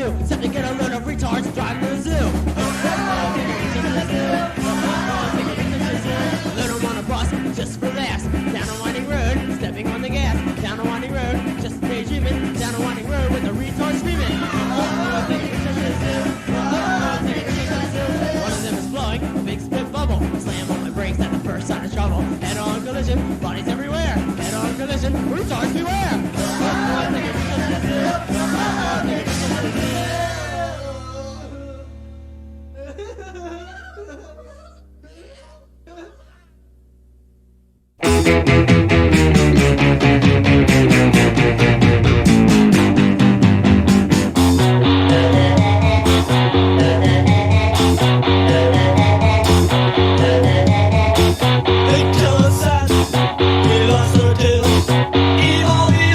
do. Except to get a load of retards driving to the zoo. Load 'em on a bus just for laughs. Down a winding road, stepping on the gas. Down a winding road, just daydreaming. Down a winding road with the retards screaming. One of them is blowing a big spit bubble. Slam on my brakes at the first sign of trouble. Head-on collision, bodies everywhere. Head-on collision, retards beware. They tell us that we lost our tails. Evolve the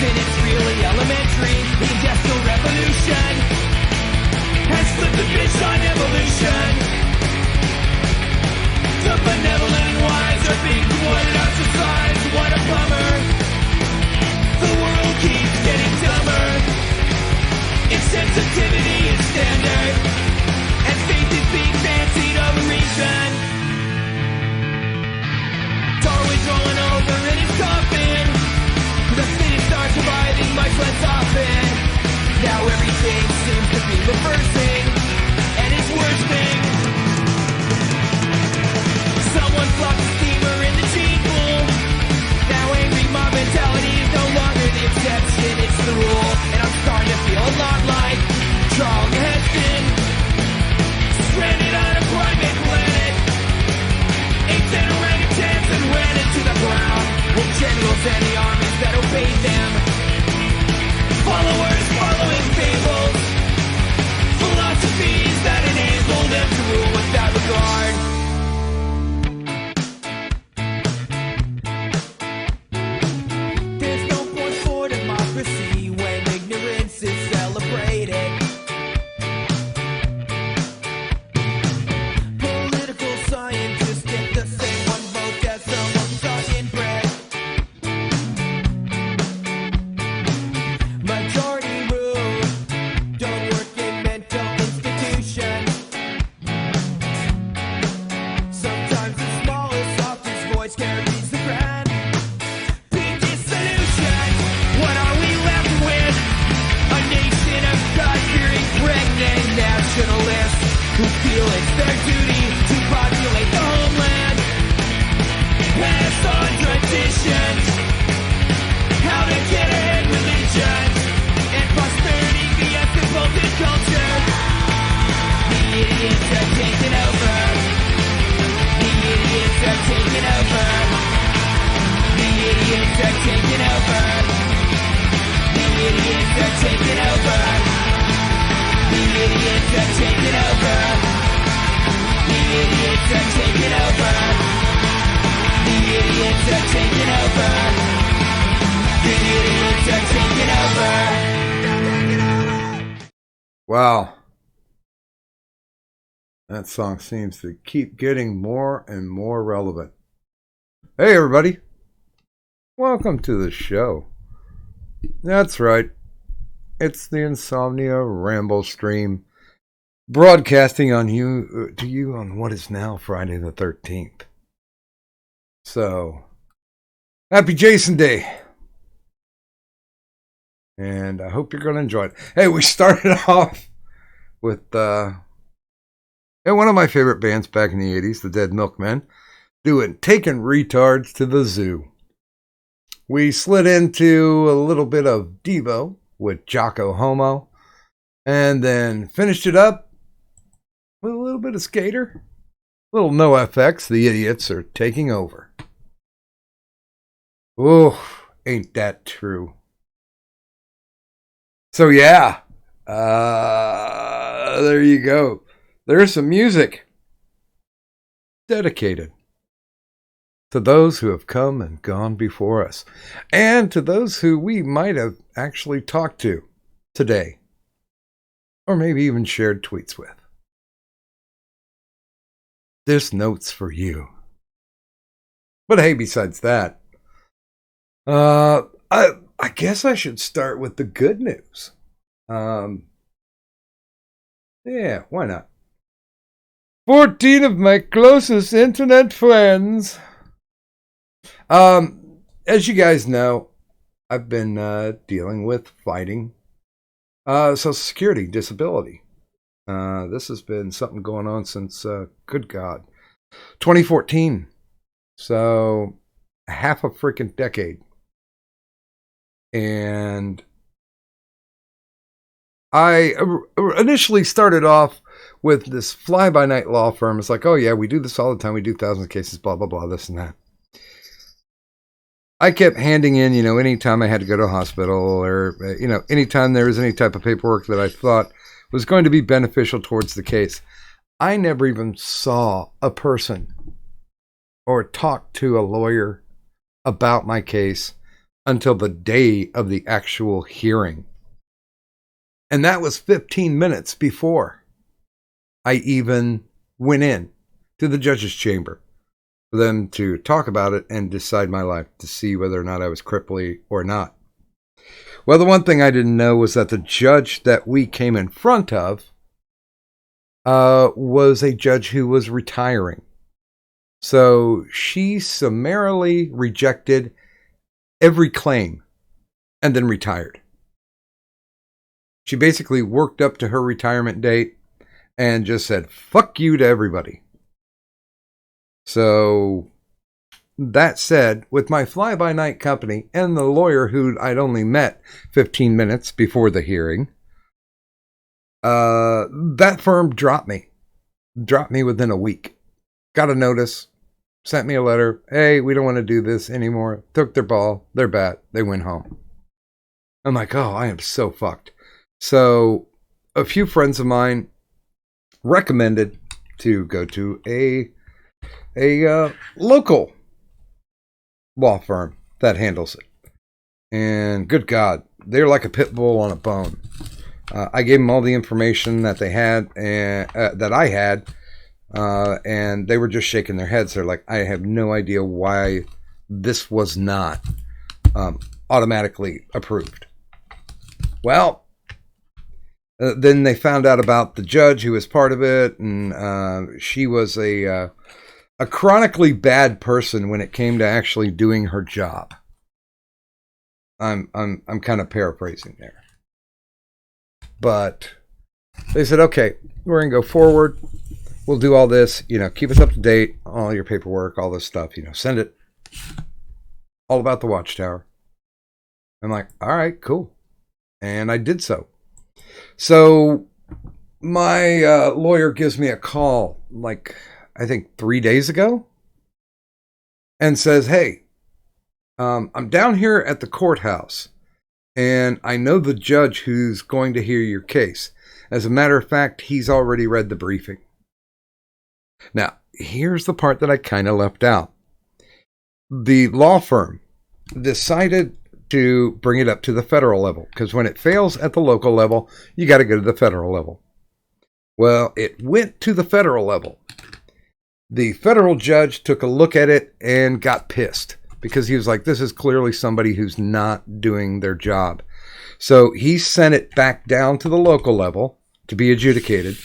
and it's really elementary. The Industrial Revolution has flipped the bitch on evolution. The benevolent and wise are being thwarted out to size. What a bummer. The world keeps getting dumber. Insensitivity is standard, and faith is being fancied over reason. Darwin's rolling over in his coffin. The fittest are surviving much less often. Now everything seems to be reversing, and it's worsening. Someone flopped a steamer in the gene pool. Now angry mob mentality is no longer the exception, it's the rule. And I'm starting to feel a lot like Charlton Heston, stranded on a private planet. Ate 10 orangutans and ran into the ground, with generals and the armies that obeyed them. Followers following fables, philosophies that enable them to rule without regard. There's no point for democracy when ignorance is celebrated. Political scientists get the same one vote as someone talking bread. Majority rule don't work in mental institutions. Sometimes the smallest, softest voice carries the brand. Big dissolution. What are we left with? A nation of God-fearing, pregnant nationalists who feel it's their duty to populate the homeland. Pass on traditions, how to get ahead religions, and prosperity via devoted culture. The idiots are taking over. The idiots are taking over. The idiots are taking over. The idiots are taking over. The idiots are taking over. The idiots are taking over. The idiots are taking over. The idiots are taking over. Wow. That song seems to keep getting more and more relevant. Hey, everybody. Welcome to the show. That's right. It's the Insomnia Ramble stream, broadcasting to you on what is now Friday the 13th. So, happy Jason Day. And I hope you're going to enjoy it. Hey, we started off with one of my favorite bands back in the 80s, the Dead Milkmen, doing Taking Retards to the Zoo. We slid into a little bit of Devo with Jocko Homo, and then finished it up with a little bit of Skater. Little NoFX, The Idiots Are Taking Over. Oh, ain't that true. So yeah, there you go. There's some music dedicated to those who have come and gone before us, and to those who we might have actually talked to today, or maybe even shared tweets with. This note's for you. But hey, besides that, I guess I should start with the good news. Yeah, why not? 14 of my closest internet friends. As you guys know, I've been dealing with fighting Social Security disability. This has been something going on since, good God, 2014. So, half a freaking decade. And I initially started off with this fly-by-night law firm. It's like, oh yeah, we do this all the time. We do thousands of cases, blah, blah, blah, this and that. I kept handing in, anytime I had to go to a hospital or, anytime there was any type of paperwork that I thought was going to be beneficial towards the case. I never even saw a person or talked to a lawyer about my case until the day of the actual hearing. And that was 15 minutes before I even went in to the judge's chamber for them to talk about it and decide my life to see whether or not I was cripply or not. Well, the one thing I didn't know was that the judge that we came in front of was a judge who was retiring. So she summarily rejected every claim and then retired. She basically worked up to her retirement date and just said, fuck you to everybody. So that said, with my fly-by-night company and the lawyer who I'd only met 15 minutes before the hearing, that firm dropped me within a week. Got a notice, sent me a letter. Hey, we don't want to do this anymore. Took their ball, their bat, they went home. I'm like, oh, I am so fucked. So a few friends of mine recommended to go to a local law firm that handles it. And good God, they're like a pit bull on a bone. I gave them all the information that they had and that I had, and they were just shaking their heads. They're like, I have no idea why this was not automatically approved. Well, then they found out about the judge who was part of it, and she was a chronically bad person when it came to actually doing her job. I'm kind of paraphrasing there. But they said, okay, we're going to go forward. We'll do all this, keep us up to date, all your paperwork, all this stuff, send it. All about the Watchtower. I'm like, all right, cool. And I did so. So my lawyer gives me a call, I think 3 days ago, and says, hey, I'm down here at the courthouse, and I know the judge who's going to hear your case. As a matter of fact, he's already read the briefing. Now, here's the part that I kind of left out. The law firm decided to bring it up to the federal level, because when it fails at the local level, you got to go to the federal level. Well, it went to the federal level. The federal judge took a look at it and got pissed because he was like, this is clearly somebody who's not doing their job. So he sent it back down to the local level to be adjudicated.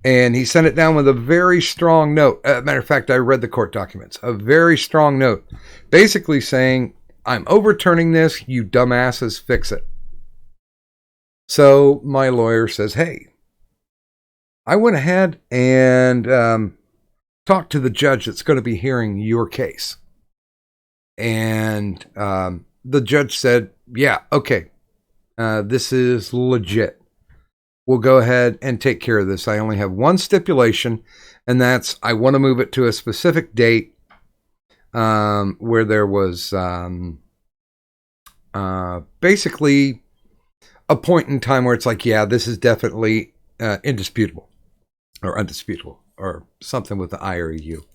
And he sent it down with a very strong note. Matter of fact, I read the court documents. A very strong note. Basically saying, I'm overturning this. You dumbasses, fix it. So my lawyer says, hey, I went ahead and talked to the judge that's going to be hearing your case. And the judge said, yeah, okay, this is legit. We'll go ahead and take care of this. I only have one stipulation, and that's I want to move it to a specific date where there was basically a point in time where it's like, yeah, this is definitely indisputable or undisputable or something with the I or U.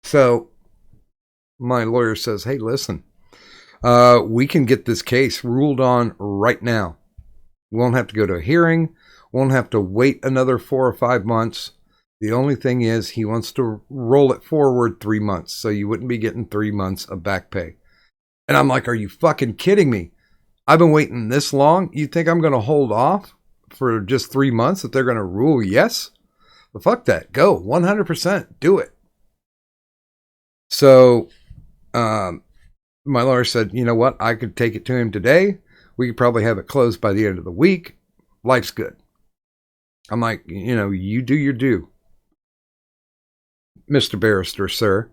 So my lawyer says, hey, listen, we can get this case ruled on right now. We won't have to go to a hearing. Won't have to wait another 4 or 5 months. The only thing is he wants to roll it forward 3 months. So you wouldn't be getting 3 months of back pay. And I'm like, are you fucking kidding me? I've been waiting this long. You think I'm going to hold off for just 3 months if they're going to rule yes? Well, fuck that. Go 100%. Do it. So, my lawyer said, you know what? I could take it to him today. We could probably have it closed by the end of the week. Life's good. I'm like, you do your due, Mr. Barrister, sir.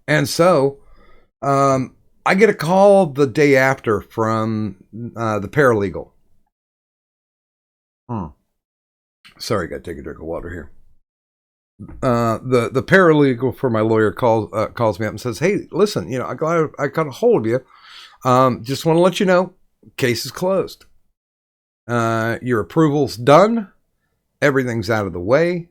And so, I get a call the day after from the paralegal. Sorry, got to take a drink of water here. The paralegal for my lawyer calls me up and says, hey, listen, I got a hold of you. Just want to let you know, case is closed. Your approval's done. Everything's out of the way.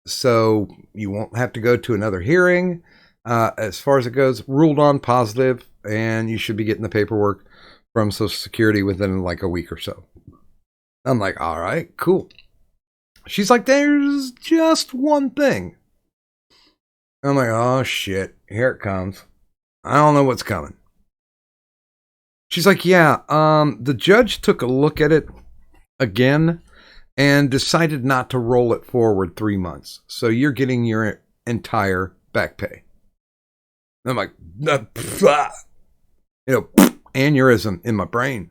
So you won't have to go to another hearing. As far as it goes, ruled on positive, and you should be getting the paperwork from Social Security within like a week or so. I'm like, all right, cool. She's like, there's just one thing. I'm like, oh shit, here it comes. I don't know what's coming. She's like, yeah, the judge took a look at it again and decided not to roll it forward 3 months. So you're getting your entire back pay. And I'm like, aneurysm in my brain.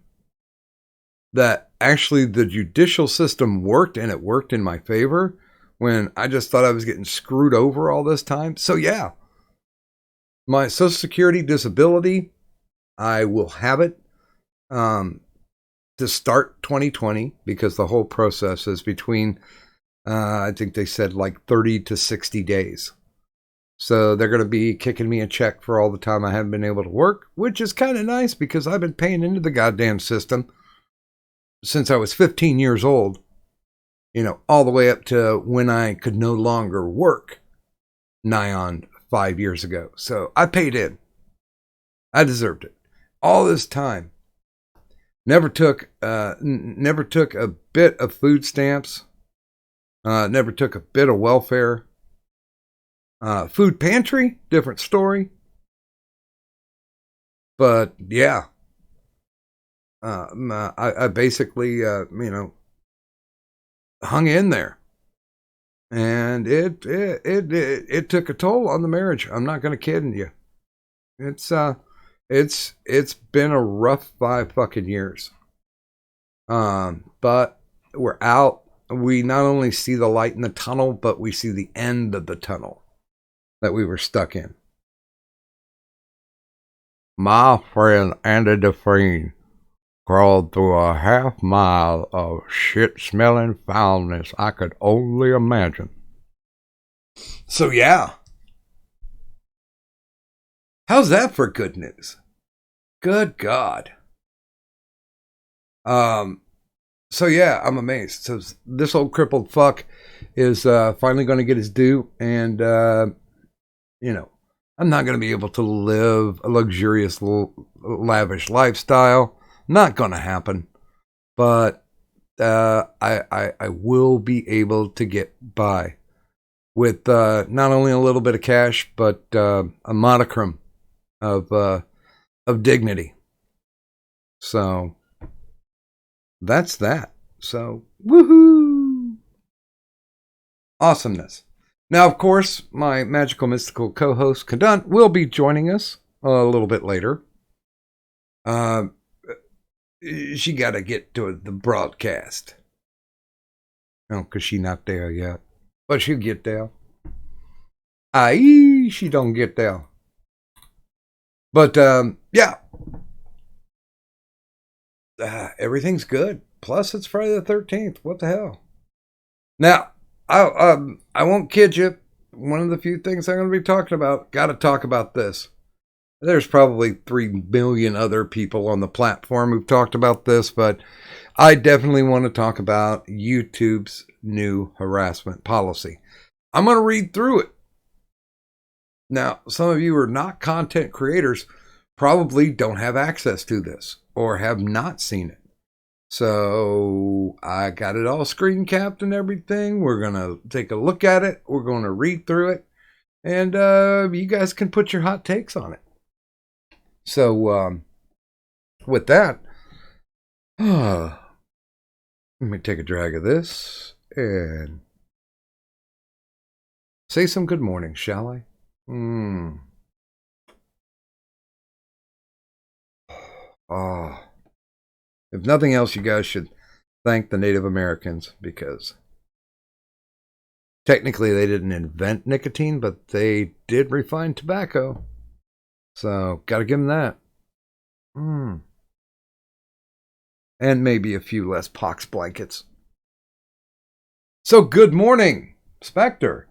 That actually the judicial system worked, and it worked in my favor when I just thought I was getting screwed over all this time. So yeah, my Social Security disability, I will have it to start 2020 because the whole process is between, I think they said like 30 to 60 days. So they're going to be kicking me a check for all the time I haven't been able to work, which is kind of nice because I've been paying into the goddamn system since I was 15 years old, all the way up to when I could no longer work, nigh on 5 years ago. So I paid in. I deserved it. All this time. Never took a bit of food stamps. Never took a bit of welfare. Food pantry, different story. But yeah, I basically, hung in there, and it took a toll on the marriage. I'm not going to kid you. It's been a rough 5 fucking years. But we're out. We not only see the light in the tunnel, but we see the end of the tunnel that we were stuck in. My friend Andy Dufresne crawled through a half-mile of shit-smelling foulness I could only imagine. So yeah. How's that for good news? Good God. So yeah, I'm amazed. So this old crippled fuck is finally going to get his due, and I'm not going to be able to live a luxurious, lavish lifestyle. Not going to happen. But I will be able to get by with not only a little bit of cash, but a modicum of dignity. So that's that. So woohoo! Awesomeness. Now, of course, my magical mystical co-host Kadant will be joining us a little bit later. She got to get to the broadcast. No, because she's not there yet. But she'll get there. Aye, she don't get there. But, yeah. Everything's good. Plus, it's Friday the 13th. What the hell? Now, I won't kid you. One of the few things I'm going to be talking about, got to talk about this. There's probably 3 million other people on the platform who've talked about this, but I definitely want to talk about YouTube's new harassment policy. I'm going to read through it. Now, some of you who are not content creators probably don't have access to this or have not seen it. So I got it all screen capped and everything. We're going to take a look at it. We're going to read through it. And you guys can put your hot takes on it. So with that, let me take a drag of this and say some good morning, shall I? Oh. If nothing else, you guys should thank the Native Americans because technically they didn't invent nicotine, but they did refine tobacco. So, gotta give them that. And maybe a few less pox blankets. So, good morning, Spectre.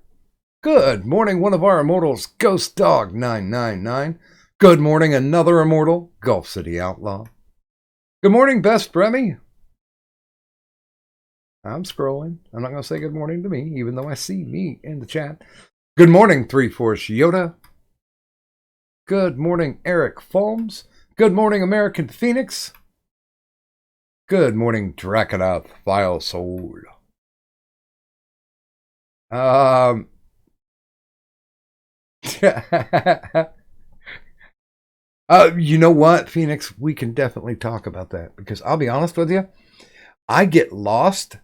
Good morning, one of our immortals, Ghost Dog 999. Good morning, another immortal, Gulf City Outlaw. Good morning, Best Remy. I'm scrolling. I'm not going to say good morning to me, even though I see me in the chat. Good morning, 3-Force Yoda. Good morning, Eric Folmes. Good morning, American Phoenix. Good morning, Draconath Vile Soul. You know what, Phoenix? We can definitely talk about that because I'll be honest with you. I get lost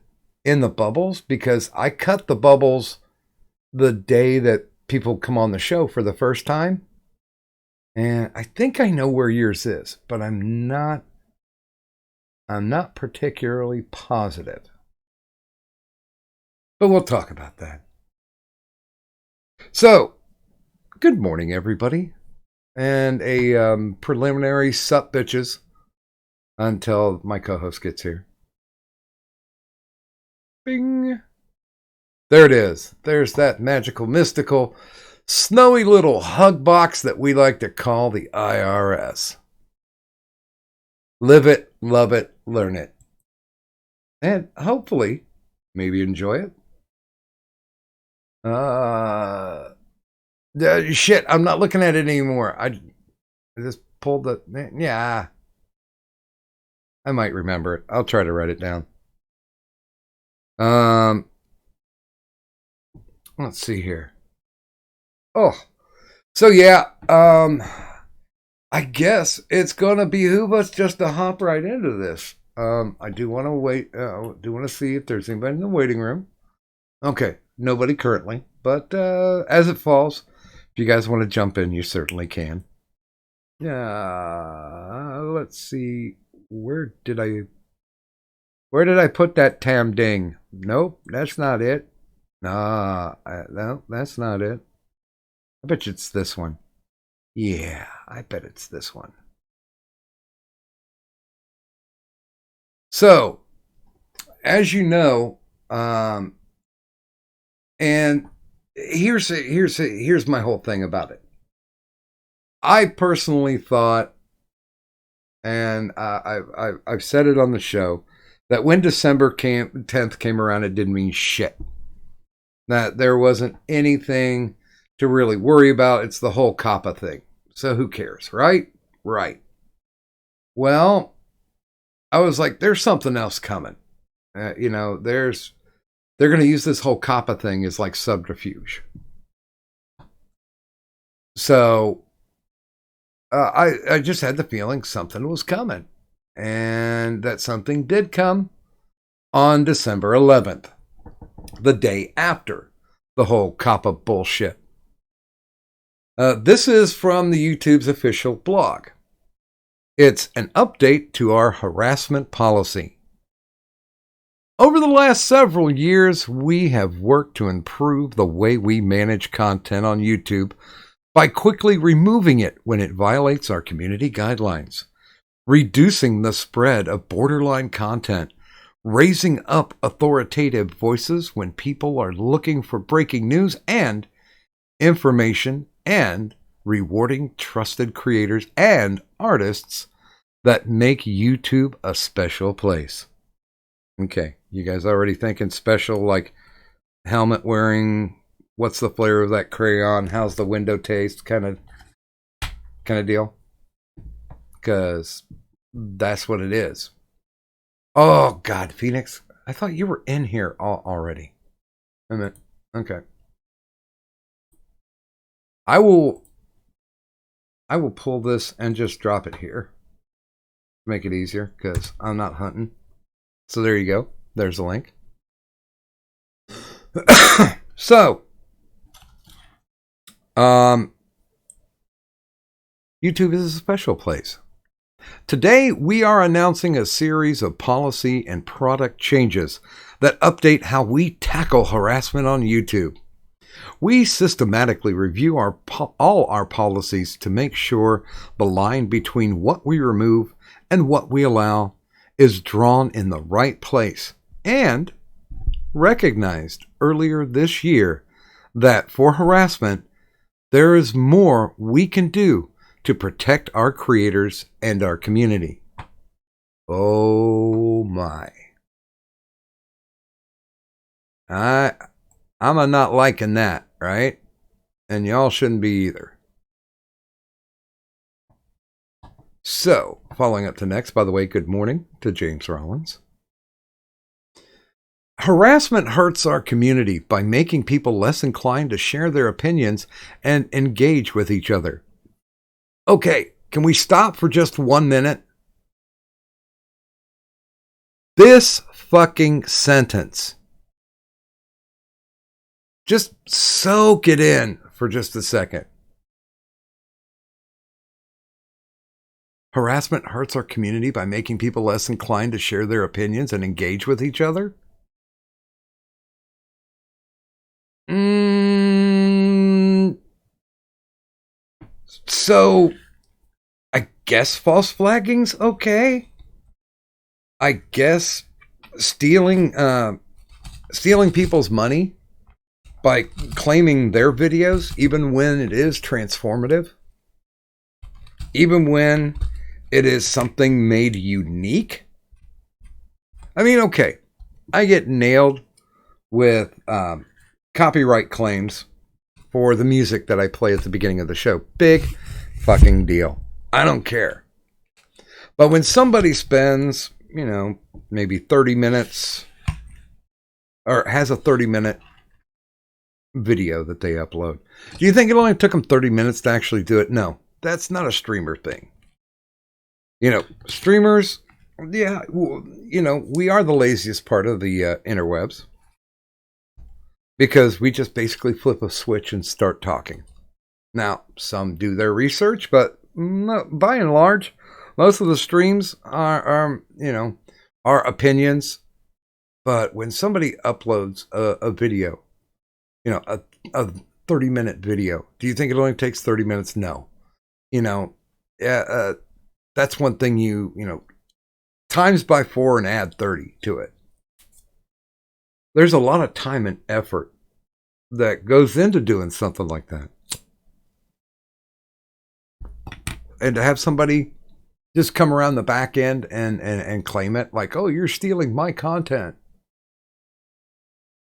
in the bubbles because I cut the bubbles the day that people come on the show for the first time. And I think I know where yours is, but I'm not particularly positive. But we'll talk about that. So, good morning, everybody. And a preliminary sup bitches until my co-host gets here. Bing. There it is. There's that magical, mystical, snowy little hug box that we like to call the IRS. Live it, love it, learn it. And hopefully, maybe enjoy it. Shit, I'm not looking at it anymore. I just pulled the... Yeah. I might remember it. I'll try to write it down. Let's see here. Oh, so yeah. I guess it's gonna behoove us just to hop right into this. I do want to wait. Do want to see if there's anybody in the waiting room. Okay, nobody currently, but as it falls, if you guys want to jump in, you certainly can. Yeah. Let's see. Where did I put that tam ding? Nope, that's not it. No, that's not it. I bet you it's this one. Yeah, I bet it's this one. So, as you know, and here's my whole thing about it. I personally thought, and I've said it on the show, that when December 10th came around, it didn't mean shit. That there wasn't anything to really worry about. It's the whole COPPA thing. So who cares, right? Right. Well, I was like, there's something else coming. They're going to use this whole COPPA thing as like subterfuge. So I just had the feeling something was coming. And that something did come on December 11th. The day after the whole COPPA bullshit. This is from the YouTube's official blog. It's an update to our harassment policy. Over the last several years, we have worked to improve the way we manage content on YouTube by quickly removing it when it violates our community guidelines, reducing the spread of borderline content, raising up authoritative voices when people are looking for breaking news and information, and rewarding trusted creators and artists that make YouTube a special place. Okay, you guys already thinking special, like helmet wearing, what's the flavor of that crayon, how's the window taste, kind of deal? Because that's what it is. Oh, God, Phoenix. I thought you were in here already. A minute. Okay. I will pull this and just drop it here. Make it easier, because I'm not hunting. So there you go. There's the link. So, YouTube is a special place. Today, we are announcing a series of policy and product changes that update how we tackle harassment on YouTube. We systematically review all our policies to make sure the line between what we remove and what we allow is drawn in the right place, and recognized earlier this year that for harassment, there is more we can do to protect our creators and our community. Oh my. I'm a not liking that, right? And y'all shouldn't be either. So, following up to next, by the way, good morning to James Rollins. Harassment hurts our community by making people less inclined to share their opinions and engage with each other. Okay, can we stop for just 1 minute? This fucking sentence. Just soak it in for just a second. Harassment hurts our community by making people less inclined to share their opinions and engage with each other? So, I guess false flagging's okay. I guess stealing people's money by claiming their videos, even when it is transformative, even when it is something made unique. I mean, okay, I get nailed with copyright claims for the music that I play at the beginning of the show. Big fucking deal. I don't care. But when somebody spends, maybe 30 minutes or has a 30-minute video that they upload, do you think it only took them 30 minutes to actually do it? No, that's not a streamer thing. Streamers, yeah, we are the laziest part of the interwebs because we just basically flip a switch and start talking. Now, some do their research, but by and large, most of the streams are opinions. But when somebody uploads a video, a 30-minute video, do you think it only takes 30 minutes? No. That's one thing times by 4 and add 30 to it. There's a lot of time and effort that goes into doing something like that. And to have somebody just come around the back end and claim it like, oh, you're stealing my content.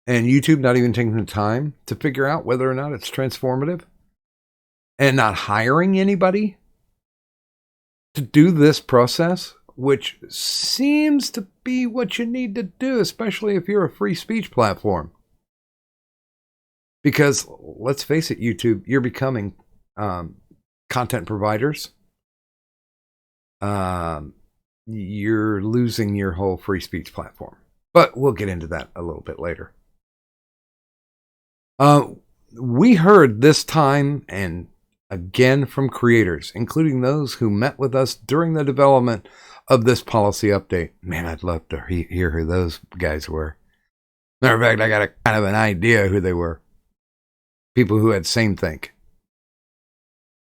And YouTube not even taking the time to figure out whether or not it's transformative and not hiring anybody to do this process, which seems to be what you need to do, especially if you're a free speech platform. Because let's face it, YouTube, you're becoming content providers. You're losing your whole free speech platform. But we'll get into that a little bit later. We heard this time and again from creators, including those who met with us during the development of this policy update. Man, I'd love to hear who those guys were. Matter of fact, I got a kind of an idea who they were. People who had same think.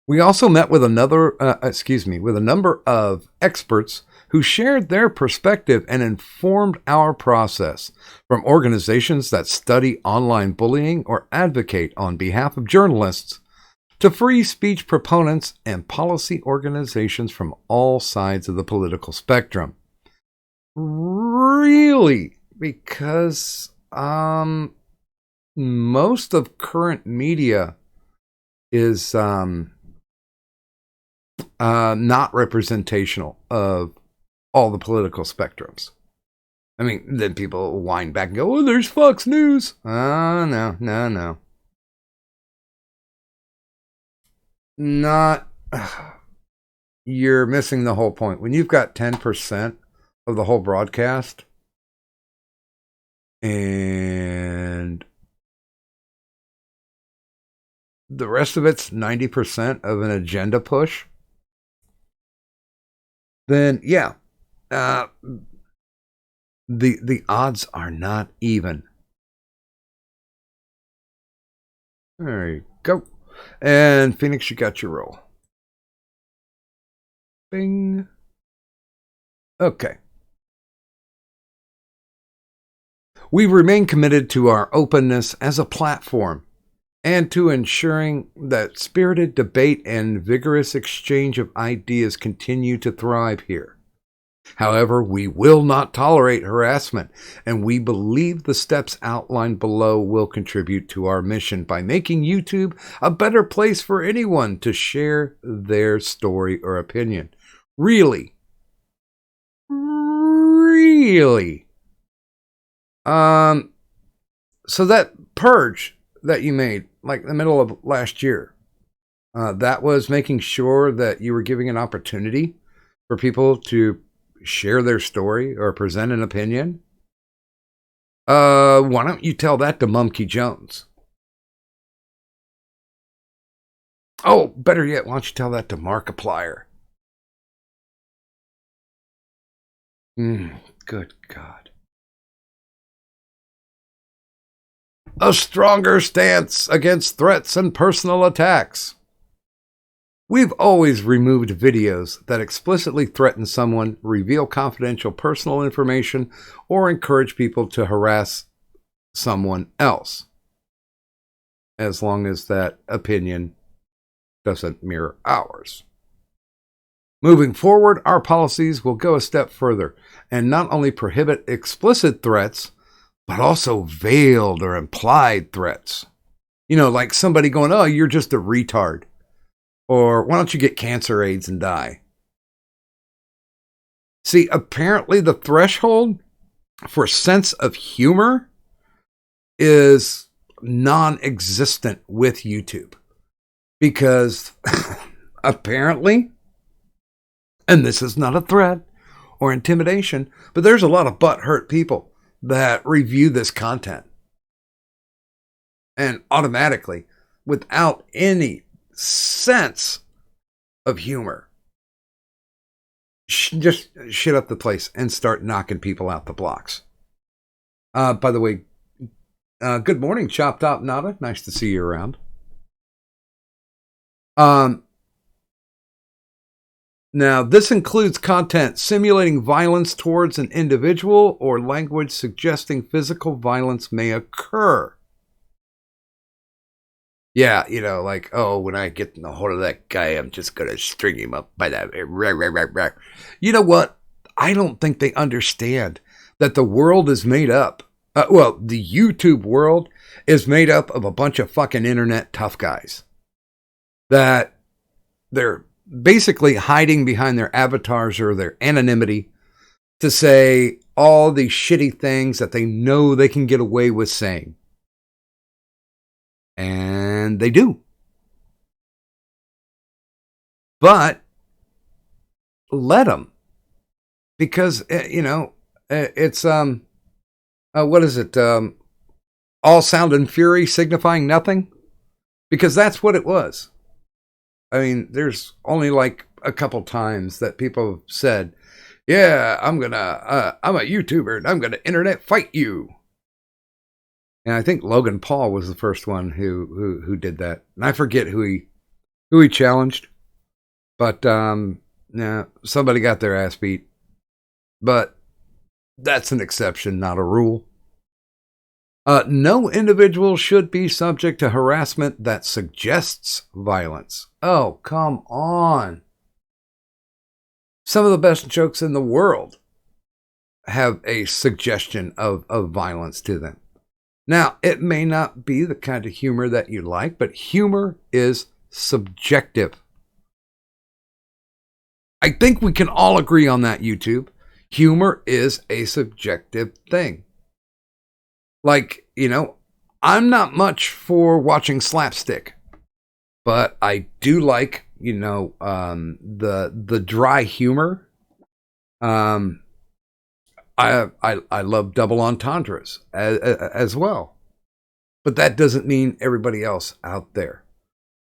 We also met with with a number of experts who shared their perspective and informed our process, from organizations that study online bullying or advocate on behalf of journalists to free speech proponents and policy organizations from all sides of the political spectrum. Really? Because most of current media is not representational of all the political spectrums. I mean, then people whine back and go, oh, there's Fox News. No. Not. You're missing the whole point. When you've got 10% of the whole broadcast and the rest of it's 90% of an agenda push, then yeah, the odds are not even. There you go. And Phoenix, you got your roll. Bing. Okay. We remain committed to our openness as a platform and to ensuring that spirited debate and vigorous exchange of ideas continue to thrive here. However, we will not tolerate harassment, and we believe the steps outlined below will contribute to our mission by making YouTube a better place for anyone to share their story or opinion. Really? Really? So that purge that you made, like in the middle of last year, that was making sure that you were giving an opportunity for people to share their story or present an opinion. Why don't you tell that to Mumkey Jones? Oh, better yet, why don't you tell that to Markiplier? Good God. A stronger stance against threats and personal attacks. We've always removed videos that explicitly threaten someone, reveal confidential personal information, or encourage people to harass someone else, as long as that opinion doesn't mirror ours. Moving forward, our policies will go a step further and not only prohibit explicit threats, but also veiled or implied threats. You know, like somebody going, oh, you're just a retard. Or why don't you get cancer, AIDS, and die? See, apparently the threshold for sense of humor is non-existent with YouTube. Because apparently, and this is not a threat or intimidation, but there's a lot of butthurt people that review this content. And automatically, without any sense of humor, just shit up the place and start knocking people out the blocks. By the way, good morning, Chop Top Nada. Nice to see you around. Now, this includes content simulating violence towards an individual or language suggesting physical violence may occur. Yeah, you know, like, oh, when I get in the hold of that guy, I'm just going to string him up by that. You know what? I don't think they understand that the world is made up. The YouTube world is made up of a bunch of fucking internet tough guys. That they're basically hiding behind their avatars or their anonymity to say all these shitty things that they know they can get away with saying. And they do. But let them. Because, it's, what is it? All sound and fury signifying nothing? Because that's what it was. I mean, there's only like a couple times that people have said, yeah, I'm a YouTuber and I'm going to internet fight you. And I think Logan Paul was the first one who did that. And I forget who he challenged. But somebody got their ass beat. But that's an exception, not a rule. No individual should be subject to harassment that suggests violence. Oh, come on. Some of the best jokes in the world have a suggestion of violence to them. Now, it may not be the kind of humor that you like, but humor is subjective. I think we can all agree on that, YouTube. Humor is a subjective thing. Like, I'm not much for watching slapstick, but I do like, the dry humor. I love double entendres as well. But that doesn't mean everybody else out there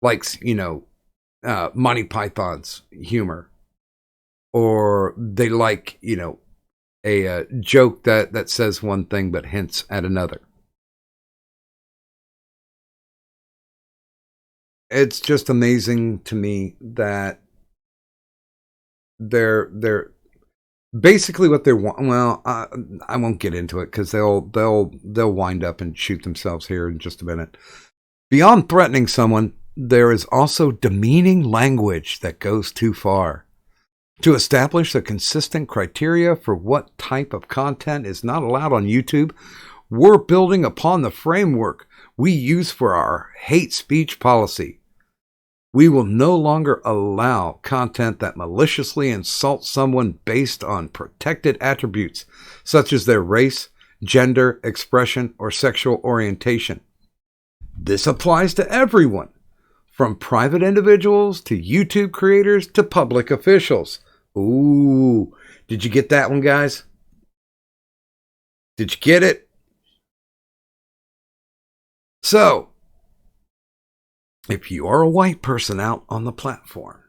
likes, Monty Python's humor. Or they like, a joke that says one thing but hints at another. It's just amazing to me that they're basically what they want. Well, I won't get into it because they'll wind up and shoot themselves here in just a minute. Beyond threatening someone, there is also demeaning language that goes too far. To establish a consistent criteria for what type of content is not allowed on YouTube, we're building upon the framework we use for our hate speech policy. We will no longer allow content that maliciously insults someone based on protected attributes, such as their race, gender, expression, or sexual orientation. This applies to everyone, from private individuals to YouTube creators to public officials. Ooh, did you get that one, guys? Did you get it? So, if you are a white person out on the platform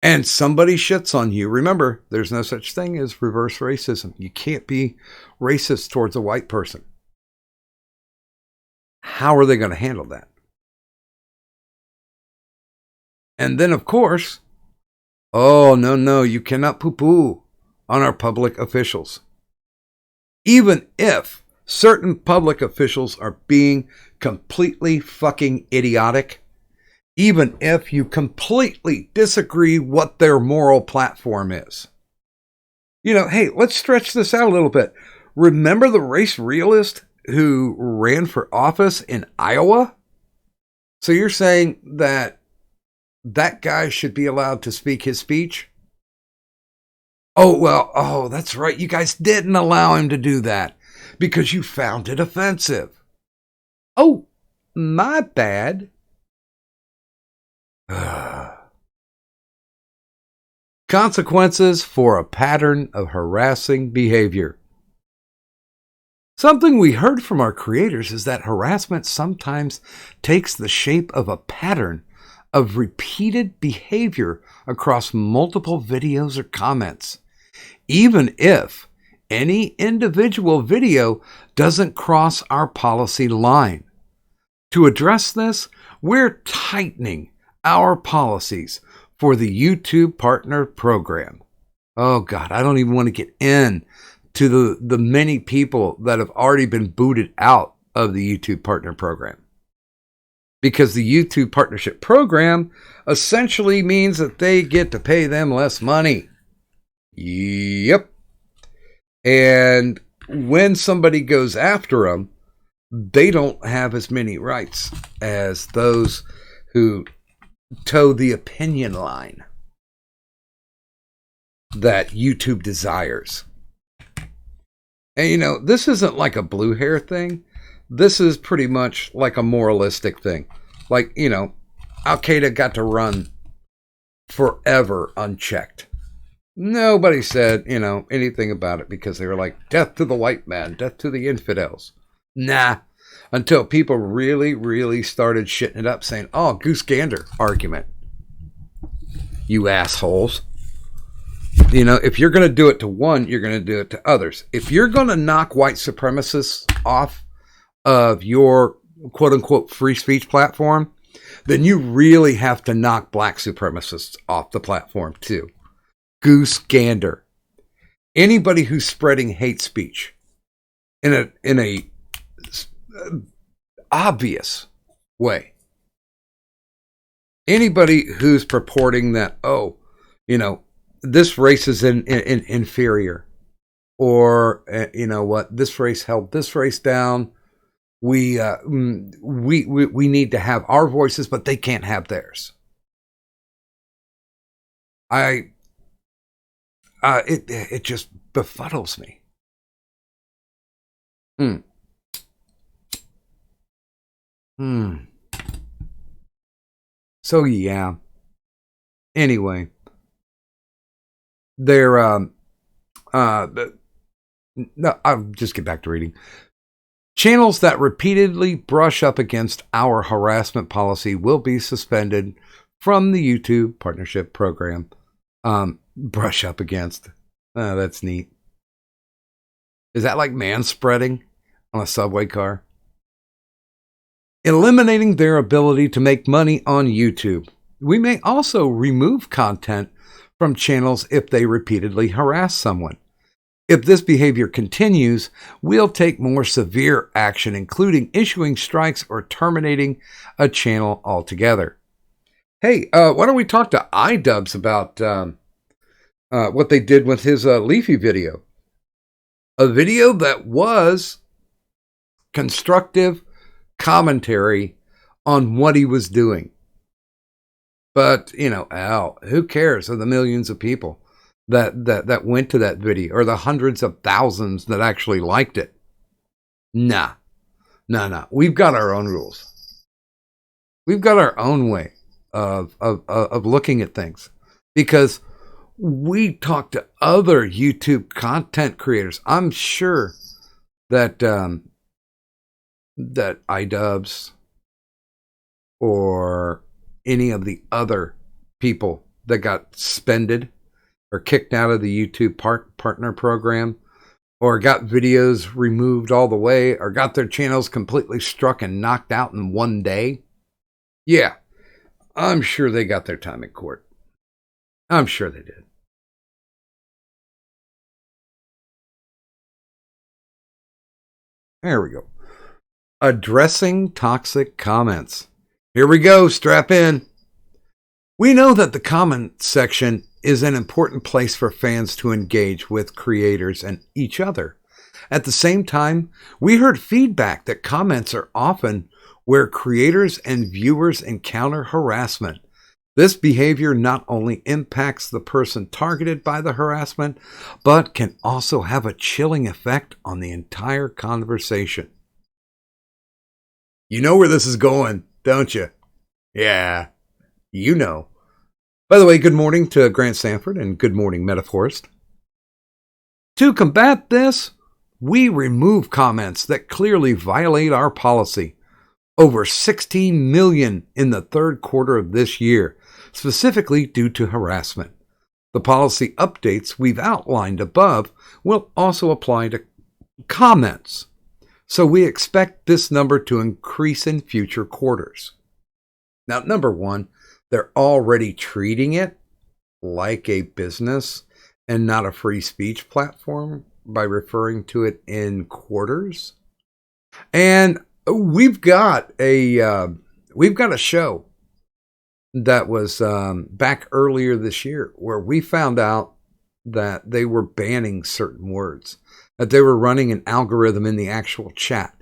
and somebody shits on you, remember, there's no such thing as reverse racism. You can't be racist towards a white person. How are they going to handle that? And then, of course, oh, no, you cannot poo-poo on our public officials. Even if certain public officials are being completely fucking idiotic, even if you completely disagree what their moral platform is. You know, hey, let's stretch this out a little bit. Remember the race realist who ran for office in Iowa? So you're saying that guy should be allowed to speak his speech? Oh, that's right. You guys didn't allow him to do that because you found it offensive. Oh, my bad. Consequences for a pattern of harassing behavior. Something we heard from our creators is that harassment sometimes takes the shape of a pattern of repeated behavior across multiple videos or comments, even if any individual video doesn't cross our policy line. To address this, we're tightening our policies for the YouTube Partner Program. Oh God, I don't even want to get in to the many people that have already been booted out of the YouTube Partner Program. Because the YouTube Partnership Program essentially means that they get to pay them less money. Yep. And when somebody goes after them, they don't have as many rights as those who toe the opinion line that YouTube desires. And you know, this isn't like a blue hair thing. This is pretty much like a moralistic thing. Like, you know, Al-Qaeda got to run forever unchecked. Nobody said, you know, anything about it because they were like, death to the white man, death to the infidels. Nah. Until people really, really started shitting it up saying, oh, Goose Gander argument. You assholes. You know, if you're going to do it to one, you're going to do it to others. If you're going to knock white supremacists off of your quote-unquote free speech platform, then you really have to knock black supremacists off the platform too. Goose Gander. Anybody who's spreading hate speech in a obvious way. Anybody who's purporting that, oh, you know, this race is inferior, or you know what, this race held this race down. We need to have our voices, but they can't have theirs. It just befuddles me. So yeah. Anyway, no, I'll just get back to reading. Channels that repeatedly brush up against our harassment policy will be suspended from the YouTube Partnership Program. Brush up against. That's neat. Is that like manspreading on a subway car? Eliminating their ability to make money on YouTube. We may also remove content from channels if they repeatedly harass someone. If this behavior continues, we'll take more severe action, including issuing strikes or terminating a channel altogether. Hey, why don't we talk to iDubbbz about what they did with his Leafy video? A video that was constructive commentary on what he was doing. But, Al, who cares of the millions of people that went to that video, or the hundreds of thousands that actually liked it? Nah. We've got our own rules. We've got our own way of looking at things, because we talk to other YouTube content creators. I'm sure that that iDubbbz or any of the other people that got suspended or kicked out of the YouTube partner program, or got videos removed all the way, or got their channels completely struck and knocked out in one day. Yeah, I'm sure they got their time in court. I'm sure they did. There we go. Addressing toxic comments. Here we go, strap in. We know that the comment section is an important place for fans to engage with creators and each other. At the same time, we heard feedback that comments are often where creators and viewers encounter harassment. This behavior not only impacts the person targeted by the harassment, but can also have a chilling effect on the entire conversation. You know where this is going, don't you? Yeah, you know. By the way, good morning to Grant Sanford and good morning, Metaphorist. To combat this, we remove comments that clearly violate our policy. Over 16 million in the third quarter of this year, specifically due to harassment. The policy updates we've outlined above will also apply to comments, so we expect this number to increase in future quarters. Now, number one, they're already treating it like a business and not a free speech platform by referring to it in quarters. And we've got a show that was back earlier this year where we found out that they were banning certain words, that they were running an algorithm in the actual chat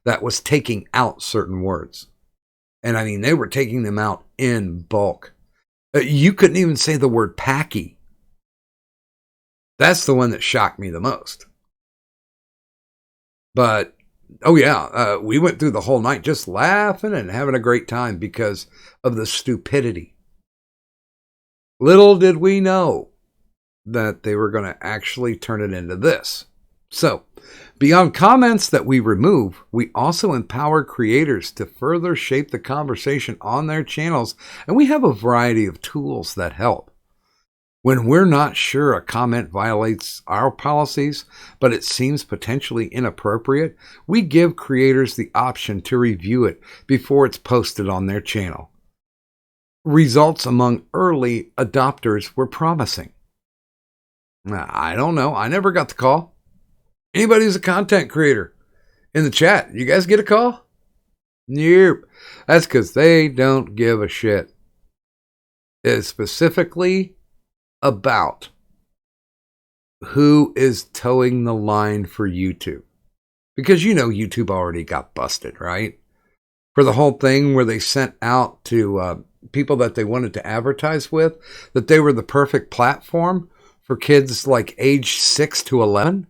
that was taking out certain words. And I mean, they were taking them out in bulk. You couldn't even say the word packy. That's the one that shocked me the most. But, oh yeah, we went through the whole night just laughing and having a great time because of the stupidity. Little did we know that they were going to actually turn it into this. So, beyond comments that we remove, we also empower creators to further shape the conversation on their channels, and we have a variety of tools that help. When we're not sure a comment violates our policies, but it seems potentially inappropriate, we give creators the option to review it before it's posted on their channel. Results among early adopters were promising. Now, I don't know. I never got the call. Anybody who's a content creator in the chat, you guys get a call? Nope. That's because they don't give a shit. It's specifically about who is towing the line for YouTube. Because YouTube already got busted, right? For the whole thing where they sent out to people that they wanted to advertise with that they were the perfect platform for kids like age 6 to 11.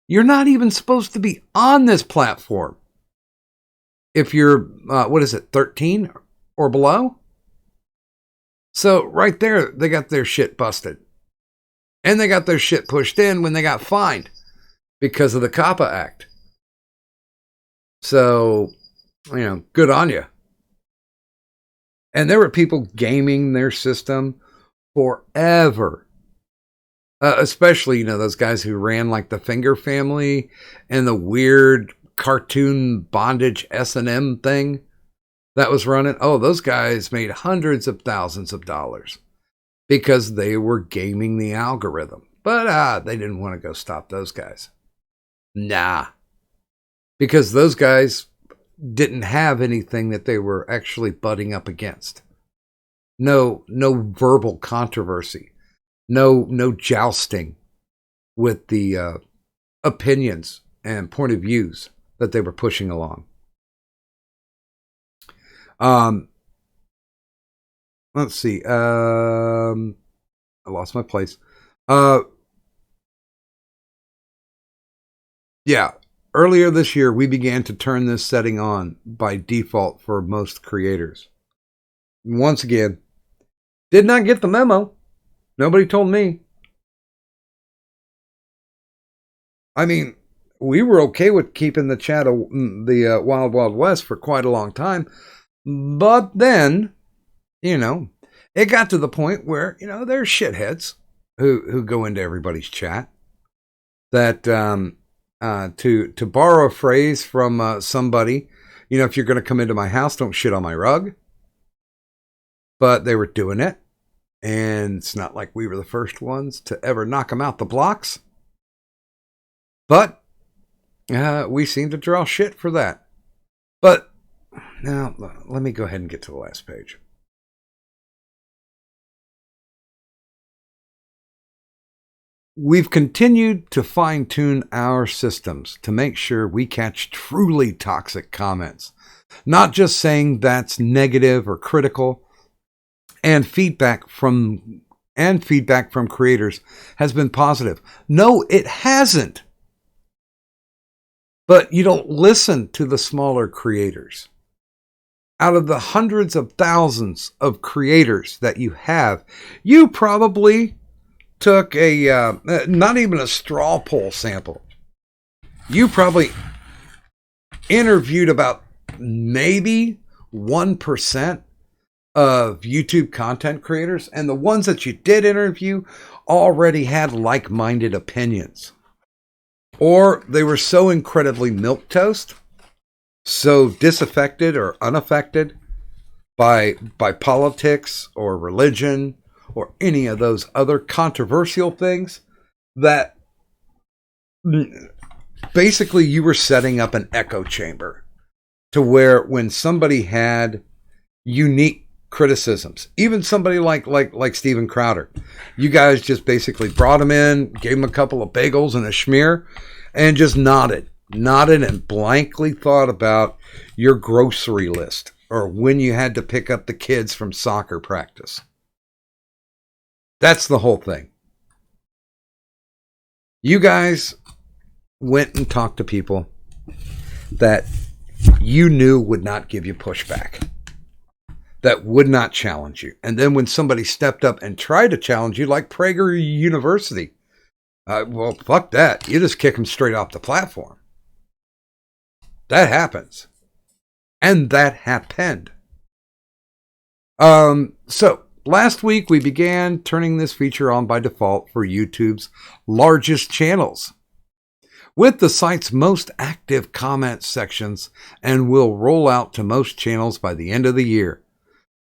You're not even supposed to be on this platform if you're, 13 or below? So right there, they got their shit busted. And they got their shit pushed in when they got fined because of the COPPA Act. So, good on you. And there were people gaming their system forever. Especially, those guys who ran like the Finger Family and the weird cartoon bondage S&M thing that was running. Oh, those guys made hundreds of thousands of dollars because they were gaming the algorithm. But they didn't want to go stop those guys. Nah. Because those guys didn't have anything that they were actually butting up against. no verbal controversy, no jousting with the opinions and point of views that they were pushing along. Let's see. I lost my place. Yeah. Earlier this year, we began to turn this setting on by default for most creators. Once again, did not get the memo. Nobody told me. I mean, we were okay with keeping the chat of the Wild Wild West for quite a long time. But then, it got to the point where, there's shitheads who go into everybody's chat that, to borrow a phrase from somebody, if you're going to come into my house, don't shit on my rug. But they were doing it. And it's not like we were the first ones to ever knock them out the blocks. But we seem to draw shit for that. But now, let me go ahead and get to the last page. We've continued to fine-tune our systems to make sure we catch truly toxic comments. Not just saying that's negative or critical. And feedback from creators has been positive. No, it hasn't. But you don't listen to the smaller creators. Out of the hundreds of thousands of creators that you have, you probably took not even a straw poll sample. You probably interviewed about maybe 1% of YouTube content creators, and the ones that you did interview already had like-minded opinions. Or they were so incredibly milquetoast, so disaffected or unaffected by politics or religion or any of those other controversial things that basically you were setting up an echo chamber to where when somebody had unique criticisms, even somebody like Steven Crowder, you guys just basically brought him in, gave him a couple of bagels and a schmear, and just nodded and blankly thought about your grocery list or when you had to pick up the kids from soccer practice. That's the whole thing. You guys went and talked to people that you knew would not give you pushback, that would not challenge you. And then when somebody stepped up and tried to challenge you, like Prager University, well, fuck that. You just kick them straight off the platform. That happens. And that happened. So, last week we began turning this feature on by default for YouTube's largest channels, with the site's most active comment sections, and will roll out to most channels by the end of the year.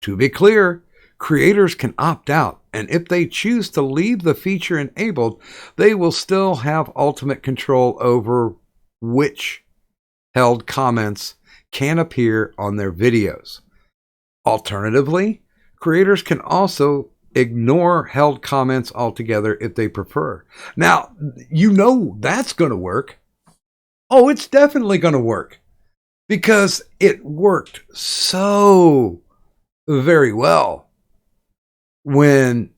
To be clear, creators can opt out, and if they choose to leave the feature enabled, they will still have ultimate control over which held comments can appear on their videos. Alternatively, creators can also ignore held comments altogether if they prefer. Now, that's going to work. Oh, it's definitely going to work, because it worked so very well when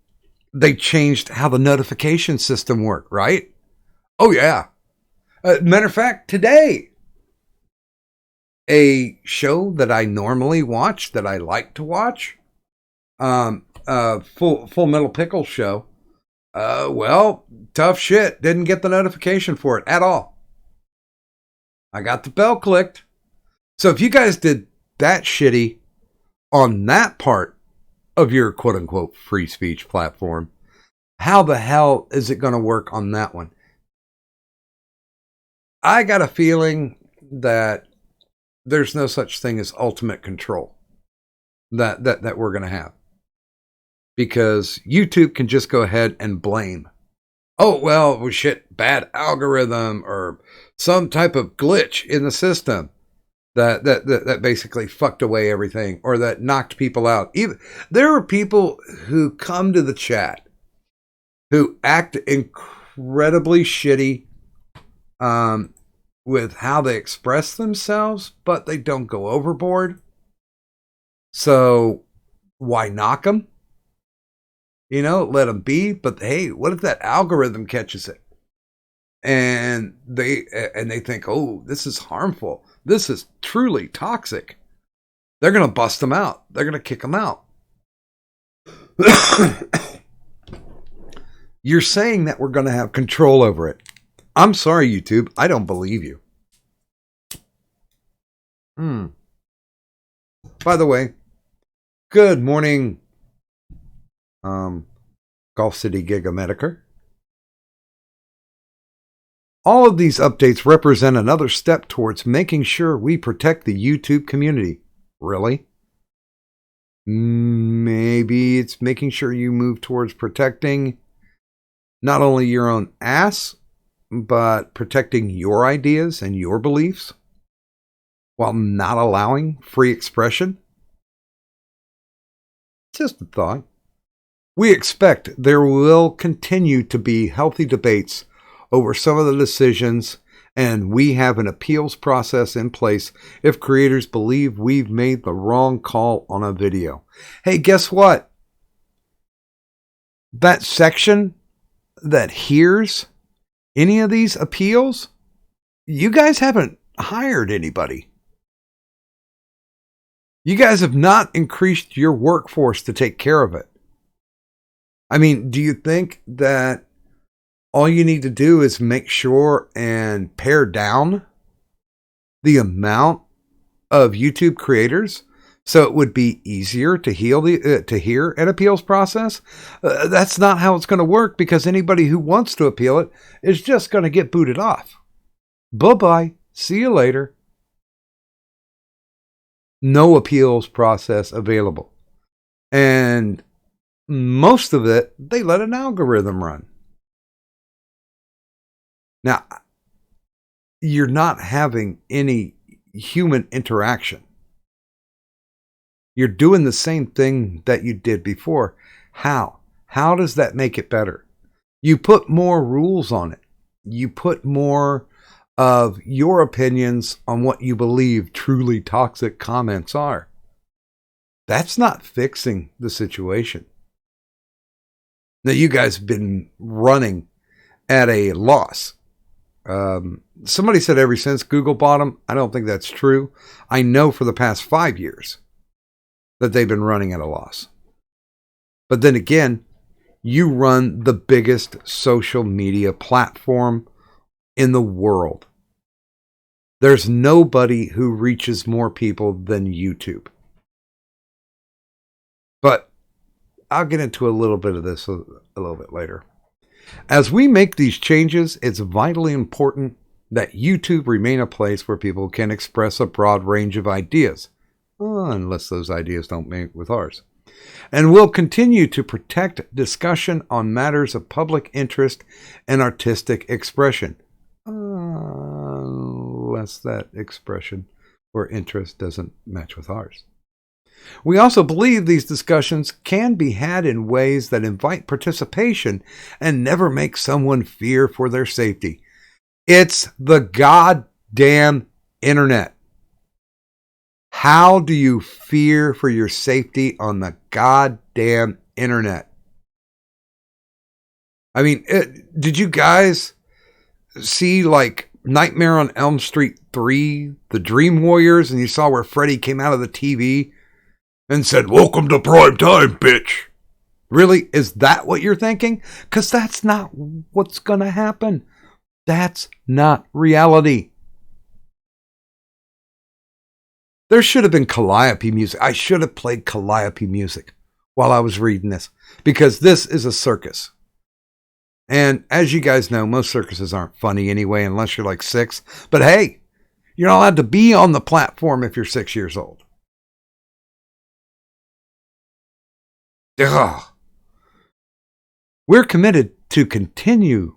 they changed how the notification system worked, right? Oh, yeah. Matter of fact, today, a show that I normally watch, that I like to watch, Full Metal Pickle show, well, tough shit. Didn't get the notification for it at all. I got the bell clicked. So if you guys did that shitty on that part of your quote-unquote free speech platform, how the hell is it going to work on that one? I got a feeling that there's no such thing as ultimate control that we're going to have. Because YouTube can just go ahead and blame. Oh, well, shit, bad algorithm or some type of glitch in the system. that basically fucked away everything or that knocked people out. Even there are people who come to the chat who act incredibly shitty with how they express themselves, but they don't go overboard. So why knock them? You know, let them be. But hey, what if that algorithm catches it? And they think, oh, this is harmful. This is truly toxic. They're going to bust them out. They're going to kick them out. You're saying that we're going to have control over it. I'm sorry, YouTube. I don't believe you. By the way, good morning, Golf City Gigamediker. All of these updates represent another step towards making sure we protect the YouTube community. Really? Maybe it's making sure you move towards protecting not only your own ass, but protecting your ideas and your beliefs while not allowing free expression. Just a thought. We expect there will continue to be healthy debates over some of the decisions, and we have an appeals process in place if creators believe we've made the wrong call on a video. Hey, guess what? That section that hears any of these appeals, you guys haven't hired anybody. You guys have not increased your workforce to take care of it. I mean, do you think that all you need to do is make sure and pare down the amount of YouTube creators so it would be easier to hear an appeals process? That's not how it's going to work, because anybody who wants to appeal it is just going to get booted off. Bye-bye. See you later. No appeals process available. And most of it, they let an algorithm run. Now, you're not having any human interaction. You're doing the same thing that you did before. How? How does that make it better? You put more rules on it. You put more of your opinions on what you believe truly toxic comments are. That's not fixing the situation. Now, you guys have been running at a loss. Somebody said ever since Google bought them. I don't think that's true. I know for the past 5 years that they've been running at a loss. But then again, you run the biggest social media platform in the world. There's nobody who reaches more people than YouTube. But I'll get into a little bit of this a little bit later. As we make these changes, it's vitally important that YouTube remain a place where people can express a broad range of ideas, unless those ideas don't mate with ours. And we'll continue to protect discussion on matters of public interest and artistic expression, unless that expression or interest doesn't match with ours. We also believe these discussions can be had in ways that invite participation and never make someone fear for their safety. It's the goddamn internet. How do you fear for your safety on the goddamn internet? I mean, did you guys see like Nightmare on Elm Street 3, The Dream Warriors, and you saw where Freddy came out of the TV and said, "Welcome to prime time, bitch"? Really? Is that what you're thinking? Because that's not what's going to happen. That's not reality. There should have been Calliope music. I should have played Calliope music while I was reading this, because this is a circus. And as you guys know, most circuses aren't funny anyway, unless you're like 6. But hey, you're not allowed to be on the platform if you're 6 years old. Ugh. We're committed to continue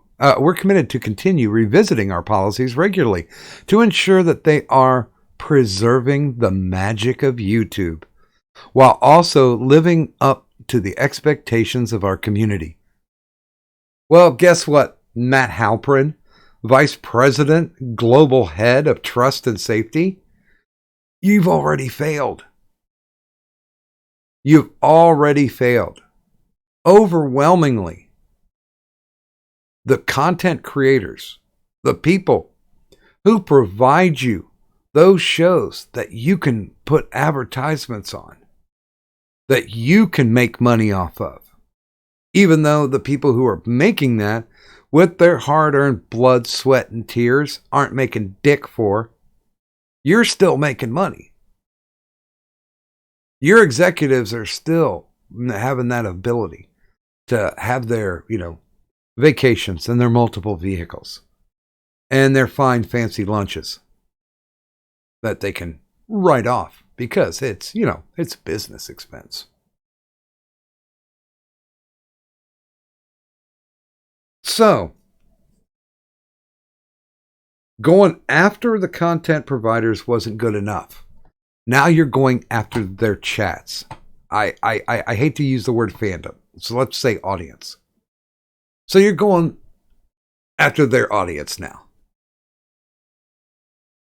revisiting our policies regularly to ensure that they are preserving the magic of YouTube while also living up to the expectations of our community. Well, guess what, Matt Halprin, Vice President, Global Head of Trust and Safety? You've already failed. You've already failed. Overwhelmingly, the content creators, the people who provide you those shows that you can put advertisements on, that you can make money off of, even though the people who are making that with their hard-earned blood, sweat, and tears aren't making dick for, you're still making money. Your executives are still having that ability to have their, vacations and their multiple vehicles and their fine fancy lunches that they can write off because it's business expense. So, going after the content providers wasn't good enough. Now you're going after their chats. I hate to use the word fandom, so let's say audience. So you're going after their audience now.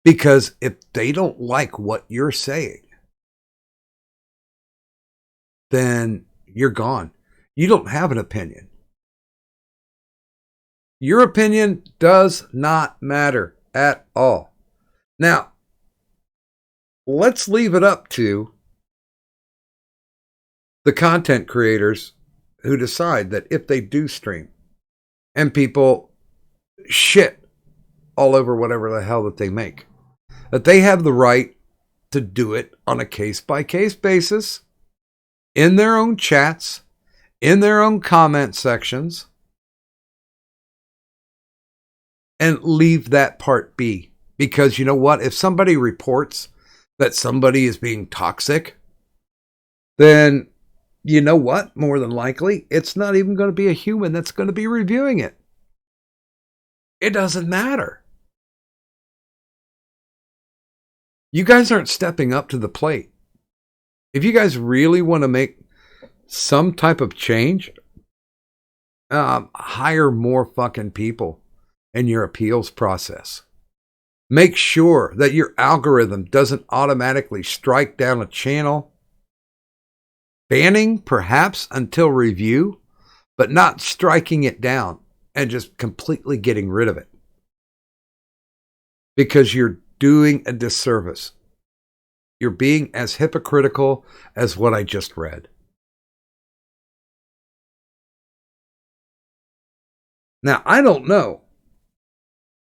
Because if they don't like what you're saying, then you're gone. You don't have an opinion. Your opinion does not matter at all. Now, let's leave it up to the content creators who decide that if they do stream and people shit all over whatever the hell that they make, that they have the right to do it on a case-by-case basis, in their own chats, in their own comment sections, and leave that part be. Because you know what? If somebody reports that somebody is being toxic, then you know what? More than likely, it's not even going to be a human that's going to be reviewing it. It doesn't matter. You guys aren't stepping up to the plate. If you guys really want to make some type of change, hire more fucking people in your appeals process. Make sure that your algorithm doesn't automatically strike down a channel. Banning, perhaps, until review, but not striking it down and just completely getting rid of it. Because you're doing a disservice. You're being as hypocritical as what I just read. Now, I don't know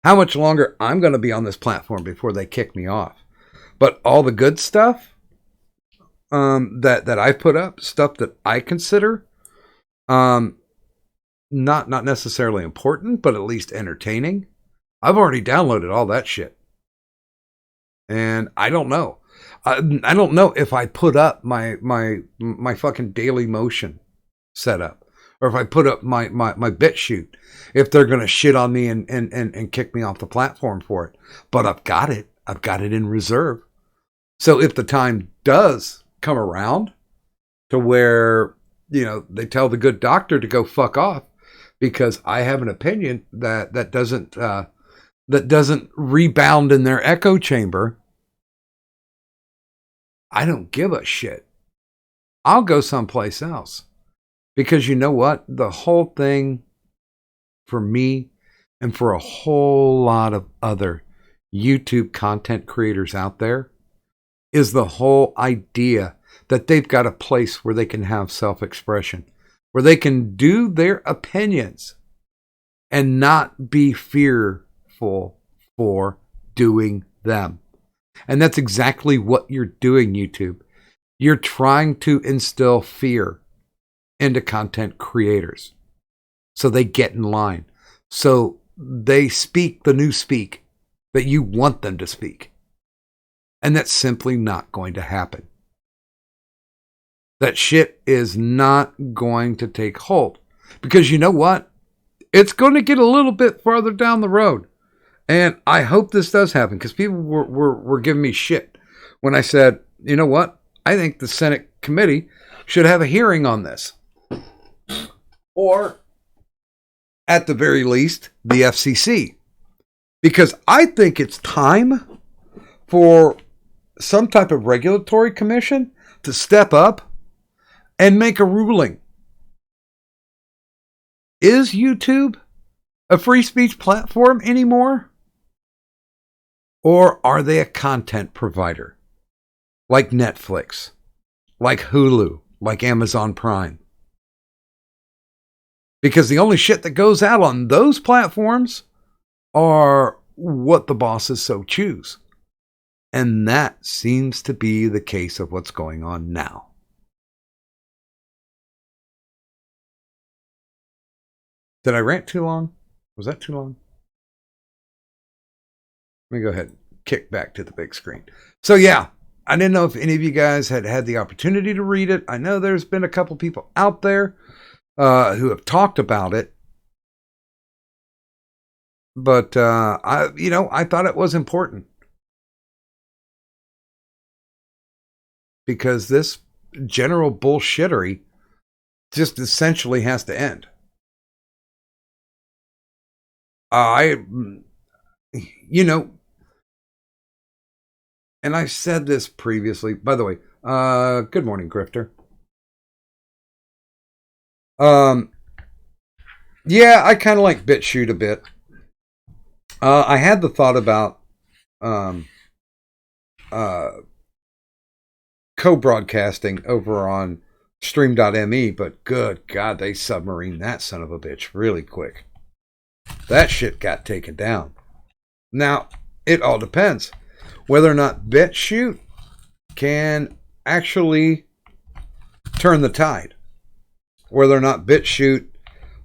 how much longer I'm going to be on this platform before they kick me off. But all the good stuff that I put up, stuff that I consider not necessarily important, but at least entertaining, I've already downloaded all that shit. And I don't know. I don't know if I put up my fucking Daily Motion setup, or if I put up my BitChute, if they're going to shit on me and kick me off the platform for it. But I've got it. I've got it in reserve. So if the time does come around to where, they tell the good doctor to go fuck off because I have an opinion that doesn't rebound in their echo chamber, I don't give a shit. I'll go someplace else. Because you know what? The whole thing for me and for a whole lot of other YouTube content creators out there is the whole idea that they've got a place where they can have self-expression, where they can do their opinions and not be fearful for doing them. And that's exactly what you're doing, YouTube. You're trying to instill fear into content creators so they get in line, so they speak the new speak that you want them to speak. And that's simply not going to happen. That shit is not going to take hold. Because you know what? It's going to get a little bit farther down the road. And I hope this does happen because people were giving me shit when I said, you know what? I think the Senate committee should have a hearing on this. Or, at the very least, the FCC. Because I think it's time for some type of regulatory commission to step up and make a ruling. Is YouTube a free speech platform anymore? Or are they a content provider? Like Netflix, like Hulu, like Amazon Prime? Because the only shit that goes out on those platforms are what the bosses so choose. And that seems to be the case of what's going on now. Did I rant too long? Was that too long? Let me go ahead and kick back to the big screen. So yeah, I didn't know if any of you guys had had the opportunity to read it. I know there's been a couple people out there who have talked about it. But I thought it was important. Because this general bullshittery just essentially has to end. And I said this previously. By the way, good morning, Grifter. Yeah, I kind of like BitChute a bit. I had the thought about co-broadcasting over on stream.me, but good God, they submarine that son of a bitch really quick. That shit got taken down. Now, it all depends whether or not BitChute can actually turn the tide. Whether or not BitChute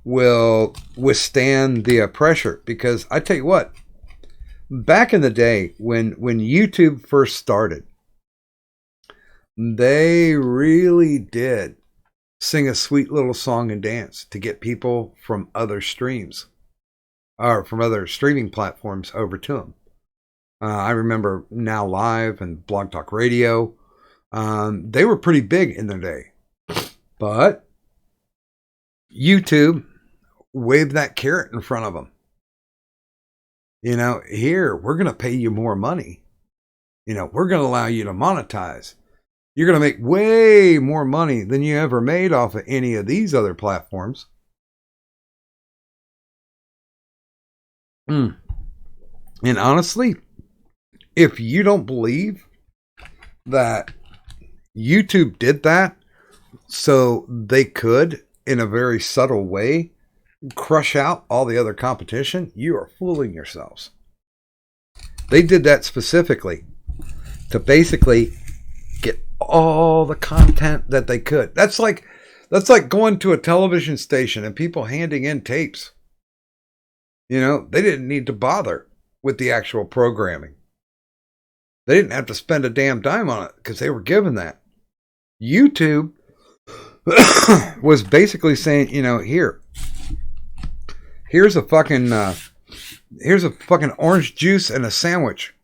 will withstand the pressure. Because I tell you what, back in the day when YouTube first started, they really did sing a sweet little song and dance to get people from other streams or from other streaming platforms over to them. I remember Now Live and Blog Talk Radio. They were pretty big in their day. But YouTube waved that carrot in front of them. Here, we're going to pay you more money. We're going to allow you to monetize. You're going to make way more money than you ever made off of any of these other platforms. And honestly, if you don't believe that YouTube did that so they could, in a very subtle way, crush out all the other competition, you are fooling yourselves. They did that specifically to basically get all the content that they could. That's like going to a television station and people handing in tapes. They didn't need to bother with the actual programming. They didn't have to spend a damn dime on it because they were given that. YouTube was basically saying, here's a fucking orange juice and a sandwich.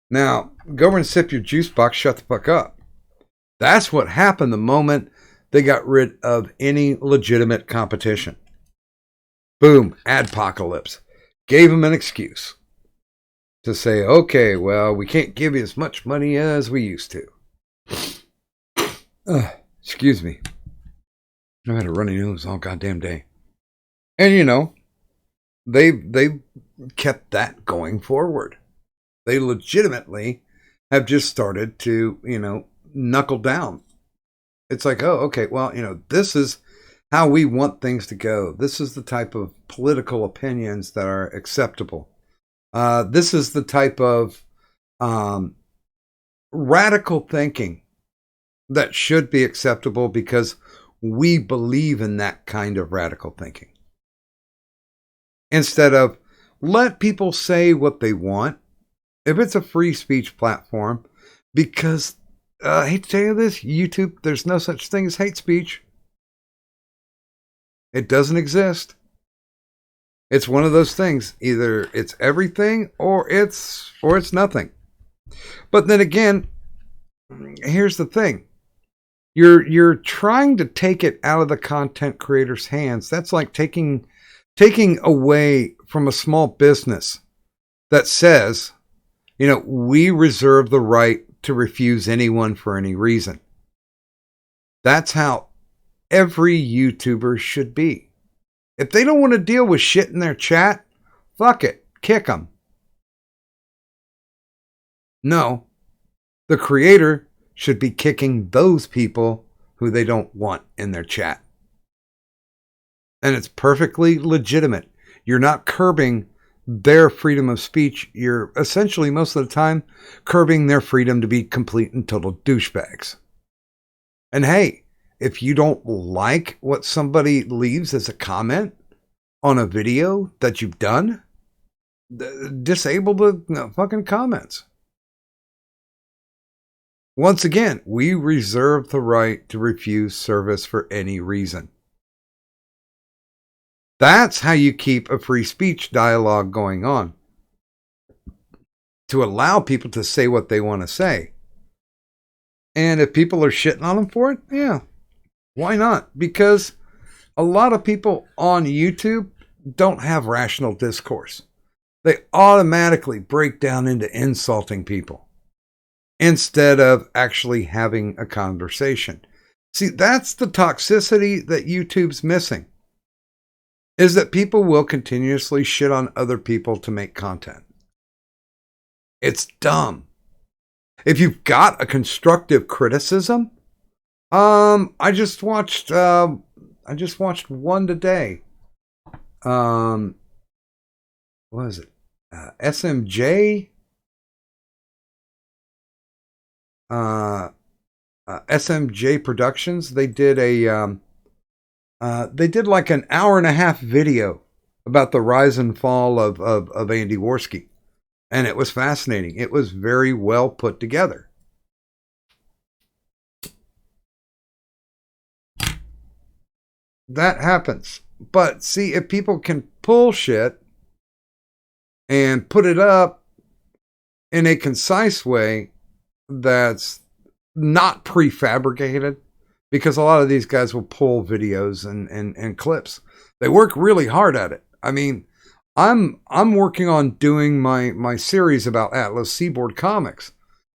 Now, go over and sip your juice box, shut the fuck up. That's what happened the moment they got rid of any legitimate competition. Boom, adpocalypse. Gave them an excuse to say, okay, well, we can't give you as much money as we used to. Excuse me. I've had a runny nose all goddamn day. And, they kept that going forward. They legitimately have just started to, knuckle down. It's like, oh, okay, well, this is how we want things to go. This is the type of political opinions that are acceptable. This is the type of radical thinking that should be acceptable because we believe in that kind of radical thinking. Instead of let people say what they want. If it's a free speech platform, because I hate to tell you this, YouTube, there's no such thing as hate speech. It doesn't exist. It's one of those things. Either it's everything or it's nothing. But then again, here's the thing. You're trying to take it out of the content creator's hands. That's like taking away from a small business that says, we reserve the right to refuse anyone for any reason. That's how every YouTuber should be. If they don't want to deal with shit in their chat, fuck it, kick them. No, the creator should be kicking those people who they don't want in their chat. And it's perfectly legitimate. You're not curbing their freedom of speech. You're essentially, most of the time, curbing their freedom to be complete and total douchebags. And hey, if you don't like what somebody leaves as a comment on a video that you've done, disable the fucking comments. Once again, we reserve the right to refuse service for any reason. That's how you keep a free speech dialogue going on. To allow people to say what they want to say. And if people are shitting on them for it, yeah, why not? Because a lot of people on YouTube don't have rational discourse. They automatically break down into insulting people instead of actually having a conversation. See, that's the toxicity that YouTube's missing. Is that people will continuously shit on other people to make content. It's dumb. If you've got a constructive criticism, I just watched one today. What is it? SMJ? SMJ Productions. They did like an hour and a half video about the rise and fall of Andy Worski. And it was fascinating. It was very well put together. That happens. But see, if people can pull shit and put it up in a concise way that's not prefabricated, because a lot of these guys will pull videos and clips. They work really hard at it. I mean, I'm working on doing my series about Atlas Seaboard Comics.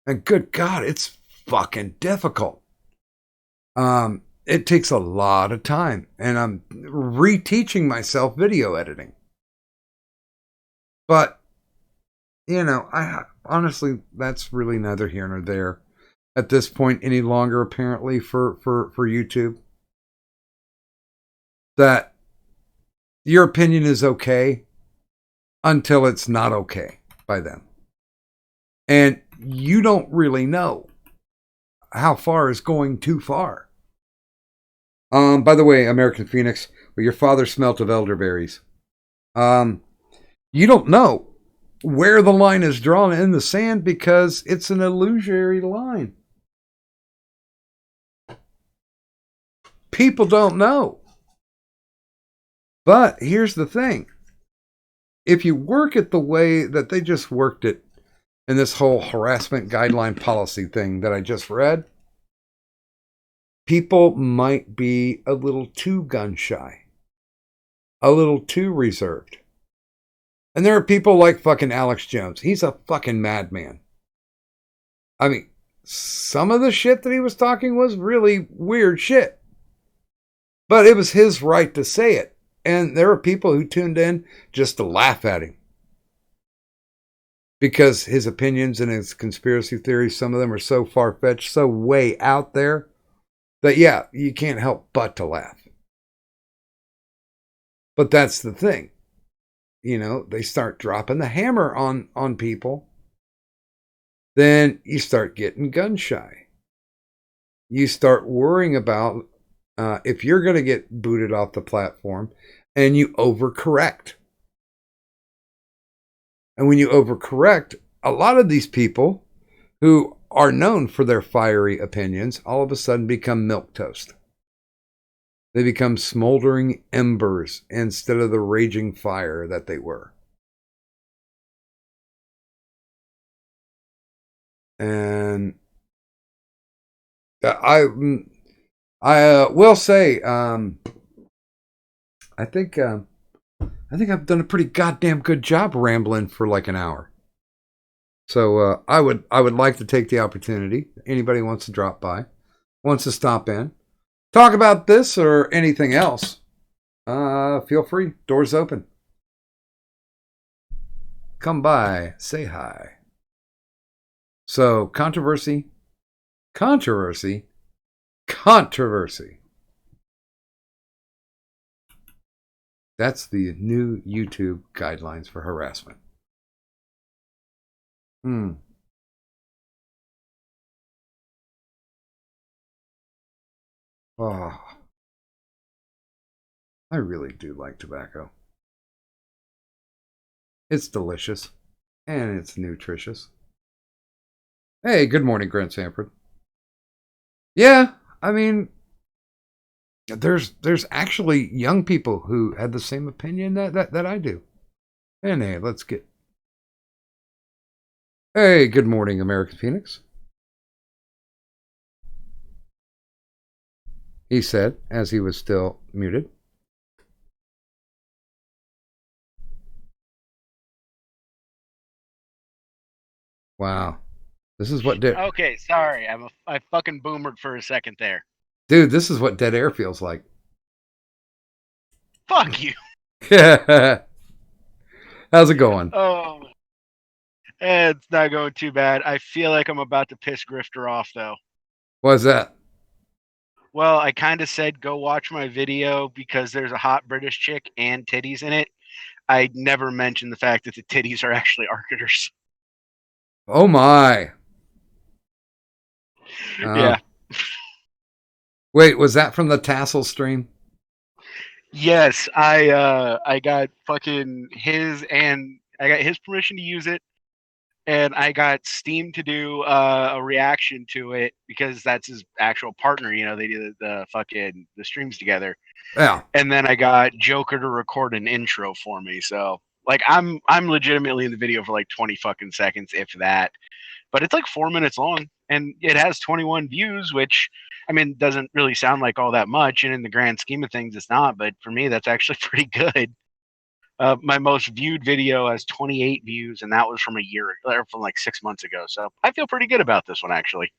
And good God, it's fucking difficult. It takes a lot of time. And I'm reteaching myself video editing. But, I honestly, that's really neither here nor there at this point any longer, apparently, for YouTube. That your opinion is okay until it's not okay by them. And you don't really know how far is going too far. By the way, American Phoenix, but your father smelt of elderberries. You don't know where the line is drawn in the sand because it's an illusory line. People don't know. But here's the thing. If you work it the way that they just worked it in this whole harassment guideline policy thing that I just read, people might be a little too gun shy, a little too reserved. And there are people like fucking Alex Jones. He's a fucking madman. I mean, some of the shit that he was talking was really weird shit. But it was his right to say it. And there are people who tuned in just to laugh at him. Because his opinions and his conspiracy theories, some of them are so far-fetched, so way out there, that yeah, you can't help but to laugh. But that's the thing. They start dropping the hammer on people. Then you start getting gun shy. You start worrying about if you're going to get booted off the platform and you overcorrect. And when you overcorrect, a lot of these people who are known for their fiery opinions all of a sudden become milquetoast. They become smoldering embers instead of the raging fire that they were. And I will say, I think I've done a pretty goddamn good job rambling for like an hour. So I would like to take the opportunity. Anybody wants to drop by, wants to stop in, talk about this or anything else, feel free. Doors open. Come by, say hi. So controversy. That's the new YouTube guidelines for harassment. Oh, I really do like tobacco. It's delicious and it's nutritious. Hey, good morning, Grant Sanford. Yeah, I mean, there's actually young people who had the same opinion that I do. And hey, let's get. Hey, good morning, American Phoenix. He said as he was still muted. Wow. This is what Okay, sorry. I fucking boomered for a second there. Dude, this is what dead air feels like. Fuck you. How's it going? Oh, it's not going too bad. I feel like I'm about to piss Grifter off, though. What's that? Well, I kind of said go watch my video because there's a hot British chick and titties in it. I never mentioned the fact that the titties are actually Arcaters. Oh my. Yeah. Wait, was that from the Tassel stream? Yes, I got fucking his, and I got his permission to use it, and I got Steam to do a reaction to it because that's his actual partner. You know, they do the streams together. Yeah. And then I got Joker to record an intro for me. So like I'm legitimately in the video for like 20 fucking seconds, if that. But it's like 4 minutes long, and it has 21 views, which I mean doesn't really sound like all that much, and in the grand scheme of things, it's not. But for me, that's actually pretty good. My most viewed video has 28 views, and that was from from like 6 months ago. So I feel pretty good about this one, actually.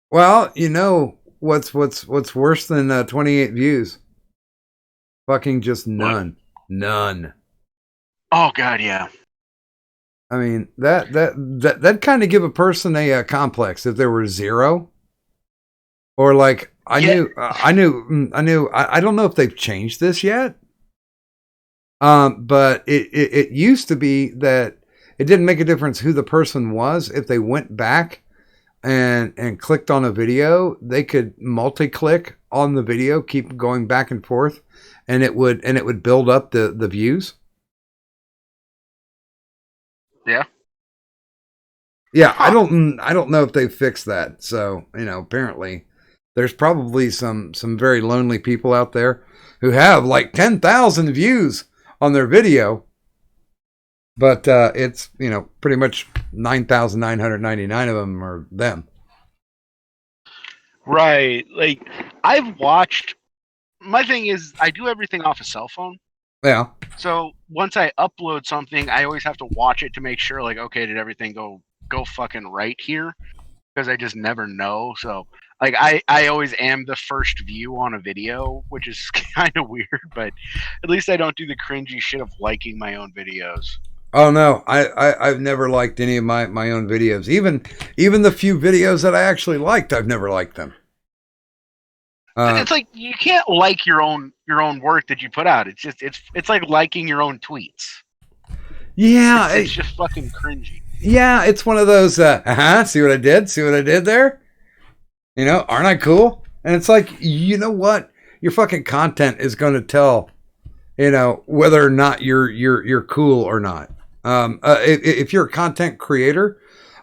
Well, you know what's worse than 28 views? Fucking just none. What? None. Oh God, yeah. I mean that kind of give a person a complex if there were zero, or like I don't know if they've changed this yet. But it used to be that it didn't make a difference who the person was. If they went back and clicked on a video, they could multi-click on the video, keep going back and forth, and it would build up the views. Yeah. Yeah, I don't know if they fixed that. So, you know, apparently there's probably some very lonely people out there who have like 10,000 views on their video, but it's, you know, pretty much 9,999 of them are them. Right. Like I've watched. My thing is, I do everything off a cell phone. Yeah. So once I upload something, I always have to watch it to make sure, like, okay, did everything go fucking right here? Because I just never know. So like I always am the first view on a video, which is kind of weird, but at least I don't do the cringy shit of liking my own videos. Oh no, I've never liked any of my own videos. Even the few videos that I actually liked, I've never liked them. It's like you can't like your own work that you put out. It's just it's like liking your own tweets. Yeah, it's just fucking cringy. Yeah, it's one of those. See what I did? See what I did there? You know, aren't I cool? And it's like, you know what? Your fucking content is going to tell, you know, whether or not you're cool or not. If you're a content creator,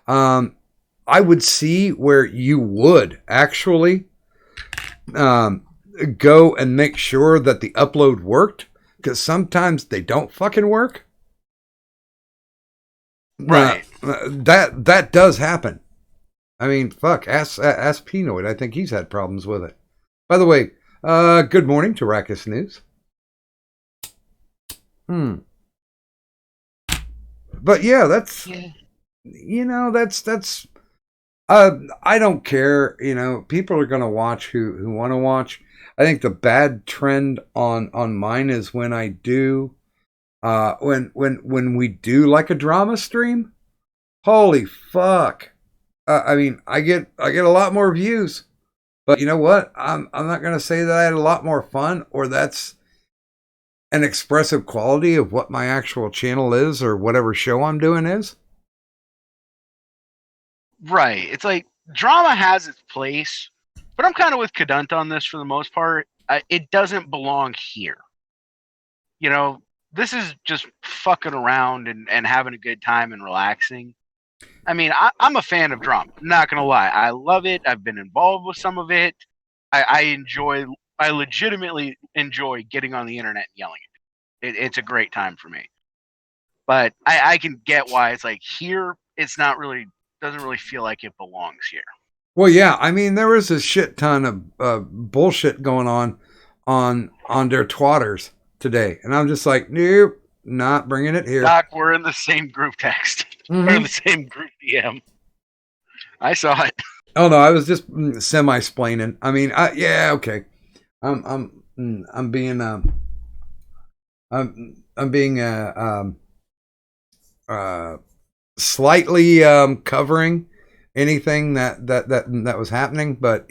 I would see where you would actually go and make sure that the upload worked, because sometimes they don't fucking work. Right. That does happen. I mean, fuck, ask Pinoid. I think he's had problems with it. By the way, good morning to Rackus News. But yeah, that's that's I don't care. People are gonna watch who want to watch. I think the bad trend on mine is when I do when we do like a drama stream. Holy fuck! I mean, I get a lot more views, but you know what? I'm not gonna say that I had a lot more fun, or that's an expressive quality of what my actual channel is, or whatever show I'm doing is. Right. It's like drama has its place, but I'm kind of with Cadunt on this for the most part. It doesn't belong here. This is just fucking around and having a good time and relaxing. I mean, I'm a fan of drama. I'm not gonna lie, I love it. I've been involved with some of it. I legitimately enjoy getting on the internet and yelling at it. It's a great time for me. But I can get why it's like here. It's not really doesn't really feel like it belongs here. Well, yeah, I mean, there was a shit ton of bullshit going on their twatters today, and I'm just like, nope, not bringing it here. Doc, we're in the same group text. Mm-hmm. We're in the same group DM. I saw it. Oh no, I was just semi-splaining. I mean, yeah, okay. I'm being slightly covering anything that was happening, but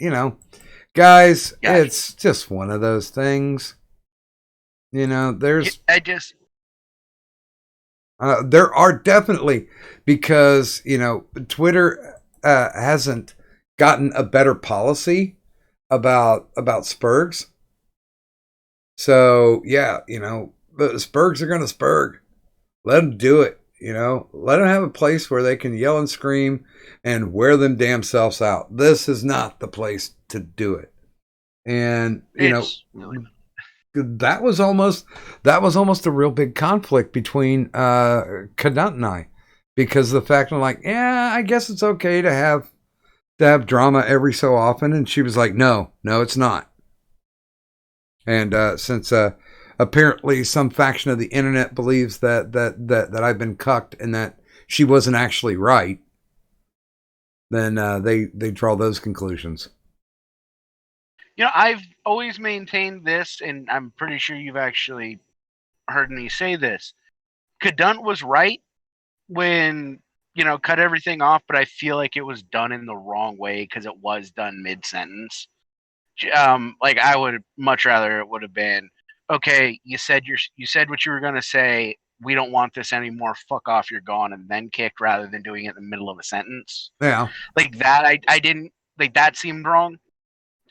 guys, it's just one of those things. There's there are definitely, because Twitter hasn't gotten a better policy about Spurgs. So yeah, the Spurgs are gonna Spurg. Let them do it. Let them have a place where they can yell and scream and wear them damn selves out. This is not the place to do it. And that was almost a real big conflict between Cadunt and I, because of the fact I'm like, yeah, I guess it's okay to have drama every so often, and she was like, no, it's not. And since apparently some faction of the internet believes that I've been cucked and that she wasn't actually right, then they draw those conclusions. I've always maintained this, and I'm pretty sure you've actually heard me say this. Cadunt was right when, cut everything off, but I feel like it was done in the wrong way because it was done mid-sentence. Like, I would much rather it would have been, okay, you said what you were going to say. We don't want this anymore. Fuck off, you're gone, and then kicked, rather than doing it in the middle of a sentence. Yeah. Like that, I didn't, like, that seemed wrong.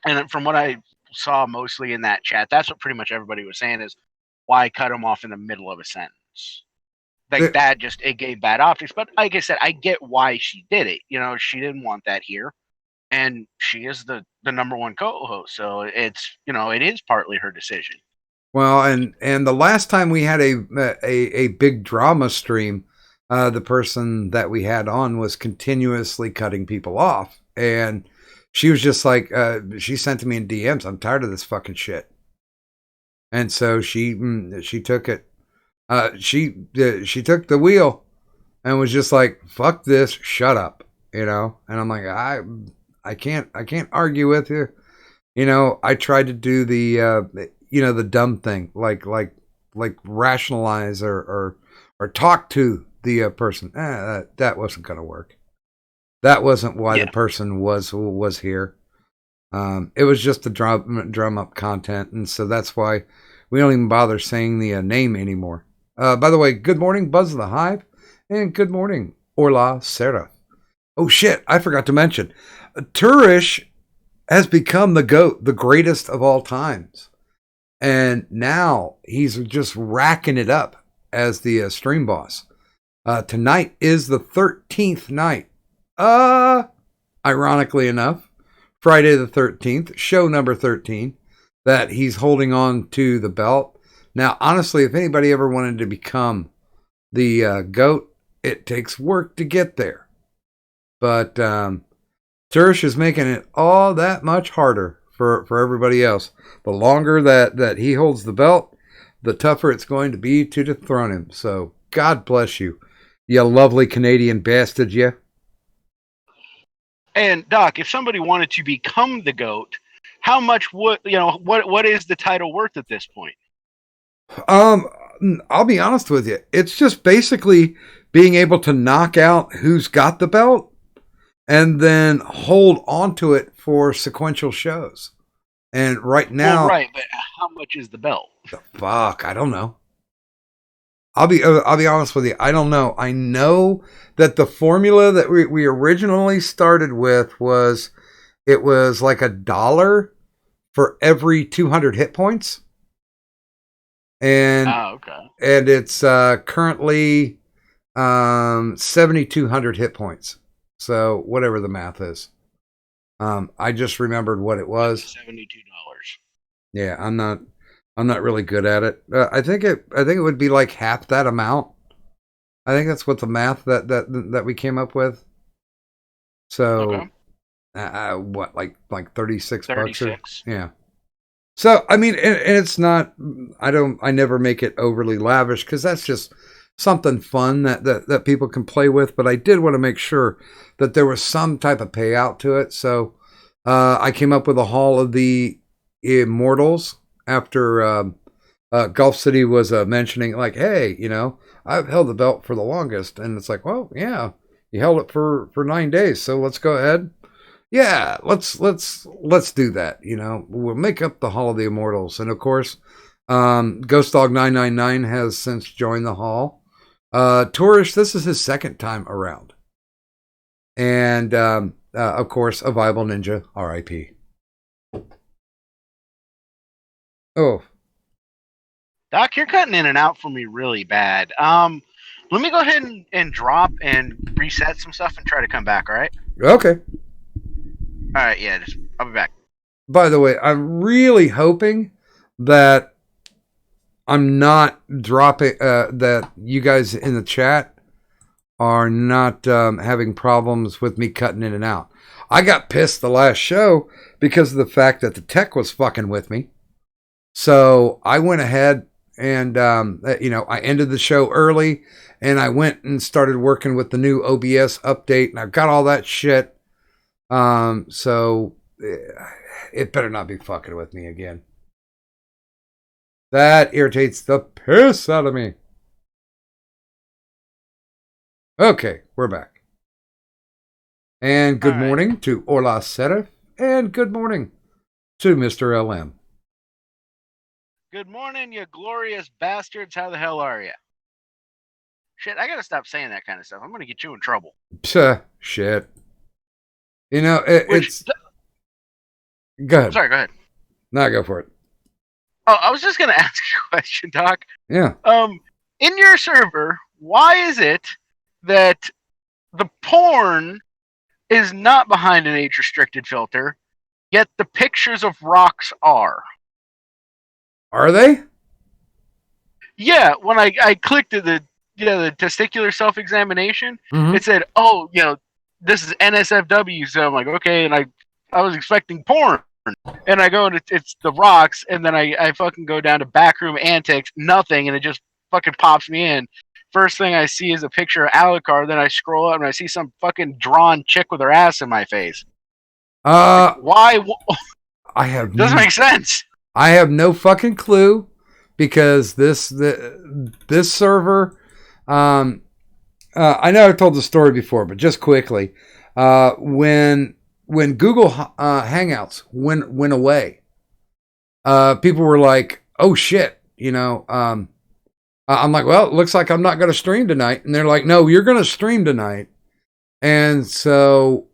And from what I saw mostly in that chat, that's what pretty much everybody was saying is, why cut him off in the middle of a sentence? Like, that just, it gave bad optics. But like I said, I get why she did it. She didn't want that here. And she is the number one co-host. So it's, it is partly her decision. Well, and the last time we had a big drama stream, the person that we had on was continuously cutting people off. And she was just like, she sent to me in DMs, I'm tired of this fucking shit. And so she took it. She took the wheel and was just like, fuck this, shut up, And I'm like, I can't argue with you. I tried to do the dumb thing, like rationalize or talk to the person. That wasn't going to work. That wasn't why the person was here. It was just the drum up content, and so that's why we don't even bother saying the name anymore. By the way, good morning, Buzz of the Hive, and good morning, Orla Serra. Oh shit, I forgot to mention, Turish has become the GOAT, the greatest of all times, and now he's just racking it up as the stream boss. Tonight is the 13th night. Ironically enough, Friday the 13th, show number 13. that he's holding on to the belt. Now, honestly, if anybody ever wanted to become the GOAT, it takes work to get there. But Turish is making it all that much harder for everybody else. The longer that he holds the belt, the tougher it's going to be to dethrone him. So God bless you, you lovely Canadian bastard, you. And Doc, if somebody wanted to become the GOAT, how much would what is the title worth at this point? I'll be honest with you. It's just basically being able to knock out who's got the belt and then hold onto it for sequential shows. And right now, right, but how much is the belt? The fuck, I don't know. I'll be honest with you. I don't know. I know that the formula that we originally started with was it was like $1 for every 200 hit points, and and it's currently 7,200 hit points. So whatever the math is, I just remembered what it was. $72. Yeah, I'm not really good at it. I think it would be like half that amount. I think that's what the math that we came up with. So, what like 36 bucks? Yeah. So I mean, and it's not. I never make it overly lavish because that's just something fun that people can play with. But I did want to make sure that there was some type of payout to it. So I came up with a haul of the Immortals after Gulf City was mentioning, like, hey, I've held the belt for the longest. And it's like, well, yeah, you held it for 9 days. So let's go ahead. Yeah, let's do that. We'll make up the Hall of the Immortals. And of course, Ghost Dog 999 has since joined the hall. Tourish, this is his second time around. And of course, a Viable Ninja, RIP. Oh, Doc, you're cutting in and out for me really bad. Let me go ahead and drop and reset some stuff and try to come back, all right? Okay. All right, yeah, I'll be back. By the way, I'm really hoping that I'm not dropping, that you guys in the chat are not having problems with me cutting in and out. I got pissed the last show because of the fact that the tech was fucking with me. So I went ahead and, I ended the show early and I went and started working with the new OBS update and I've got all that shit. So it better not be fucking with me again. That irritates the piss out of me. Okay, we're back. And good morning to Orla Serif and good morning to Mr. LM. Good morning, you glorious bastards. How the hell are you? Shit, I gotta stop saying that kind of stuff. I'm gonna get you in trouble. Shit. It's... Go ahead. Sorry, go ahead. No, go for it. Oh, I was just gonna ask you a question, Doc. Yeah. In your server, why is it that the porn is not behind an age-restricted filter, yet the pictures of rocks are? Are they? Yeah, when I clicked the testicular self-examination, It said, oh, this is NSFW. So I'm like, okay, and I was expecting porn. And I go and it's the rocks, and then I fucking go down to backroom antics, nothing, and it just fucking pops me in. First thing I see is a picture of Alucard, then I scroll up and I see some fucking drawn chick with her ass in my face. Why? I have doesn't make sense. I have no fucking clue because this server. I know I've told the story before, but just quickly, when Google Hangouts went away, people were like, "Oh shit," I'm like, "Well, it looks like I'm not going to stream tonight," and they're like, "No, you're going to stream tonight," and so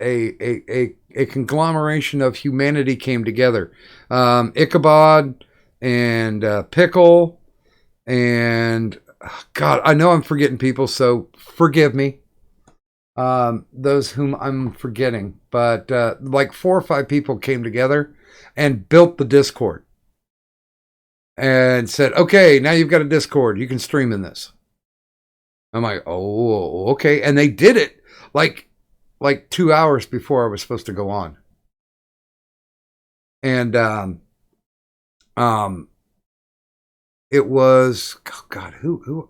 a conglomeration of humanity came together. Ichabod and Pickle and God, I know I'm forgetting people, so forgive me. those whom I'm forgetting, but like 4 or 5 people came together and built the Discord and said, okay, now you've got a Discord. You can stream in this. I'm like, oh, okay. And they did it like 2 hours before I was supposed to go on. And it was, oh God, who?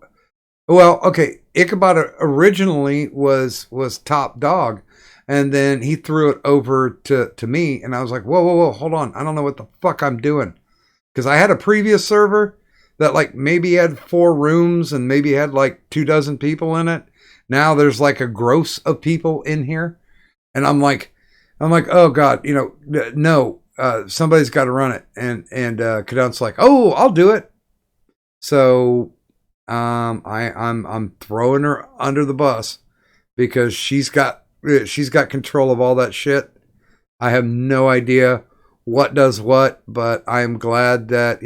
Well, okay, Ichabod originally was top dog, and then he threw it over to me, and I was like, whoa, hold on, I don't know what the fuck I'm doing, because I had a previous server that like maybe had 4 rooms and maybe had like 24 people in it. Now there's like a gross of people in here, and I'm like, oh God, no, somebody's got to run it, and Cadunt's like, oh, I'll do it. So I'm throwing her under the bus because she's got control of all that shit. I have no idea what does what, but I'm glad that,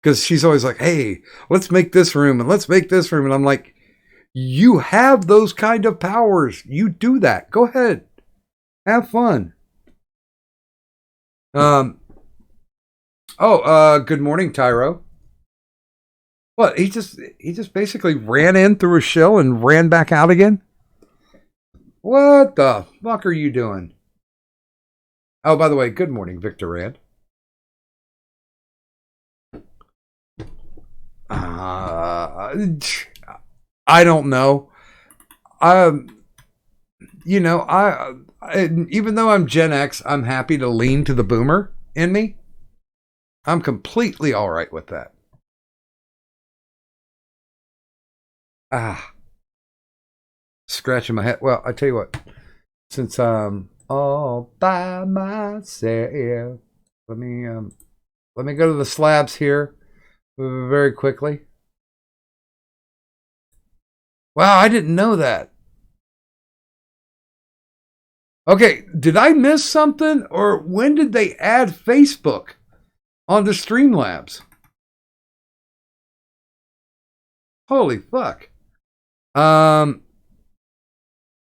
because she's always like, hey, let's make this room and let's make this room. And I'm like, you have those kind of powers. You do that. Go ahead. Have fun. Good morning, Tyro. What, he just basically ran in through a shell and ran back out again? What the fuck are you doing? Oh, by the way, good morning, Victor Rand. I don't know. Even though I'm Gen X, I'm happy to lean to the boomer in me. I'm completely all right with that. Scratching my head. Well, I tell you what, since I'm all by myself, let me go to the slabs here very quickly. Wow, I didn't know that. Okay, did I miss something, or when did they add Facebook onto Streamlabs? Holy fuck.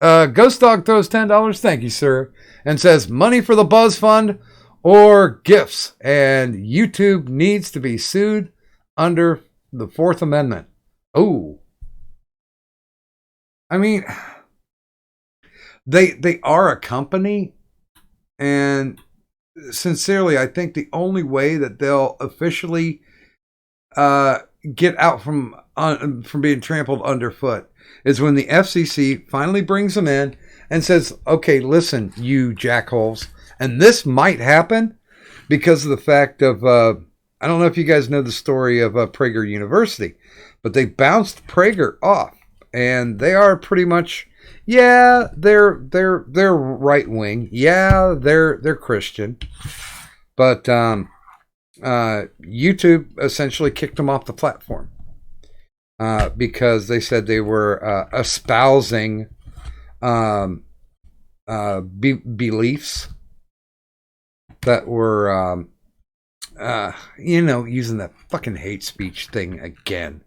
Ghost Dog throws $10. Thank you, sir. And says money for the Buzz Fund or gifts. And YouTube needs to be sued under the 4th Amendment. Oh. I mean, they are a company. And sincerely, I think the only way that they'll officially get out from being trampled underfoot is when the FCC finally brings them in and says, okay, listen, you jackholes. And this might happen because of the fact of, I don't know if you guys know the story of Prager University, but they bounced Prager off, and they are pretty much, yeah, they're right wing. Yeah, they're Christian, but YouTube essentially kicked them off the platform. Because they said they were espousing beliefs that were, using that fucking hate speech thing again,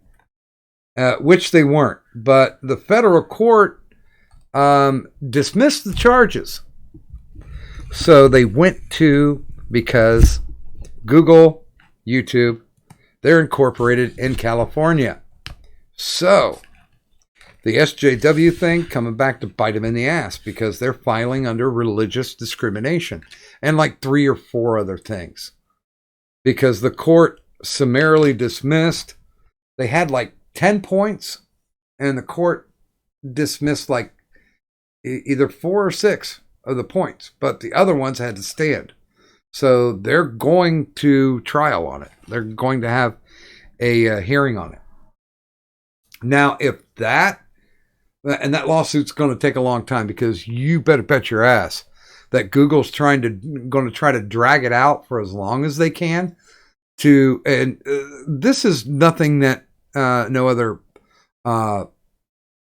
which they weren't. But the federal court dismissed the charges. So they went to, because Google, YouTube, they're incorporated in California. So, the SJW thing coming back to bite them in the ass because they're filing under religious discrimination and like 3 or 4 other things. Because the court summarily dismissed, they had like 10 points and the court dismissed like either 4 or 6 of the points, but the other ones had to stand. So they're going to trial on it. They're going to have a hearing on it. Now, if that lawsuit's going to take a long time, because you better bet your ass that Google's going to try to drag it out for as long as they can. And this is nothing that no other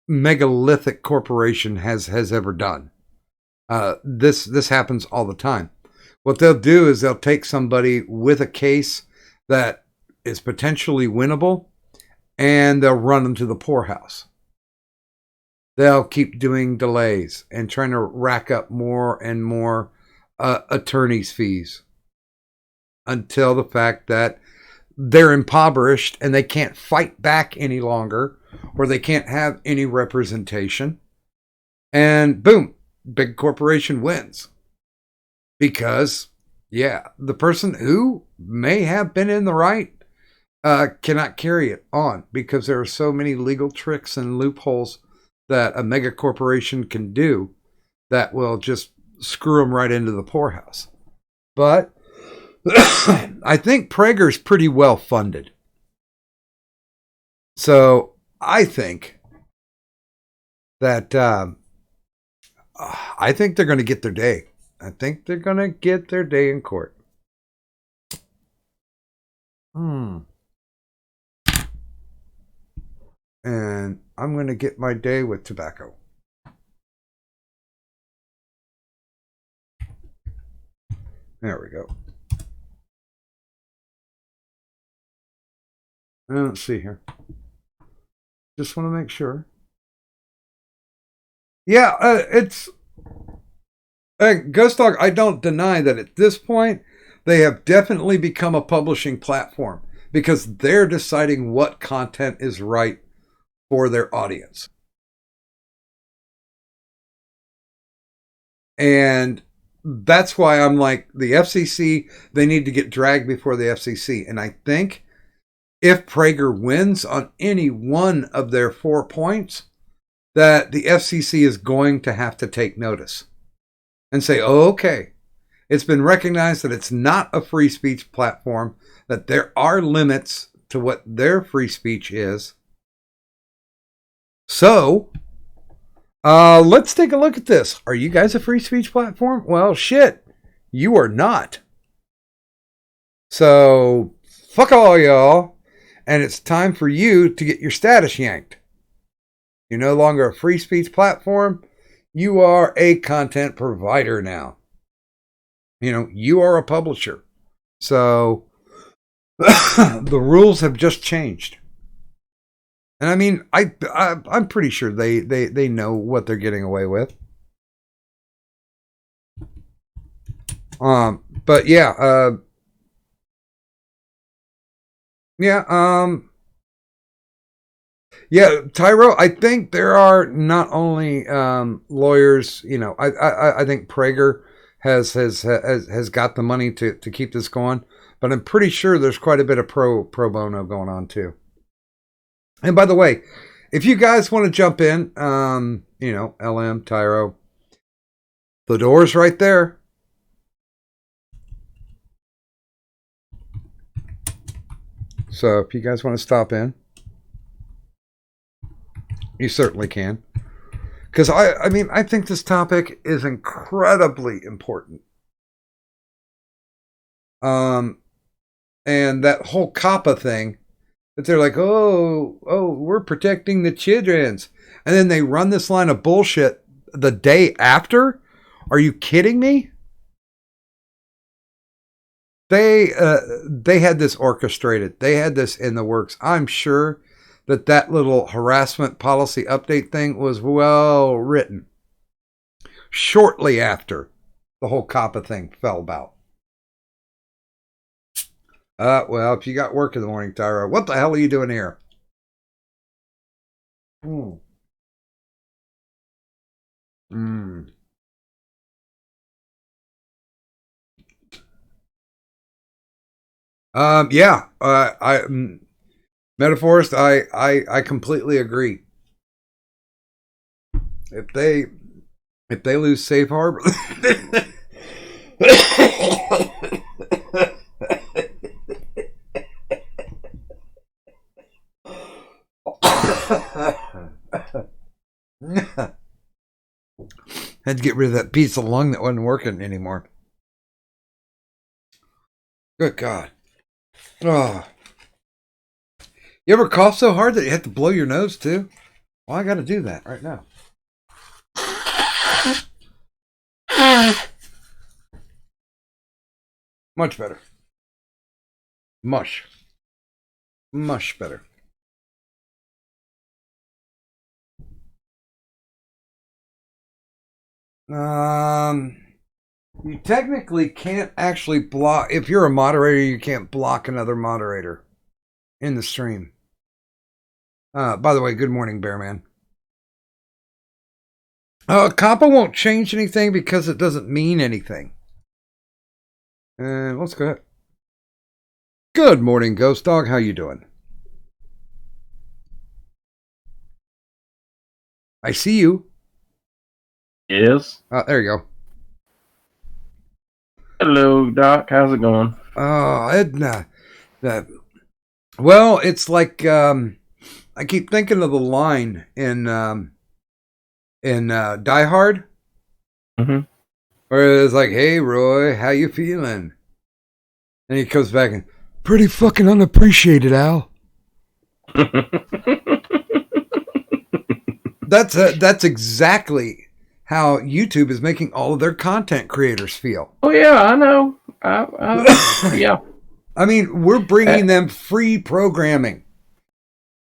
megalithic corporation has ever done. This happens all the time. What they'll do is they'll take somebody with a case that is potentially winnable, and they'll run them to the poorhouse. they'll keep doing delays and trying to rack up more and more attorney's fees until the fact that they're impoverished and they can't fight back any longer, or they can't have any representation. And boom, big corporation wins. Because, yeah, the person who may have been in the right cannot carry it on because there are so many legal tricks and loopholes that a mega corporation can do that will just screw them right into the poorhouse. But I think Prager's pretty well funded. So I think that I think they're going to get their day. I think they're going to get their day in court. And I'm going to get my day with tobacco. There we go. Let's see here. Just want to make sure. Yeah, it's Ghost Dog. I don't deny that at this point they have definitely become a publishing platform because they're deciding what content is right for their audience. And that's why I'm like, the FCC, they need to get dragged before the FCC. And I think if Prager wins on any one of their 4 points, that the FCC is going to have to take notice and say, oh, okay, it's been recognized that it's not a free speech platform, that there are limits to what their free speech is. So, let's take a look at this. Are you guys a free speech platform? Well, shit, you are not. So, fuck all y'all. And it's time for you to get your status yanked. You're no longer a free speech platform. You are a content provider now. You are a publisher. So the rules have just changed. And I mean, I'm pretty sure they know what they're getting away with. But yeah, yeah, Tyro, I think there are not only lawyers, I think Prager has got the money to keep this going, but I'm pretty sure there's quite a bit of pro bono going on too. And by the way, if you guys want to jump in, LM, Tyro, the door's right there. So if you guys want to stop in, you certainly can. Because I think this topic is incredibly important. And that whole COPPA thing, that they're like, oh, we're protecting the children's. And then they run this line of bullshit the day after? Are you kidding me? They had this orchestrated. They had this in the works. I'm sure that little harassment policy update thing was well written shortly after the whole COPPA thing fell about. Well, if you got work in the morning, Tyra, what the hell are you doing here? Yeah, Metaphorist, I completely agree. If they lose safe harbor, had to get rid of that piece of lung that wasn't working anymore. Good God. Oh. You ever cough so hard that you have to blow your nose too? Well, I got to do that right now. Much better. Much better. You technically can't actually block. If you're a moderator, you can't block another moderator in the stream. By the way, good morning, Bearman. Compa won't change anything because it doesn't mean anything. And let's go ahead. Good morning, Ghost Dog. How you doing? I see you. Yes. There you go. Hello, Doc. How's it going? Edna. Well, it's like I keep thinking of the line in Die Hard, where it's like, "Hey, Roy, how you feeling?" And he comes back and, "Pretty fucking unappreciated, Al." That's exactly how YouTube is making all of their content creators feel. Oh yeah, I know. Yeah. I mean, we're bringing them free programming,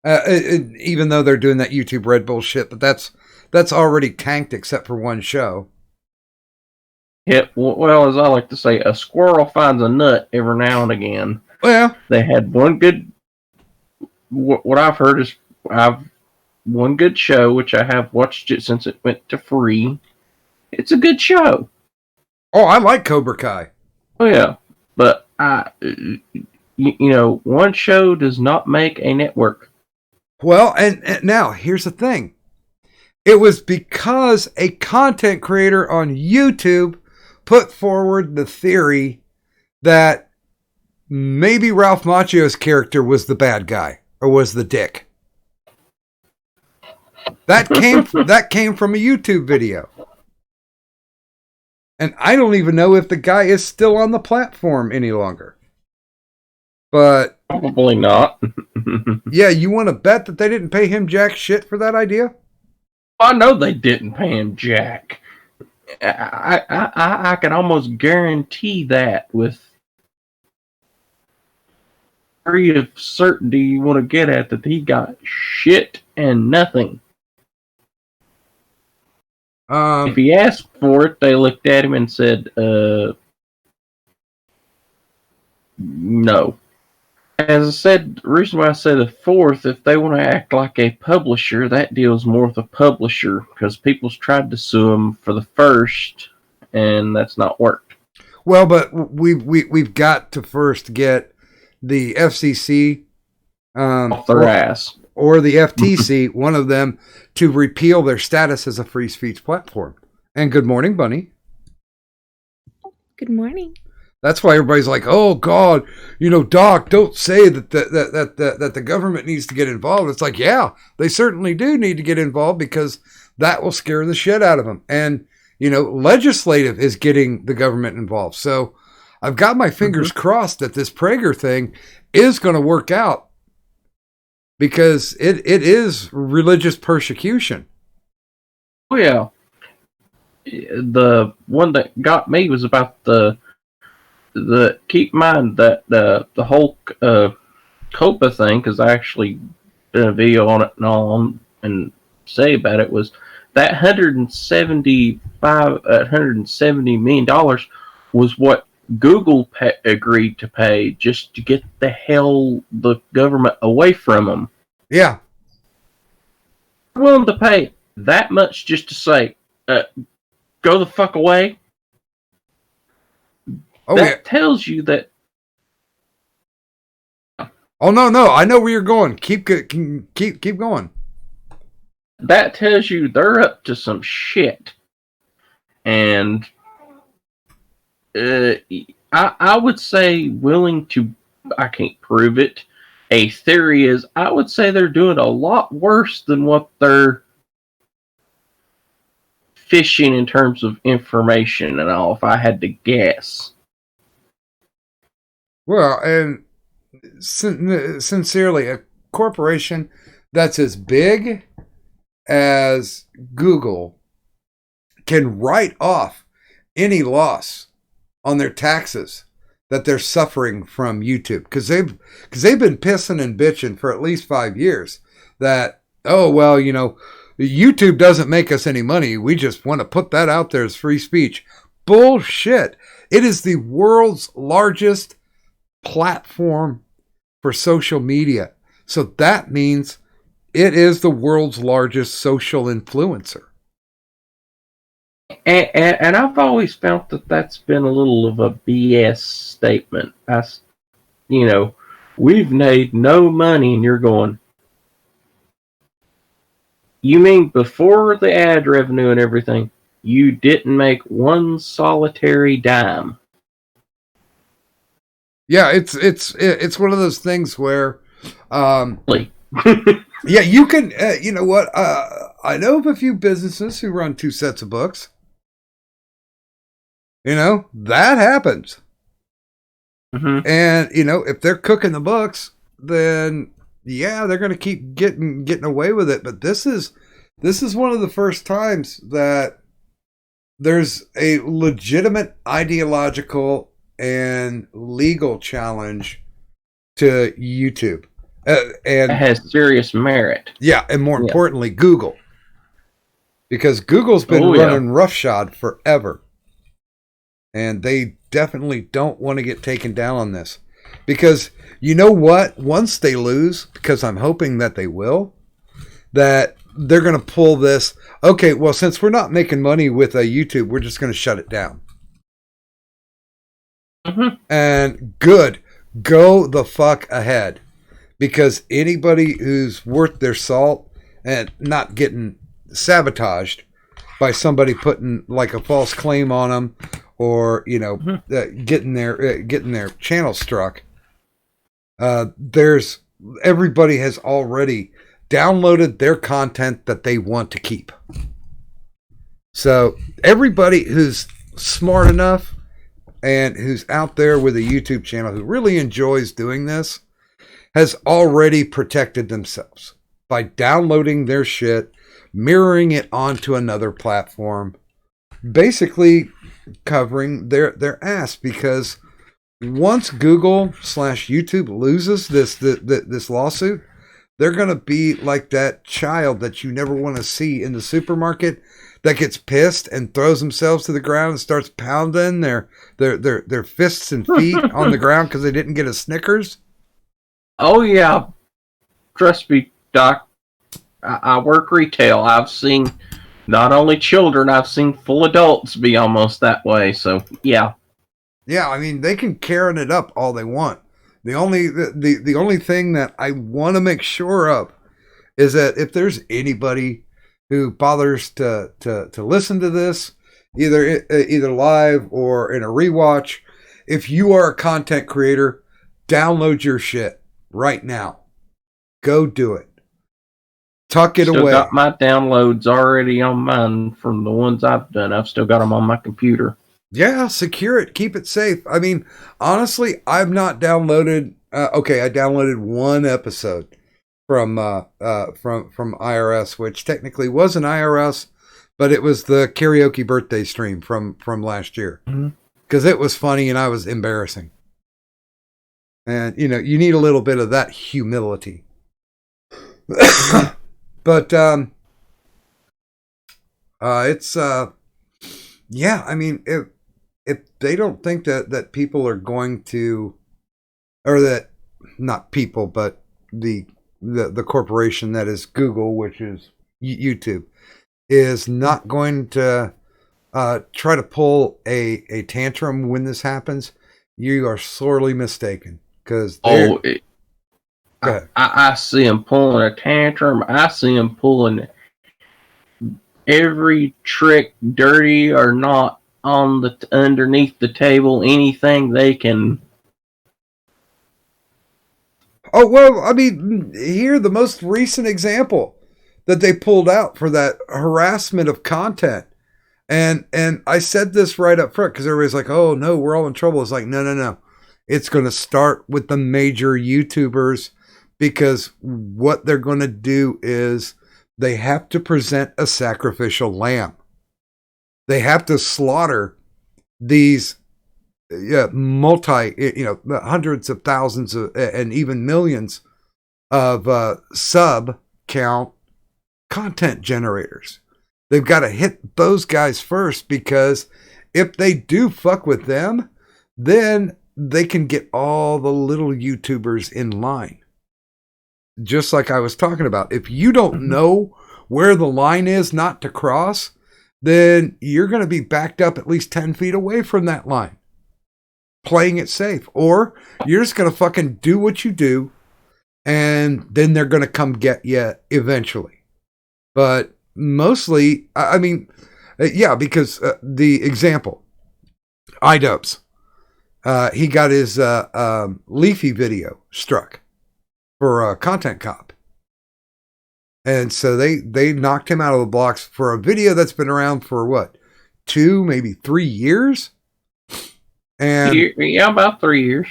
even though they're doing that YouTube Red Bull shit. But that's already tanked, except for one show. Yeah. Well, as I like to say, a squirrel finds a nut every now and again. Well, they had one good. What I've heard is one good show, which I have watched it since it went to free. It's a good show. Oh, I like Cobra Kai. Oh yeah, but one show does not make a network. Well, and now here's the thing. It was because a content creator on YouTube put forward the theory that maybe Ralph Macchio's character was the bad guy or was the dick. That came from a YouTube video. And I don't even know if the guy is still on the platform any longer. But probably not. Yeah, you want to bet that they didn't pay him jack shit for that idea? I know they didn't pay him jack. I can almost guarantee that with degree of certainty you want to get at that he got shit and nothing. If he asked for it, they looked at him and said, no. As I said, the reason why I said the fourth, if they want to act like a publisher, that deals more with a publisher, because people's tried to sue them for the first, and that's not worked. Well, but we've got to first get the FCC off their ass, or the FTC, one of them, to repeal their status as a free speech platform. And good morning, Bunny. Good morning. That's why everybody's like, "Oh God, Doc, don't say that the government needs to get involved." It's like, yeah, they certainly do need to get involved, because that will scare the shit out of them. And legislative is getting the government involved. So I've got my fingers crossed that this Prager thing is going to work out, because it is religious persecution. Oh yeah. The one that got me was about the keep in mind that the whole COPA thing, because I actually did a video on it and all, and say about it, was that $170 million was what Google agreed to pay just to get the government away from them. Yeah. They're willing to pay that much just to say, go the fuck away. Oh, that tells you that. Oh no! I know where you're going. Keep going. That tells you they're up to some shit, and I would say willing to. I can't prove it. A theory is I would say they're doing a lot worse than what they're fishing in terms of information and all. If I had to guess. Well, and sincerely, a corporation that's as big as Google can write off any loss on their taxes that they're suffering from YouTube, because they've been pissing and bitching for at least 5 years that, oh well, YouTube doesn't make us any money. We just want to put that out there as free speech. Bullshit. It is the world's largest platform for social media. So that means it is the world's largest social influencer. And I've always felt that that's been a little of a BS statement. We've made no money, and you're going, you mean before the ad revenue and everything, you didn't make one solitary dime? Yeah, it's one of those things where, Like, yeah, you can. You know what? I know of a few businesses who run 2 sets of books. That happens. mm-hmm. And if they're cooking the books, then yeah, they're going to keep getting away with it. But this is one of the first times that there's a legitimate ideological and legal challenge to YouTube, and It has serious merit. yeah, and more importantly, Google, because Google's been running roughshod forever, and they definitely don't want to get taken down on this, because you know what? Once they lose, because I'm hoping that they will, that they're going to pull this. Okay, well, since we're not making money with YouTube, we're just going to shut it down. Mm-hmm. And good, go the fuck ahead, because anybody who's worth their salt and not getting sabotaged by somebody putting like a false claim on them, or getting their channel struck. Everybody has already downloaded their content that they want to keep. So everybody who's smart enough and who's out there with a YouTube channel who really enjoys doing this has already protected themselves by downloading their shit, mirroring it onto another platform, basically covering their ass, because once Google/YouTube loses this lawsuit, they're going to be like that child that you never want to see in the supermarket that gets pissed and throws themselves to the ground and starts pounding their fists and feet on the ground because they didn't get a Snickers. Oh yeah, trust me, Doc. I work retail. I've seen not only children, I've seen full adults be almost that way. So yeah. Yeah, I mean, they can Karen it up all they want. The only thing that I want to make sure of is that if there's anybody who bothers to listen to this, either live or in a rewatch, if you are a content creator, download your shit right now. Go do it. Tuck it away. Got my downloads already on mine from the ones I've done. I've still got them on my computer. Yeah, secure it. Keep it safe. I mean, honestly, I've not downloaded. I downloaded one episode from IRS, which technically wasn't IRS, but it was the karaoke birthday stream from last year, because it was funny and I was embarrassing. And you need a little bit of that humility. But it's yeah. I mean, if they don't think that people are going to, or that not people, but the corporation that is Google, which is YouTube, is not going to try to pull a tantrum when this happens, you are sorely mistaken. Because I see him pulling a tantrum. I see him pulling every trick, dirty or not, on the underneath the table, anything they can. Oh, well, I mean, here, the most recent example that they pulled out for that harassment of content. And I said this right up front, because everybody's like, oh, no, we're all in trouble. It's like, no. It's going to start with the major YouTubers, because what they're going to do is they have to present a sacrificial lamb. They have to slaughter these hundreds of thousands of, and even millions of sub count content generators. They've got to hit those guys first, because if they do fuck with them, then they can get all the little YouTubers in line. Just like I was talking about. If you don't know where the line is not to cross, then you're going to be backed up at least 10 feet away from that line, playing it safe. Or you're just going to fucking do what you do, and then they're going to come get you eventually. But mostly, I mean, yeah, because the example, iDubbbz, he got his Leafy video struck for Content Cop. And so they knocked him out of the blocks for a video that's been around for what, 2, maybe 3 years? And yeah, about 3 years.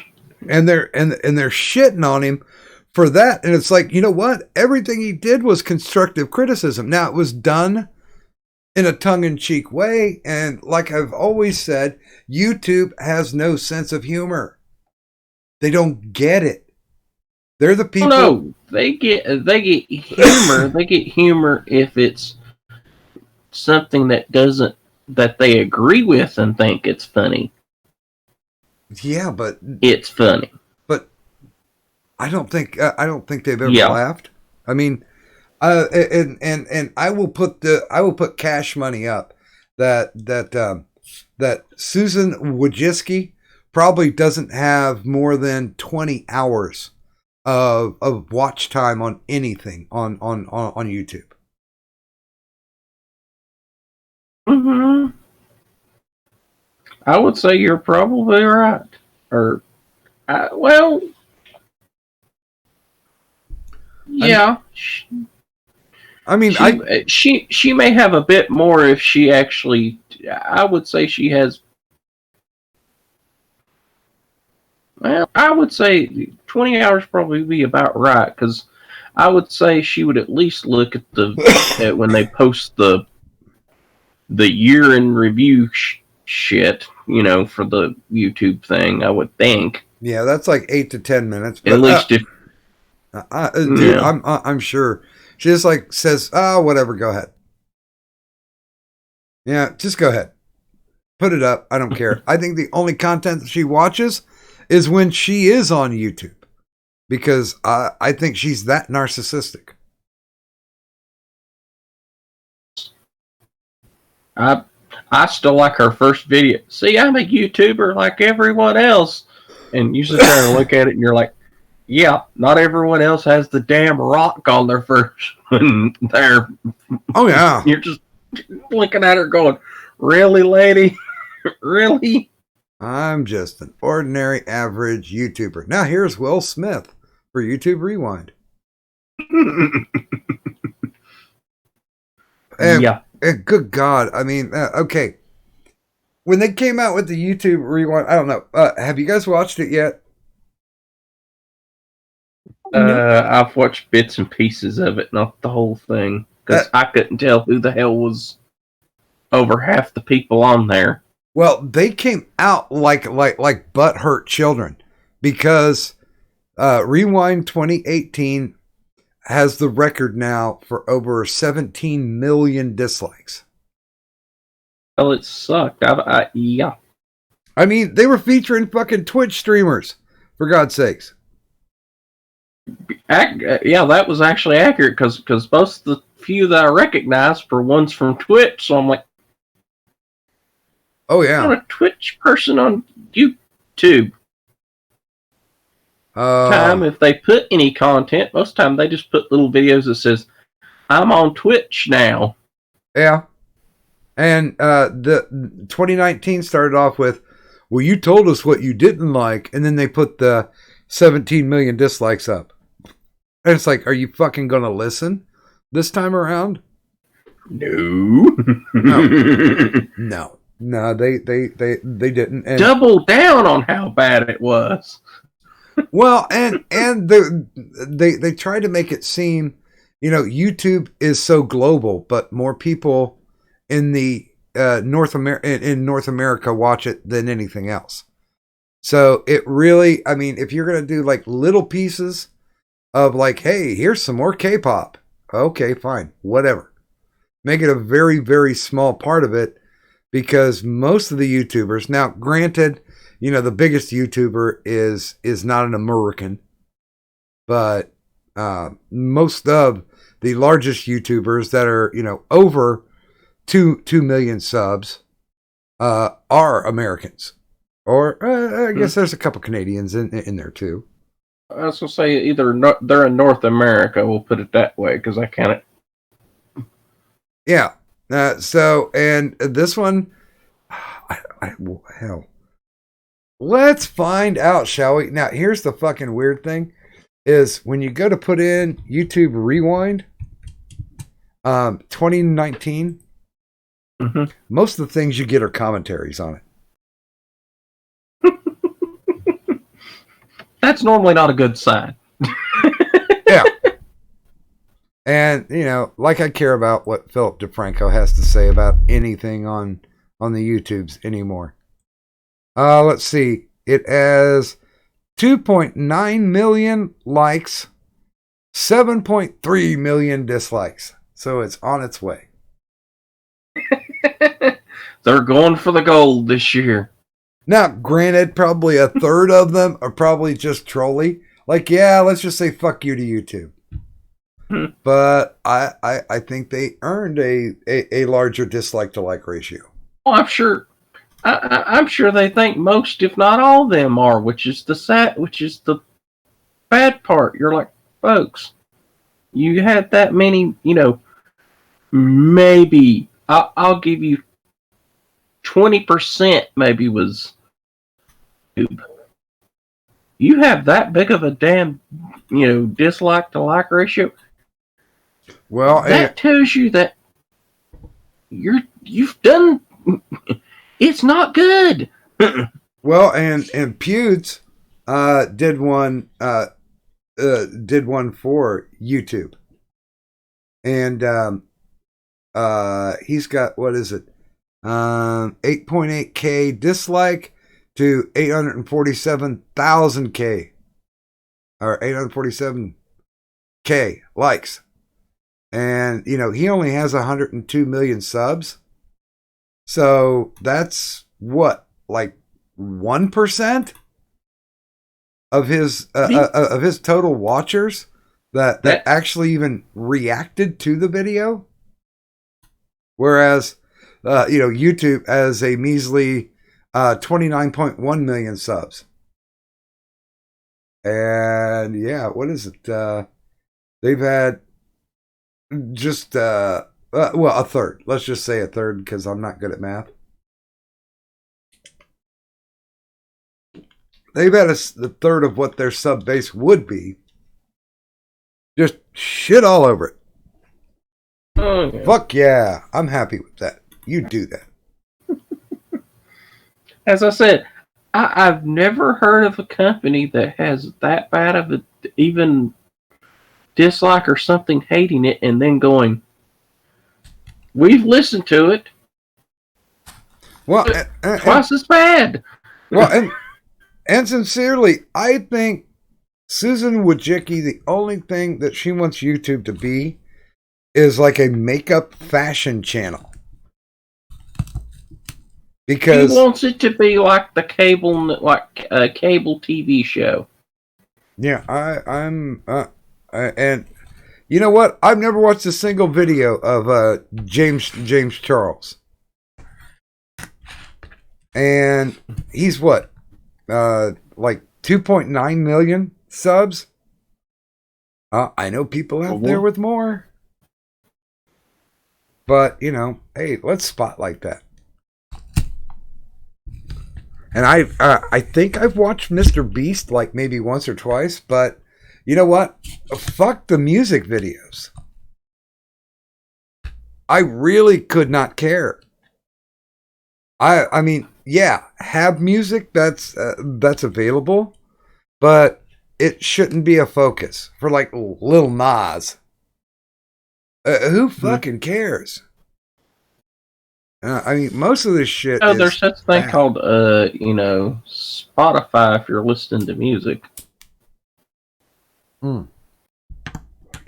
And they're shitting on him for that. And it's like, you know what? Everything he did was constructive criticism. Now, it was done in a tongue-in-cheek way. And like I've always said, YouTube has no sense of humor. They don't get it. They're the people. No, they get humor. They get humor if it's something that they agree with and think it's funny. Yeah, but it's funny. But I don't think they've ever laughed. I mean, and I will put cash money up that Susan Wojcicki probably doesn't have more than 20 hours of watch time on anything on YouTube. Mm-hmm. I would say you're probably right. Or, well, yeah. I mean, she may have a bit more if she actually. I would say she has. Well, I would say 20 hours probably be about right, because I would say she would at least look at at when they post the year in review shit, you know, for the YouTube thing. I would think. Yeah, that's like 8 to 10 minutes. But, at least if. Dude, yeah. I'm sure she just like says, "Oh, whatever, go ahead." Yeah, just go ahead, put it up. I don't care. I think the only content that she watches is when she is on YouTube, because I think she's that narcissistic. I still like her first video. See, I'm a YouTuber like everyone else. And you sit there and look at it and you're like, yeah, not everyone else has the damn rock on their first when they're... Oh, yeah. You're just looking at her going, really, lady? Really? I'm just an ordinary, average YouTuber. Now here's Will Smith for YouTube Rewind. And good God. I mean, okay. When they came out with the YouTube Rewind, I don't know. Have you guys watched it yet? I've watched bits and pieces of it, not the whole thing. Because I couldn't tell who the hell was over half the people on there. Well, they came out like butthurt children, because Rewind 2018 has the record now for over 17 million dislikes. Well, it sucked. Yeah. I mean, they were featuring fucking Twitch streamers, for God's sakes. Yeah, that was actually accurate, because most of the few that I recognized were ones from Twitch, so I'm like, oh, yeah. I'm a Twitch person on YouTube. If they put any content, most time they just put little videos that says, I'm on Twitch now. Yeah. And the 2019 started off with, well, you told us what you didn't like, and then they put the 17 million dislikes up. And it's like, are you fucking going to listen this time around? No. No, they didn't. And double down on how bad it was. Well, and they tried to make it seem, you know, YouTube is so global, but more people in the North America watch it than anything else. So it really, I mean, if you're gonna do like little pieces of like, hey, here's some more K-pop, Okay, fine, whatever. Make it a very, very small part of it, because most of the YouTubers, now granted, the biggest YouTuber is not an American, but most of the largest YouTubers that are, over 2 million subs are Americans. Or I guess there's a couple Canadians in there too. I was going to say either they're in North America, we'll put it that way, because I can't. Yeah. So, and this one, hell. Let's find out, shall we? Now, here's the fucking weird thing, is when you go to put in YouTube Rewind, 2019, most of the things you get are commentaries on it. That's normally not a good sign. Yeah. And, like I care about what Philip DeFranco has to say about anything on the YouTubes anymore. Let's see. It has 2.9 million likes, 7.3 million dislikes. So it's on its way. They're going for the gold this year. Now, granted, probably a third of them are probably just trolly. Like, yeah, let's just say fuck you to YouTube. But I think they earned a larger dislike to like ratio. Oh, I'm sure. I'm sure they think most, if not all, of them are, which is the bad part. You're like, folks, you had that many, maybe I'll give you 20%. Maybe was YouTube. You have that big of a damn, dislike to like ratio. Well, that tells you that you've done. It's not good. Well, and Pewds did one for YouTube, and he's got, what is it, 8.8K dislike to 847,000K or 847K likes, and he only has 102 million subs. So that's what, like 1% of his total watchers that actually even reacted to the video. Whereas, YouTube has a measly 29.1 million subs. And yeah, what is it? They've had just a third. Let's just say a third, because I'm not good at math. They've had a third of what their sub base would be. Just shit all over it. Oh, yeah. Fuck yeah. I'm happy with that. You do that. As I said, I've never heard of a company that has that bad of a even dislike or something, hating it, and then going, we've listened to it. Well, twice as bad. Well, and sincerely, I think Susan Wojcicki, the only thing that she wants YouTube to be is like a makeup fashion channel. Because she wants it to be like the cable, like a cable TV show. Yeah, I'm and you know what? I've never watched a single video of James Charles. And he's what? Like 2.9 million subs? I know people out there with more. But, hey, let's spotlight that. And I think I've watched Mr. Beast like maybe once or twice, but you know what? Fuck the music videos. I really could not care. I mean, yeah, have music that's available, but it shouldn't be a focus for like Lil Nas. Who fucking cares? I mean, most of this shit. Oh, there's such a thing called, Spotify if you're listening to music. Yeah,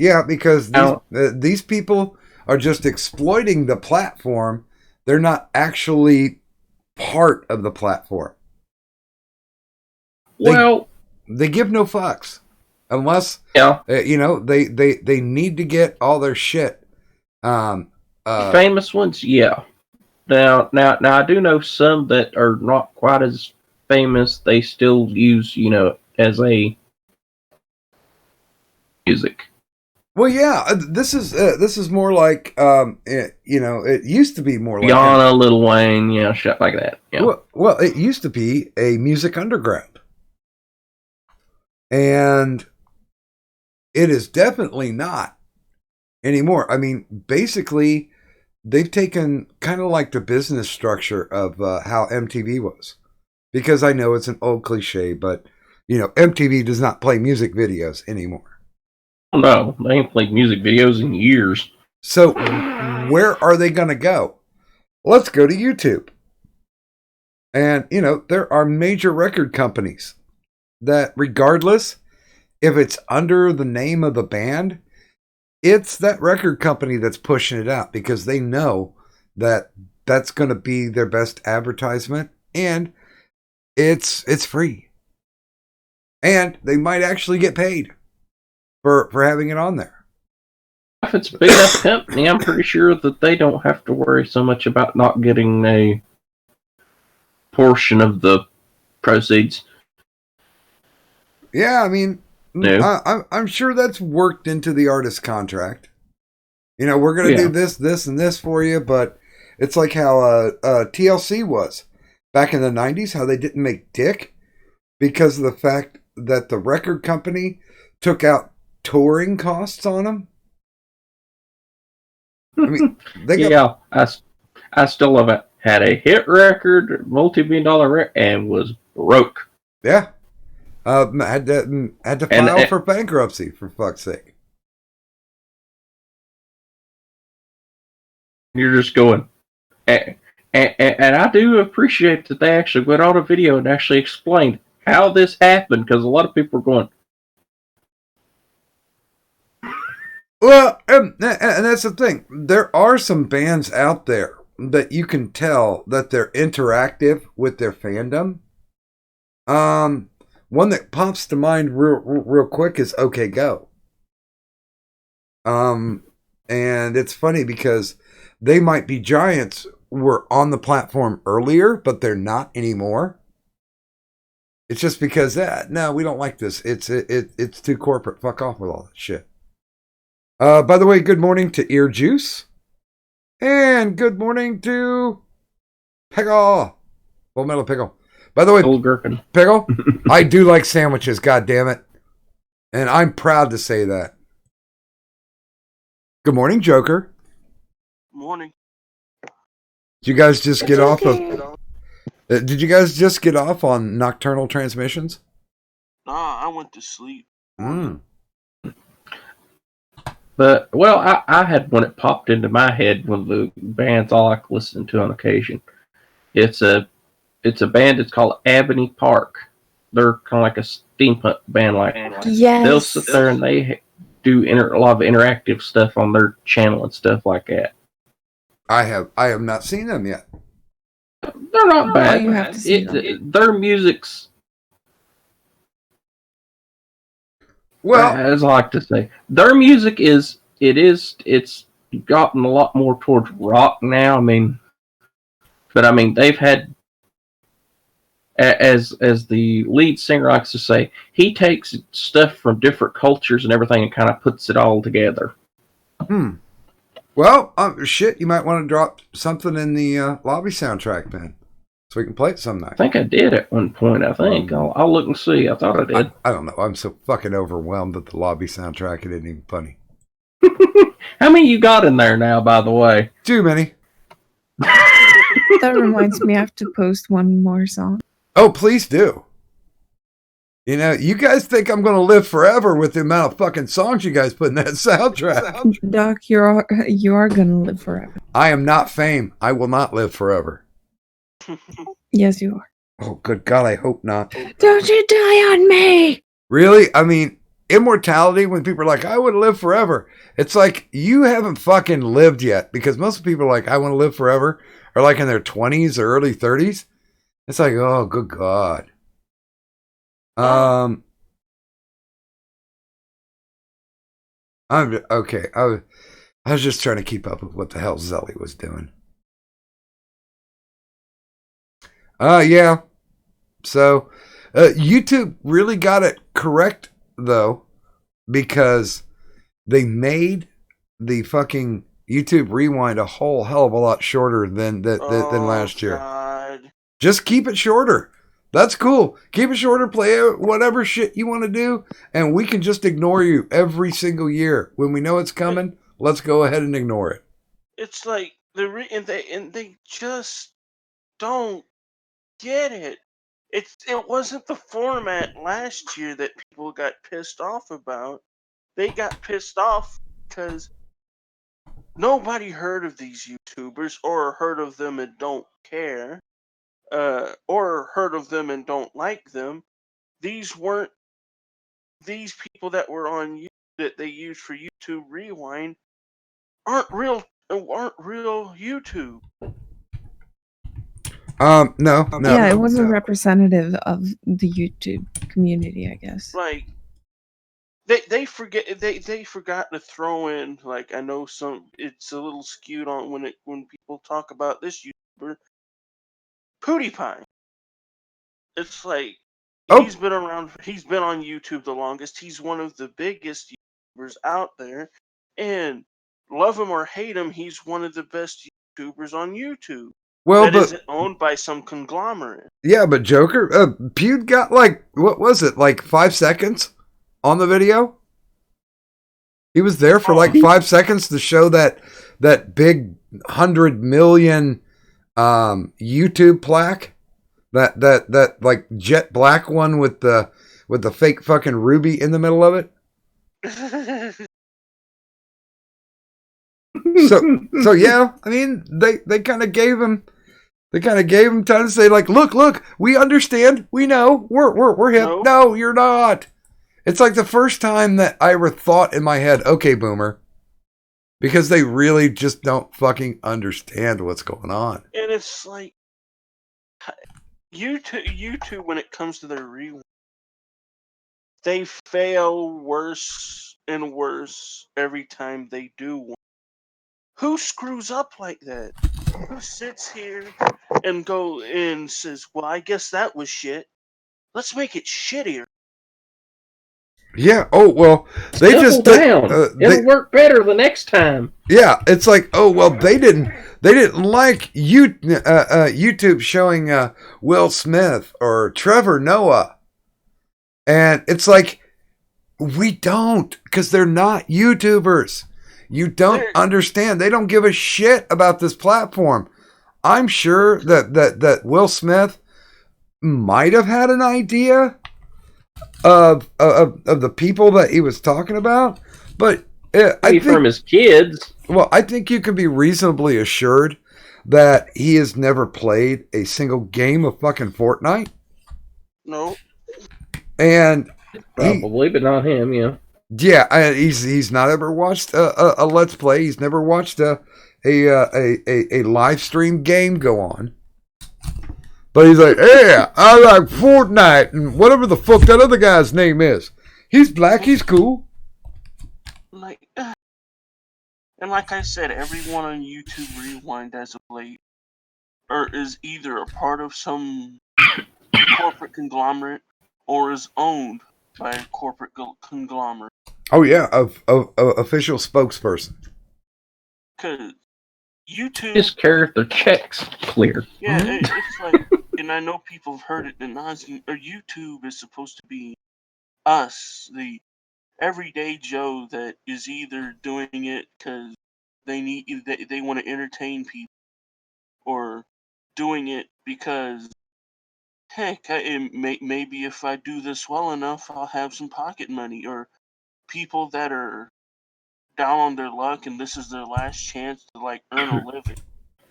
Yeah, because these people are just exploiting the platform. They're not actually part of the platform. They give no fucks unless they need to get all their shit. Famous ones, yeah. Now, I do know some that are not quite as famous. They still use, as a music. Well, yeah, this is more like it used to be more like Rihanna, Lil Wayne, shit like that. Yeah. Well, it used to be a music underground, and it is definitely not anymore. I mean, basically, they've taken kind of like the business structure of how MTV was, because I know it's an old cliche, but MTV does not play music videos anymore. No, they ain't played music videos in years. So where are they going to go? Let's go to YouTube. And, there are major record companies that, regardless if it's under the name of the band, it's that record company that's pushing it out because they know that that's going to be their best advertisement, and it's free. And they might actually get paid for having it on there. If it's a big enough company, I'm pretty sure that they don't have to worry so much about not getting a portion of the proceeds. Yeah, I mean, no. I'm sure that's worked into the artist contract. We're going to do this, and this for you, but it's like how TLC was back in the 90s, how they didn't make dick because of the fact that the record company took out touring costs on them. I mean, I still love it. Had a hit record, multi-million-dollar record, and was broke. Yeah, had to file for bankruptcy, for fuck's sake. You're just going, and I do appreciate that they actually went on a video and actually explained how this happened, because a lot of people are going. Well, and that's the thing. There are some bands out there that you can tell that they're interactive with their fandom. One that pops to mind real quick is OK Go. And it's funny because they might be giants, were on the platform earlier, but they're not anymore. It's just because no, we don't like this. It's too corporate. Fuck off with all that shit. By the way, good morning to Ear Juice. And good morning to Pickle. Full Metal Pickle. By the way, Old Gherkin. Pickle, I do like sandwiches, God damn it. And I'm proud to say that. Good morning, Joker. Morning. Did you guys just get off of... Did you guys just get off on Nocturnal Transmissions? Nah, I went to sleep. But, well, I had one that popped into my head, one of the bands I like listening to on occasion. It's a band that's called Ebony Park. They're kind of like a steampunk band. Yes. They'll sit there and they do a lot of interactive stuff on their channel and stuff like that. I have not seen them yet. They're not bad. You have to see them. Their music's... Well, as I like to say, their music it's gotten a lot more towards rock now. But they've had, as the lead singer likes to say, he takes stuff from different cultures and everything and kind of puts it all together. Well, shit, you might want to drop something in the lobby soundtrack then, so we can play it some night. I think I did at one point. I think I'll look and see. I thought I did. I don't know. I'm so fucking overwhelmed at the lobby soundtrack. It isn't even funny. How many you got in there now, by the way? Too many. That reminds me, I have to post one more song. Oh, please do. You guys think I'm going to live forever with the amount of fucking songs you guys put in that soundtrack. Doc, you are gonna live forever. I am not fame. I will not live forever. Yes, you are. Oh, good God, I hope not. Don't you die on me! Really? I mean, immortality, when people are like, I would live forever, it's like, you haven't fucking lived yet, because most people are like, I want to live forever, are like in their 20s or early 30s. It's like, oh, good God. I'm okay. I was just trying to keep up with what the hell Zelly was doing. Yeah. So, YouTube really got it correct, though, because they made the fucking YouTube Rewind a whole hell of a lot shorter than last year. God. Just keep it shorter. That's cool. Keep it shorter, play whatever shit you want to do, and we can just ignore you every single year. When we know it's coming, let's go ahead and ignore it. It's like and they just don't get it. It wasn't the format last year that people got pissed off about. They got pissed off because nobody heard of these YouTubers or heard of them and don't care, or heard of them and don't like them. These weren't these people that were on that they used for YouTube Rewind aren't real YouTube. No. Yeah, it was a representative of the YouTube community, I guess. Like they forgot to throw in, like, I know it's a little skewed on when people talk about this YouTuber, PewDiePie. It's like he's been on YouTube the longest. He's one of the biggest YouTubers out there, and love him or hate him, he's one of the best YouTubers on YouTube. Well, that but isn't owned by some conglomerate. yeah, but Joker, Pew got like, what was it, like 5 seconds on the video? He was there for like 5 seconds to show that big 100 million YouTube plaque, that like jet black one with the fake fucking ruby in the middle of it. So yeah, I mean, they kind of gave him time to say, like, look, we understand, we know, we're hip. No, you're not. It's like the first time that I ever thought in my head, okay, Boomer, because they really just don't fucking understand what's going on. And it's like YouTube, when it comes to their rewind, they fail worse and worse every time they do one. Who screws up like that? Who sits here and says, well, I guess that was shit. Let's make it shittier. Yeah. Oh well, they Double just down. It'll work better the next time. Yeah, it's like, oh well, they didn't like YouTube showing Will Smith or Trevor Noah, and it's like, we don't, because they're not YouTubers. You don't understand. They don't give a shit about this platform. I'm sure that Will Smith might have had an idea of the people that he was talking about, but I think from his kids. Well, I think you can be reasonably assured that he has never played a single game of fucking Fortnite. No. And probably, but not him. Yeah. Yeah, he's not ever watched a Let's Play. He's never watched a live stream game go on. But he's like, yeah, I like Fortnite and whatever the fuck that other guy's name is. He's black. He's cool. And like I said, everyone on YouTube Rewind as of late, or is either a part of some corporate conglomerate or is owned by a corporate conglomerate. Oh yeah, of official spokesperson. Cause YouTube just character checks clear. Yeah, it's like, and I know people have heard it in nauseam, or YouTube is supposed to be us, the everyday Joe that is either doing it because they want to entertain people, or doing it because, heck, maybe if I do this well enough, I'll have some pocket money, or people that are down on their luck and this is their last chance to like earn a living.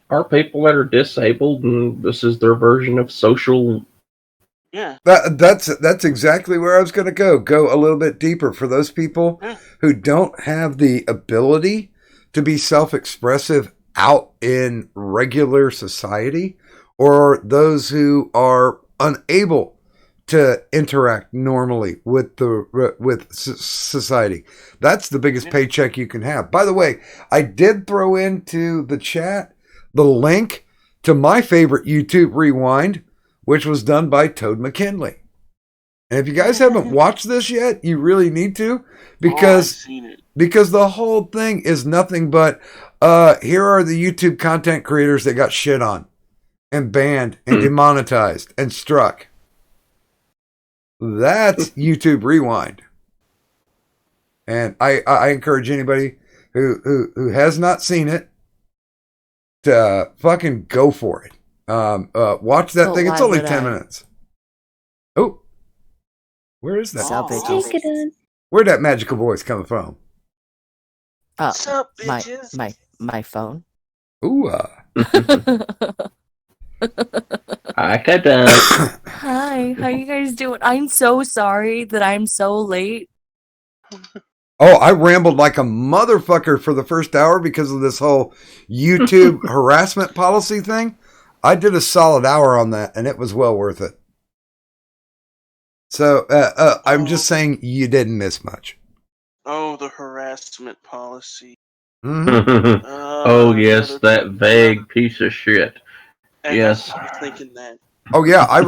Are people that are disabled and this is their version of social Yeah. That's exactly where I was going to go. Go a little bit deeper for those people Yeah. who don't have the ability to be self-expressive out in regular society, or those who are unable to interact normally with society. That's the biggest Yeah. paycheck you can have. By the way, I did throw into the chat the link to my favorite YouTube rewind, which was done by Toad McKinley. And if you guys haven't watched this yet, you really need to, Oh, I've because seen it. the whole thing is nothing but here are the YouTube content creators that got shit on and banned and demonetized and struck. That's YouTube Rewind. And I encourage anybody who has not seen it to fucking go for it. Watch that So thing. It's why only would 10 I? minutes. Oh, where is that? Sup, Oh. bitches? Take it on. Where'd that magical voice come from? What's up, My bitches? my phone. Ooh, I could Hi, how you guys doing? I'm so sorry that I'm so late. Oh, I rambled like a motherfucker for the first hour because of this whole YouTube harassment policy thing. I did a solid hour on that, and it was well worth it. So I'm just saying you didn't miss much. Oh, the harassment policy. Mm-hmm. Oh yes, that vague piece of shit. And Yes. I was thinking that. Oh yeah, I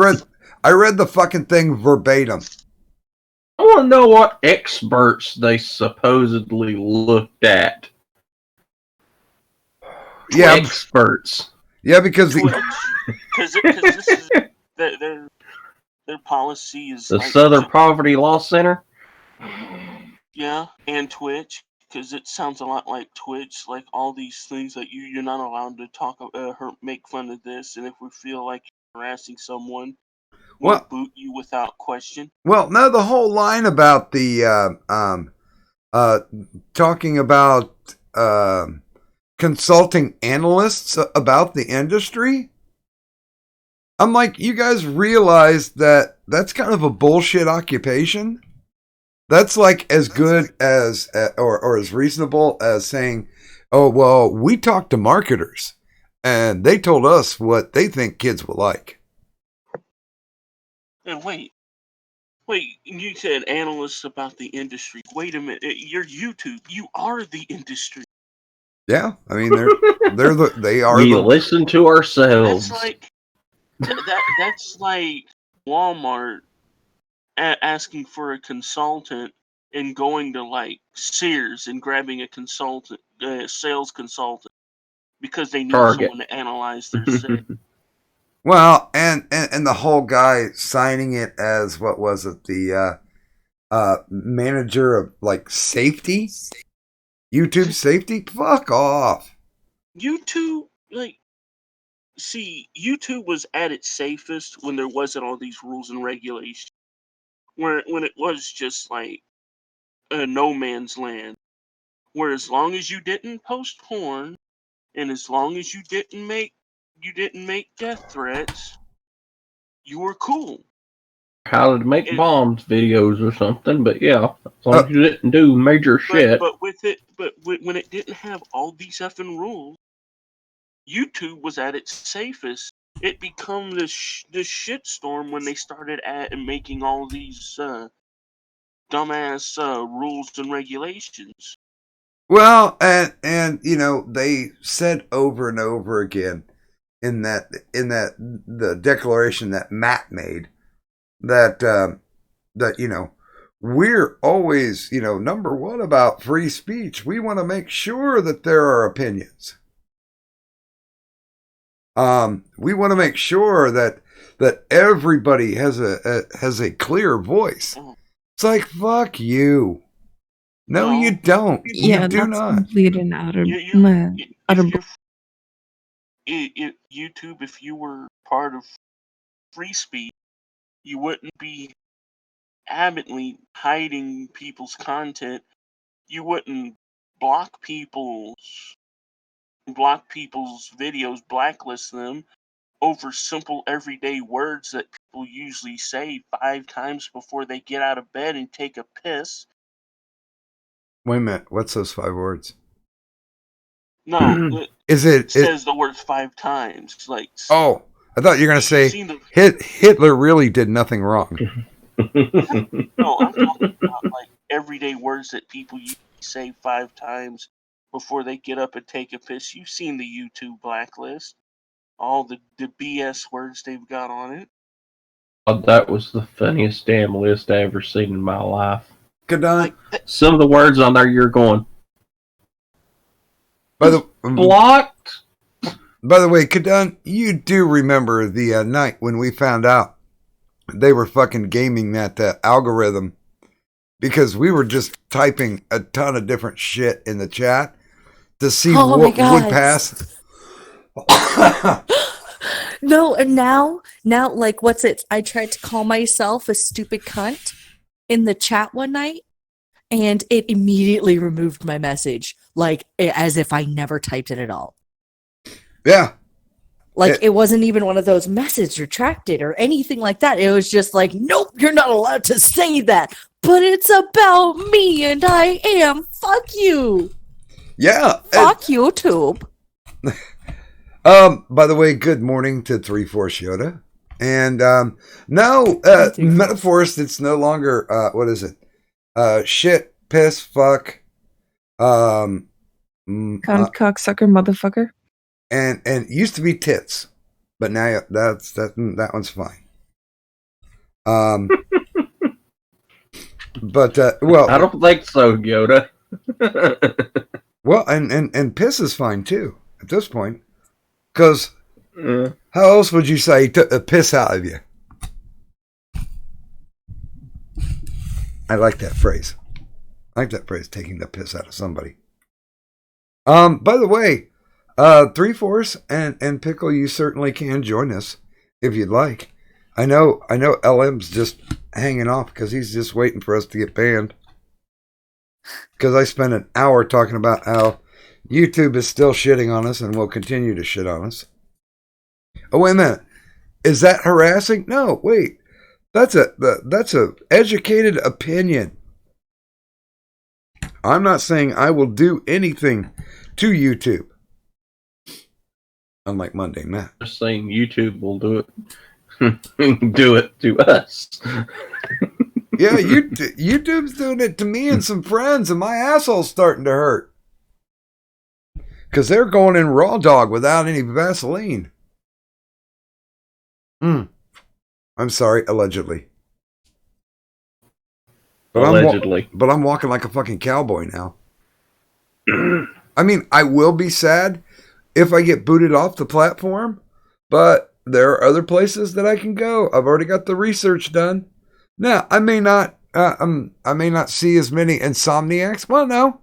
read the fucking thing verbatim. I want to know what experts they supposedly looked at. Yeah, Experts. yeah, because Twitch. Because this is their policy is The like, Southern Poverty Law Center. yeah, and Twitch, because it sounds a lot like Twitch, like all these things that you're not allowed to talk, make fun of this, and if we feel like you're harassing someone, we'll well, boot you without question. no, the whole line about the talking about consulting analysts about the industry. I'm like, you guys realize that that's kind of a bullshit occupation? That's like as good as, or as reasonable as saying, oh, well, we talked to marketers and they told us what they think kids will like. And wait, you said analysts about the industry. Wait a minute, you're YouTube. You are the industry. Yeah, I mean, they are We the. listen to ourselves. That's like that's like Walmart asking for a consultant and going to like Sears and grabbing a consultant, sales consultant, because they need Target. someone to analyze their sales. Well, and the whole guy signing it as, what was it, the manager of like safety, YouTube safety. Fuck off. YouTube, like, see, YouTube was at its safest when there wasn't all these rules and regulations. When it was just like a no man's land, where as long as you didn't post porn and as long as you didn't make death threats, you were cool. How to make It, bombs videos or something, but yeah, as long as you didn't do major shit. but when it didn't have all these effing rules, YouTube was at its safest. It become this shitstorm when they started making all these dumbass rules and regulations. Well, and you know, they said over and over again in that the declaration that Matt made that that, you know, we're always, you know, number one about free speech. We want to make sure that there are opinions. We want to make sure that everybody has a clear voice. It's like, fuck you. No, you don't. Yeah, you do that's not. complete and utter. YouTube, if you were part of free speech, you wouldn't be adamantly hiding people's content. You wouldn't block people's videos, blacklist them over simple everyday words that people usually say 5 times before they get out of bed and take a piss. Wait a minute. What's those 5 words? No, it Is it? says the words 5 times. Like, Oh, I thought you were gonna say seen the, Hitler really did nothing wrong. no, I'm talking about like everyday words that people usually say 5 times before they get up and take a piss. You've seen the YouTube blacklist, all the BS words they've got on it. Oh, that was the funniest damn list I ever seen in my life. Good night. Some of the words on there you're going, By the blocked? By the way, Kadan, you do remember the night when we found out they were fucking gaming that algorithm because we were just typing a ton of different shit in the chat to see Oh my what would God. pass. No, and now, like, what's it? I tried to call myself a stupid cunt in the chat one night, and it immediately removed my message, like, as if I never typed it at all. Yeah. Like, it wasn't even one of those message retracted or anything like that. It was just like, nope, you're not allowed to say that, but it's about me, and I am. Fuck you. Yeah. Fuck YouTube. By the way, good morning to 3/4 Yoda. And no, Metaphorist, it's no longer, what is it? Shit, piss, fuck. Cunt, cocksucker, motherfucker. And it used to be tits, but now that one's fine. But well, I don't think so, Yoda. well, and piss is fine too at this point, because how else would you say took the piss out of you? I like that phrase. Taking the piss out of somebody. By the way, 3/4 and Pickle, you certainly can join us if you'd like. I know LM's just hanging off because he's just waiting for us to get banned. Because I spent an hour talking about how YouTube is still shitting on us and will continue to shit on us. Oh, wait a minute. Is that harassing? No, wait. That's a educated opinion. I'm not saying I will do anything to YouTube. Unlike Monday Matt. Just saying YouTube will do it. Do it to us. Yeah, YouTube's doing it to me and some friends, and my asshole's starting to hurt. Because they're going in raw dog without any Vaseline. I'm sorry, allegedly. But Allegedly. but I'm walking like a fucking cowboy now. I mean, I will be sad if I get booted off the platform, but there are other places that I can go. I've already got the research done. Now, I may not see as many insomniacs. Well, no.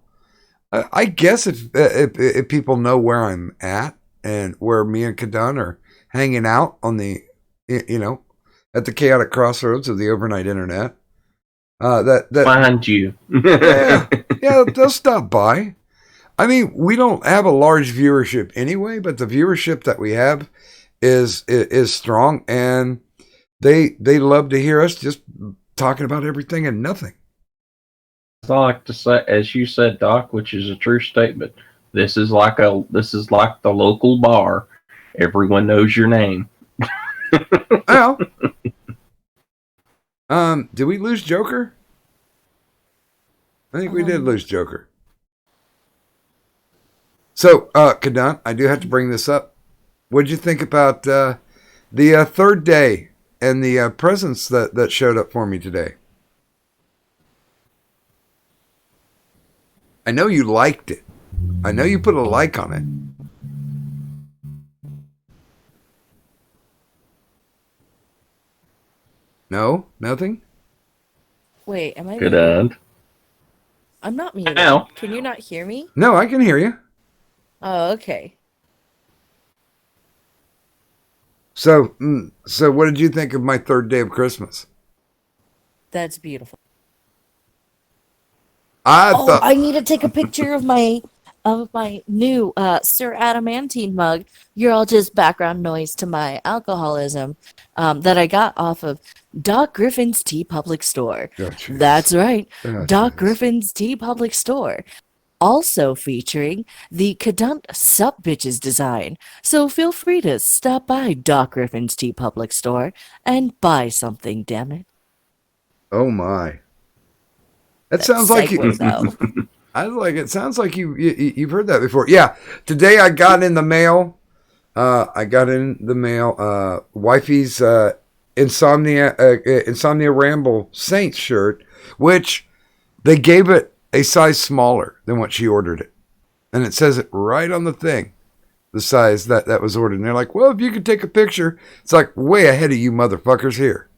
I guess if people know where I'm at and where me and Kadan are hanging out on the, at the chaotic crossroads of the overnight internet, that Find you. yeah, they'll stop by. I mean, we don't have a large viewership anyway, but the viewership that we have is strong, and they love to hear us just talking about everything and nothing. I like to say, as you said, Doc, which is a true statement. This is like the local bar. Everyone knows your name. Well, did we lose Joker? I think we did lose Joker. So, Kadan, I do have to bring this up. What did you think about the third day and the presents that showed up for me today? I know you liked it. I know you put a like on it. No? Nothing? Wait, am I Good muted? end. I'm not muted. Ow. Can you not hear me? No, I can hear you. Oh, okay. So what did you think of my third day of Christmas? That's beautiful. I Oh, thought I need to take a picture of my of my new Sir Adamantine mug. You're all just background noise to my alcoholism that I got off of Doc Griffin's Tea Public Store. Oh, jeez. That's right, Oh, Doc jeez. Griffin's Tea Public Store. Also featuring the Cadunt Sup Bitches design. So feel free to stop by Doc Griffin's Tea Public Store and buy something, damn it. Oh my. That That sounds like segue, you. though. I like it. Sounds like you've heard that before. Yeah. Today I got in the mail. Wifey's Insomnia Ramble Saints shirt, which they gave it a size smaller than what she ordered it, and it says it right on the thing, the size that was ordered. And they're like, "Well, if you could take a picture," it's like way ahead of you motherfuckers here.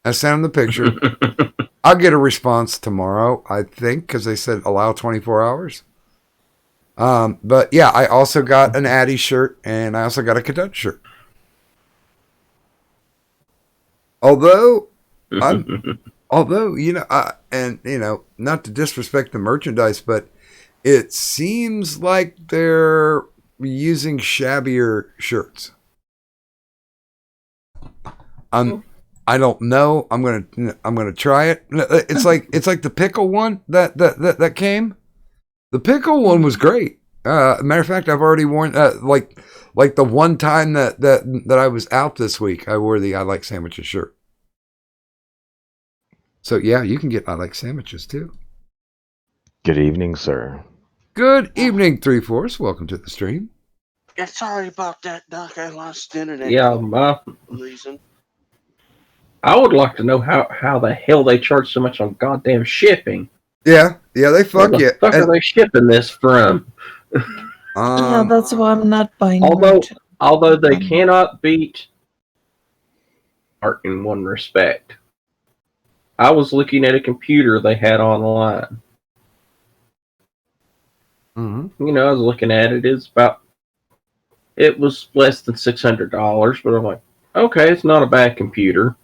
I sent them the picture. I'll get a response tomorrow, I think, because they said allow 24 hours. But yeah, I also got an Addy shirt, and I also got a Cadet shirt. Although, not to disrespect the merchandise, but it seems like they're using shabbier shirts. I don't know. I'm gonna try it. It's like the pickle one that came. The pickle one was great. Matter of fact, I've already worn like the one time that I was out this week. I wore the I Like Sandwiches shirt. So yeah, you can get I Like Sandwiches too. Good evening, sir. Good evening, 3/4. Welcome to the stream. Yeah, sorry about that, Doc. I lost internet. Yeah, for some reason. I would like to know how the hell they charge so much on goddamn shipping. Yeah, they fuck Where you. the fuck are they shipping this from? Yeah, that's why I'm not buying Although they cannot beat art in one respect. I was looking at a computer they had online. Mm-hmm. You know, I was looking at it. It was less than $600, but I'm like, okay, it's not a bad computer.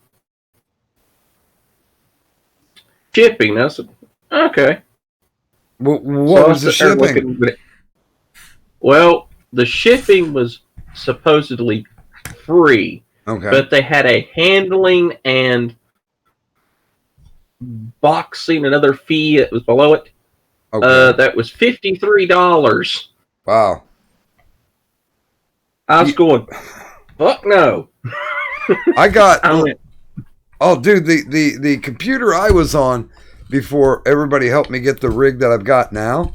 Shipping, I said, okay. What was the shipping? Well, the shipping was supposedly free, Okay. but they had a handling and boxing another fee that was below it. Okay. That was $53. Wow. I was going, fuck no. I got. I went, Oh, dude, the computer I was on before everybody helped me get the rig that I've got now.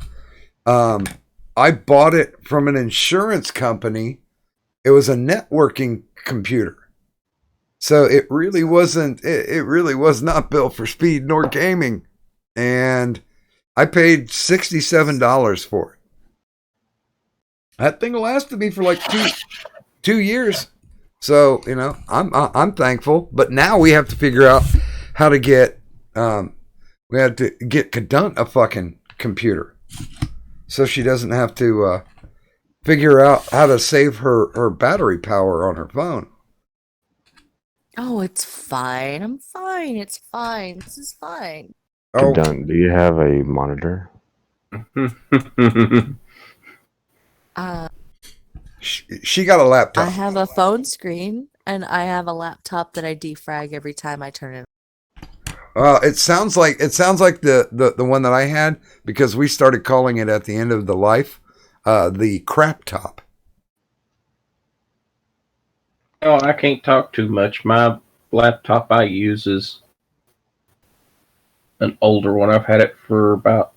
I bought it from an insurance company. It was a networking computer, so it really wasn't. It really was not built for speed nor gaming, and I paid $67 for it. That thing lasted me for like two years. So, I'm thankful, but now we have to figure out how to get Cadunt a fucking computer, so she doesn't have to figure out how to save her battery power on her phone. Oh, it's fine. I'm fine. It's fine. This is fine. Oh, Cadunt, do you have a monitor? she got a laptop. I have a phone screen and I have a laptop that I defrag every time I turn it on. It sounds like the one that I had, because we started calling it at the end of the life, the crap top. oh, I can't talk too much. My laptop I use is an older one. I've had it for about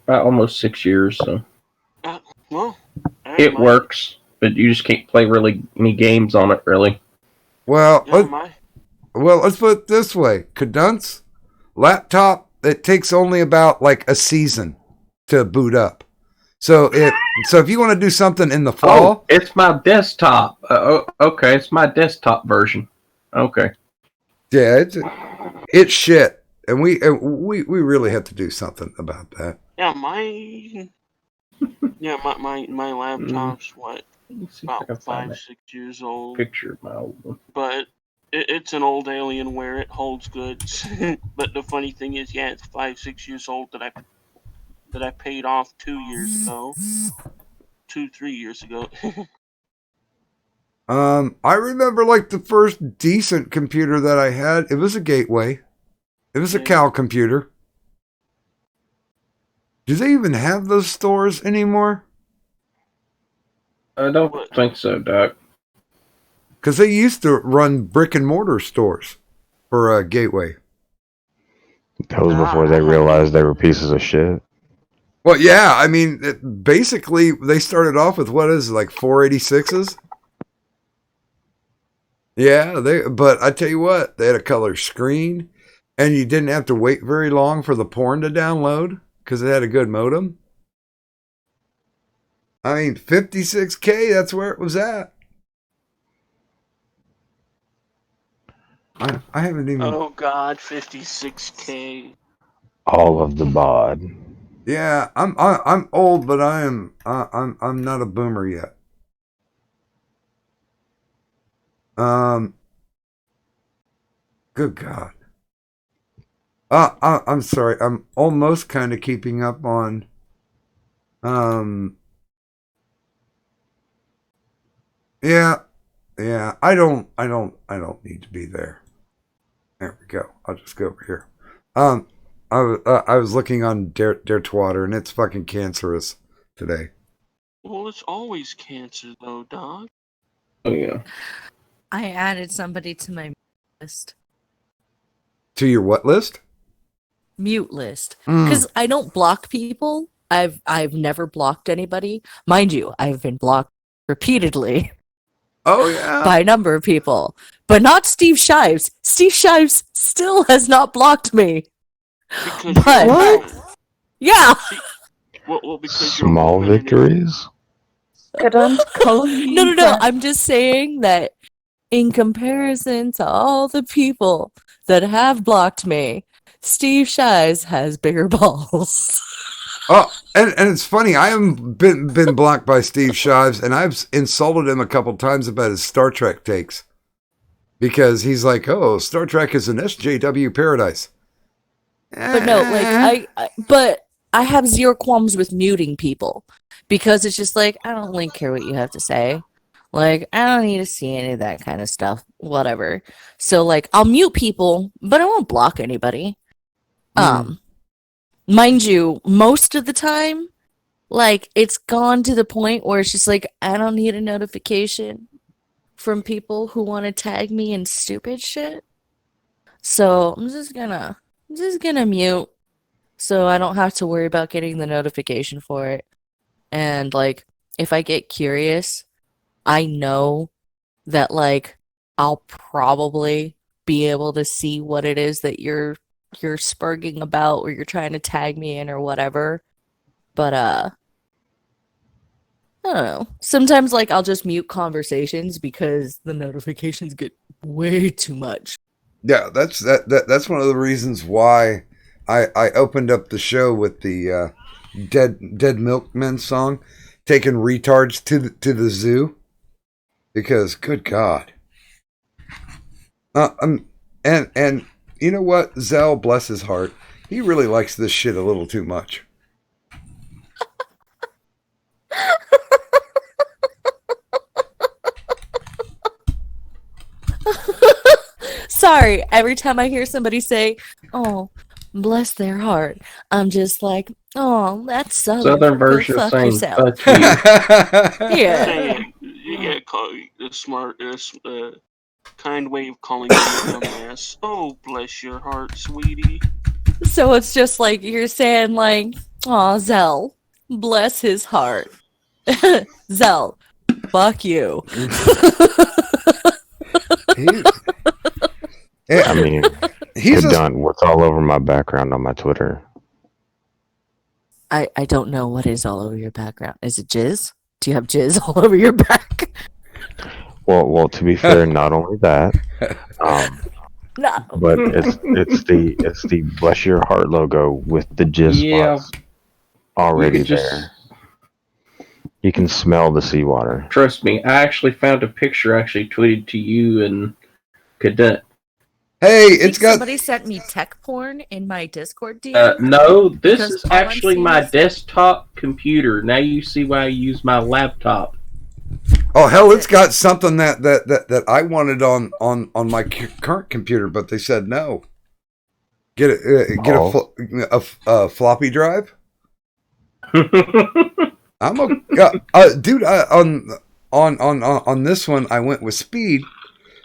almost 6 years, so Well, it works, but you just can't play really any games on it, really. Well, let's put it this way: Cadunt's laptop, it takes only about like a season to boot up. So if you want to do something in the fall, Oh, it's my desktop. Okay, it's my desktop version. Okay. yeah, it's shit, and we really have to do something about that. Yeah, my laptop's what, Let me see if I can about find 5-6 years old. picture of my old one. But It's an old Alienware. It holds goods. But the funny thing is, yeah, it's 5-6 years old that I paid off 2 years ago. 3 years ago. I remember like the first decent computer that I had. It was a Gateway. It was a Yeah. Cal computer. Do they even have those stores anymore? I don't What? think so, Doc. Because they used to run brick and mortar stores for Gateway. That was before they realized they were pieces of shit. Well, yeah, I mean, basically, they started off with what is it, like 486s? Yeah, but I tell you what, they had a color screen, and you didn't have to wait very long for the porn to download because it had a good modem. I mean, 56K, that's where it was at. I haven't even. Oh God, 56K. All of the bod. Yeah, I'm old, but I'm not a boomer yet. Good God. I'm sorry. I'm almost kind of keeping up on. Yeah. I don't need to be there. There we go. I'll just go over here. I was looking on Dare Twatter, and it's fucking cancerous today. Well, it's always cancer, though, dog. Oh, yeah. I added somebody to my list. To your what list? Mute list. Because I don't block people. I've never blocked anybody. Mind you, I've been blocked repeatedly Oh yeah. by a number of people. But not Steve Shives. Steve Shives still has not blocked me. Because But- you're a What? woman. Yeah. Well, because you're a Small woman and victories? Good on calling me No. that. I'm just saying that in comparison to all the people that have blocked me, Steve Shives has bigger balls. Oh, and it's funny. I haven't been blocked by Steve Shives, and I've insulted him a couple times about his Star Trek takes because he's like, "Oh, Star Trek is an SJW paradise." But no, like but I have zero qualms with muting people because it's just like I don't really care what you have to say. Like I don't need to see any of that kind of stuff. Whatever. So like I'll mute people, but I won't block anybody. Mind you, most of the time, like it's gone to the point where it's just like I don't need a notification from people who want to tag me in stupid shit. So I'm just gonna mute so I don't have to worry about getting the notification for it. And like if I get curious, I know that like I'll probably be able to see what it is that you're spurging about or you're trying to tag me in or whatever. But I don't know. Sometimes like I'll just mute conversations because the notifications get way too much. Yeah, that's one of the reasons why I opened up the show with the Dead Milkmen song, taking retards to the zoo, because good God. And you know what, Zell, bless his heart, he really likes this shit a little too much. Sorry, every time I hear somebody say, "Oh, bless their heart," I'm just like, "Oh, that's Southern Go version of fuck saying yourself." fuck you. Yeah. Say it. You gotta call the smart, kind way of calling you a dumbass. Oh, bless your heart, sweetie. So it's just like you're saying, like, "Aw, Zell, bless his heart." Zell, fuck you. I mean, He's good a, done. What's all over my background on my Twitter? I don't know what is all over your background. Is it jizz? Do you have jizz all over your back? Well, to be fair, not only that, No. but it's the bless your heart logo with the jizz Yeah. spots already You could just- there. You can smell the seawater. Trust me, I actually found a picture I actually tweeted to you and Cadet. Hey, I think it's got. somebody sent me tech porn in my Discord DM. No, this Because is all I'm actually seeing my is- desktop computer. Now you see why I use my laptop. Oh hell, it's got something that I wanted on my current computer, but they said no. Get it. Get a floppy drive. I'm a dude. On this one, I went with speed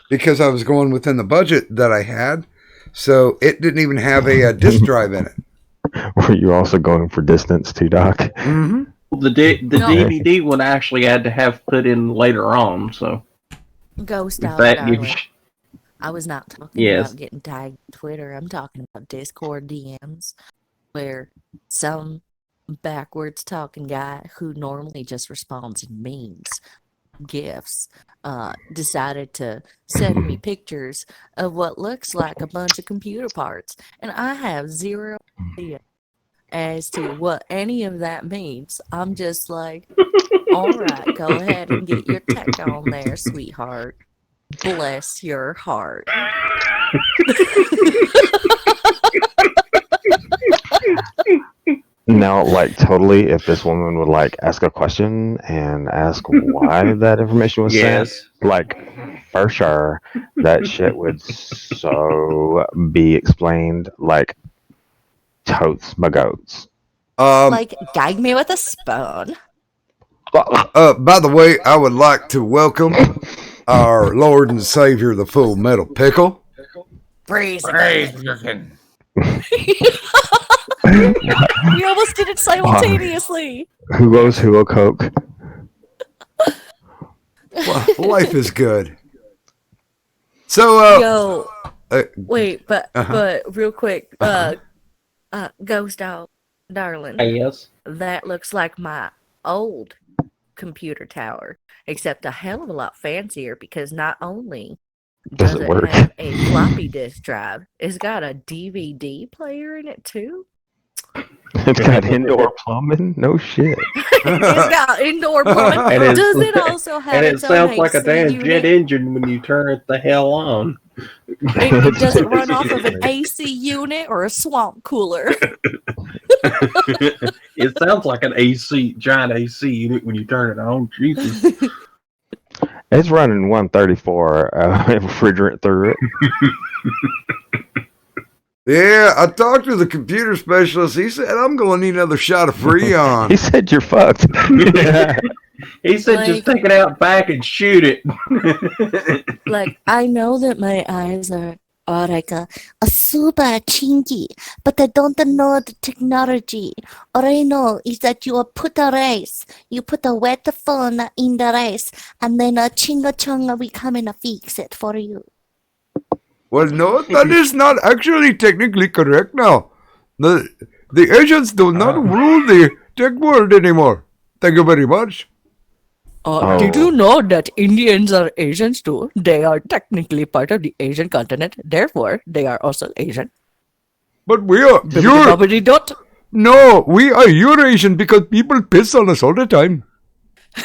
because I was going within the budget that I had, so it didn't even have a disk drive in it. Were you also going for distance too, Doc? Mm-hmm. The No. DVD one I actually had to have put in later on, so Ghost if out, that gives darling. I was not talking Yes. about getting tagged on Twitter. I'm talking about Discord DMs where some backwards talking guy who normally just responds in memes, GIFs, decided to send me pictures of what looks like a bunch of computer parts. And I have zero idea as to what any of that means. I'm just like, all right, go ahead and get your tech on there, sweetheart. Bless your heart. Now, like, totally, if this woman would like ask a question and ask why that information was sent, yes. like, for sure, that shit would so be explained like totes my goats. Like, guide me with a spoon. By the way, I would like to welcome our Lord and Savior, the Full Metal Pickle. Praise again. You almost did it simultaneously. Who owes who a Coke? Well, life is good. So, Yo, wait, but real quick, Ghost out, darling. Yes. That looks like my old computer tower, except a hell of a lot fancier because not only Does does it it work? have a floppy disk drive, it's got a DVD player in it too. It's got indoor plumbing? No shit. It's got indoor plumbing. And it's- Does it also have And it its own sounds like a AC damn unit? jet engine when you turn it the hell on. Does it run off of an AC unit or a swamp cooler? It sounds like an giant AC unit when you turn it on. Jesus. It's running 134 refrigerant through it. yeah, I talked to the computer specialist. He said I'm going to need another shot of He Freon. said you're fucked. He said just take it out back and shoot it. Like, I know that my eyes are like a super chinky, but I don't know the technology. All I know is that you put a rice, you put a wet phone in the rice, and then a chinga chunga will come and fix it for you. Well, no, that is not actually technically correct now. The Asians do not rule the tech world anymore. Thank you very much. Did you know that Indians are Asians too? They are technically part of the Asian continent, therefore they are also Asian. But we are Bibbidi-bobbidi-dot. no, we are Eurasian because people piss on us all the time.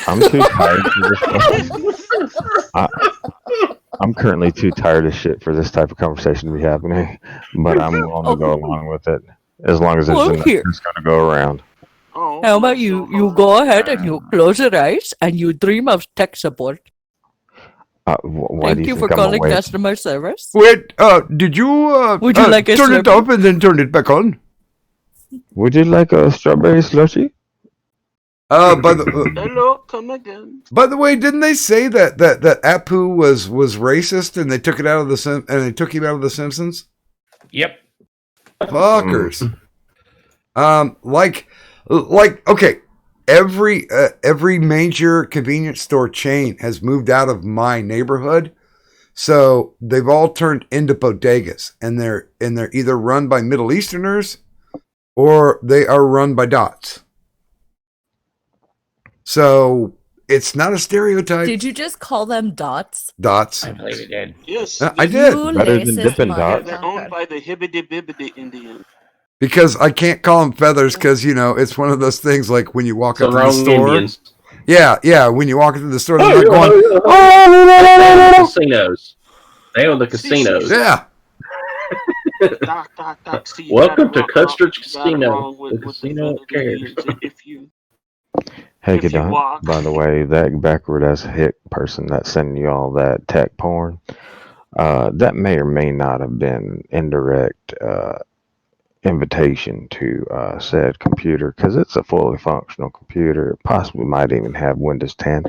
I'm too tired for this. I'm currently too tired of shit for this type of conversation to be happening, but I'm willing to go along with it as long as there's Well, enough here. that's going to go around. Oh, How about you? You go ahead and you close your eyes and you dream of tech support. Why do Thank you think for I'm calling awake? customer service. Wait, did you Would you like a turn it Slurpee? off and then turn it back on? Would you like a strawberry slushy? By Hello, come again. the way, didn't they say that Apu was racist and they took it out of they took him out of the Simpsons? Yep. Fuckers. Like okay, every major convenience store chain has moved out of my neighborhood, so they've all turned into bodegas, and they're either run by Middle Easterners or they are run by dots. So it's not a stereotype. Did you just call them dots? Dots. I believe it did. Yes, I did. You Better than racist Dippin' They're Dots. owned motherfucker. by the Hibbity Bibbity Indians. Because I can't call them feathers because, it's one of those things like when you walk The up to the wrong store. Indians. Yeah, when you walk into the store, they're not going, Casinos. They own the See, casinos. Yeah. Doc, see, you Welcome to got it Custer's got it Casino, wrong the with the casino that validity cares. is if you Hey, if you Gadot, walk. by the way, that backward ass hick person that's sending you all that tech porn, that may or may not have been indirect invitation to said computer because it's a fully functional computer. It possibly might even have Windows 10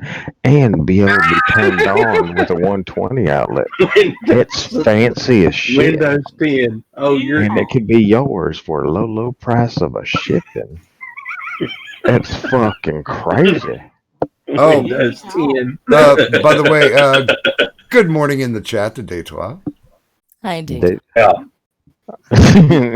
and be able to be turned on with a 120 outlet. It's fancy as shit. Windows 10. Oh, you're And it could be yours for a low price of a shipping. It's fucking crazy. Oh, Windows 10. by the way, good morning in the chat to Day 12. I do. They- Yeah.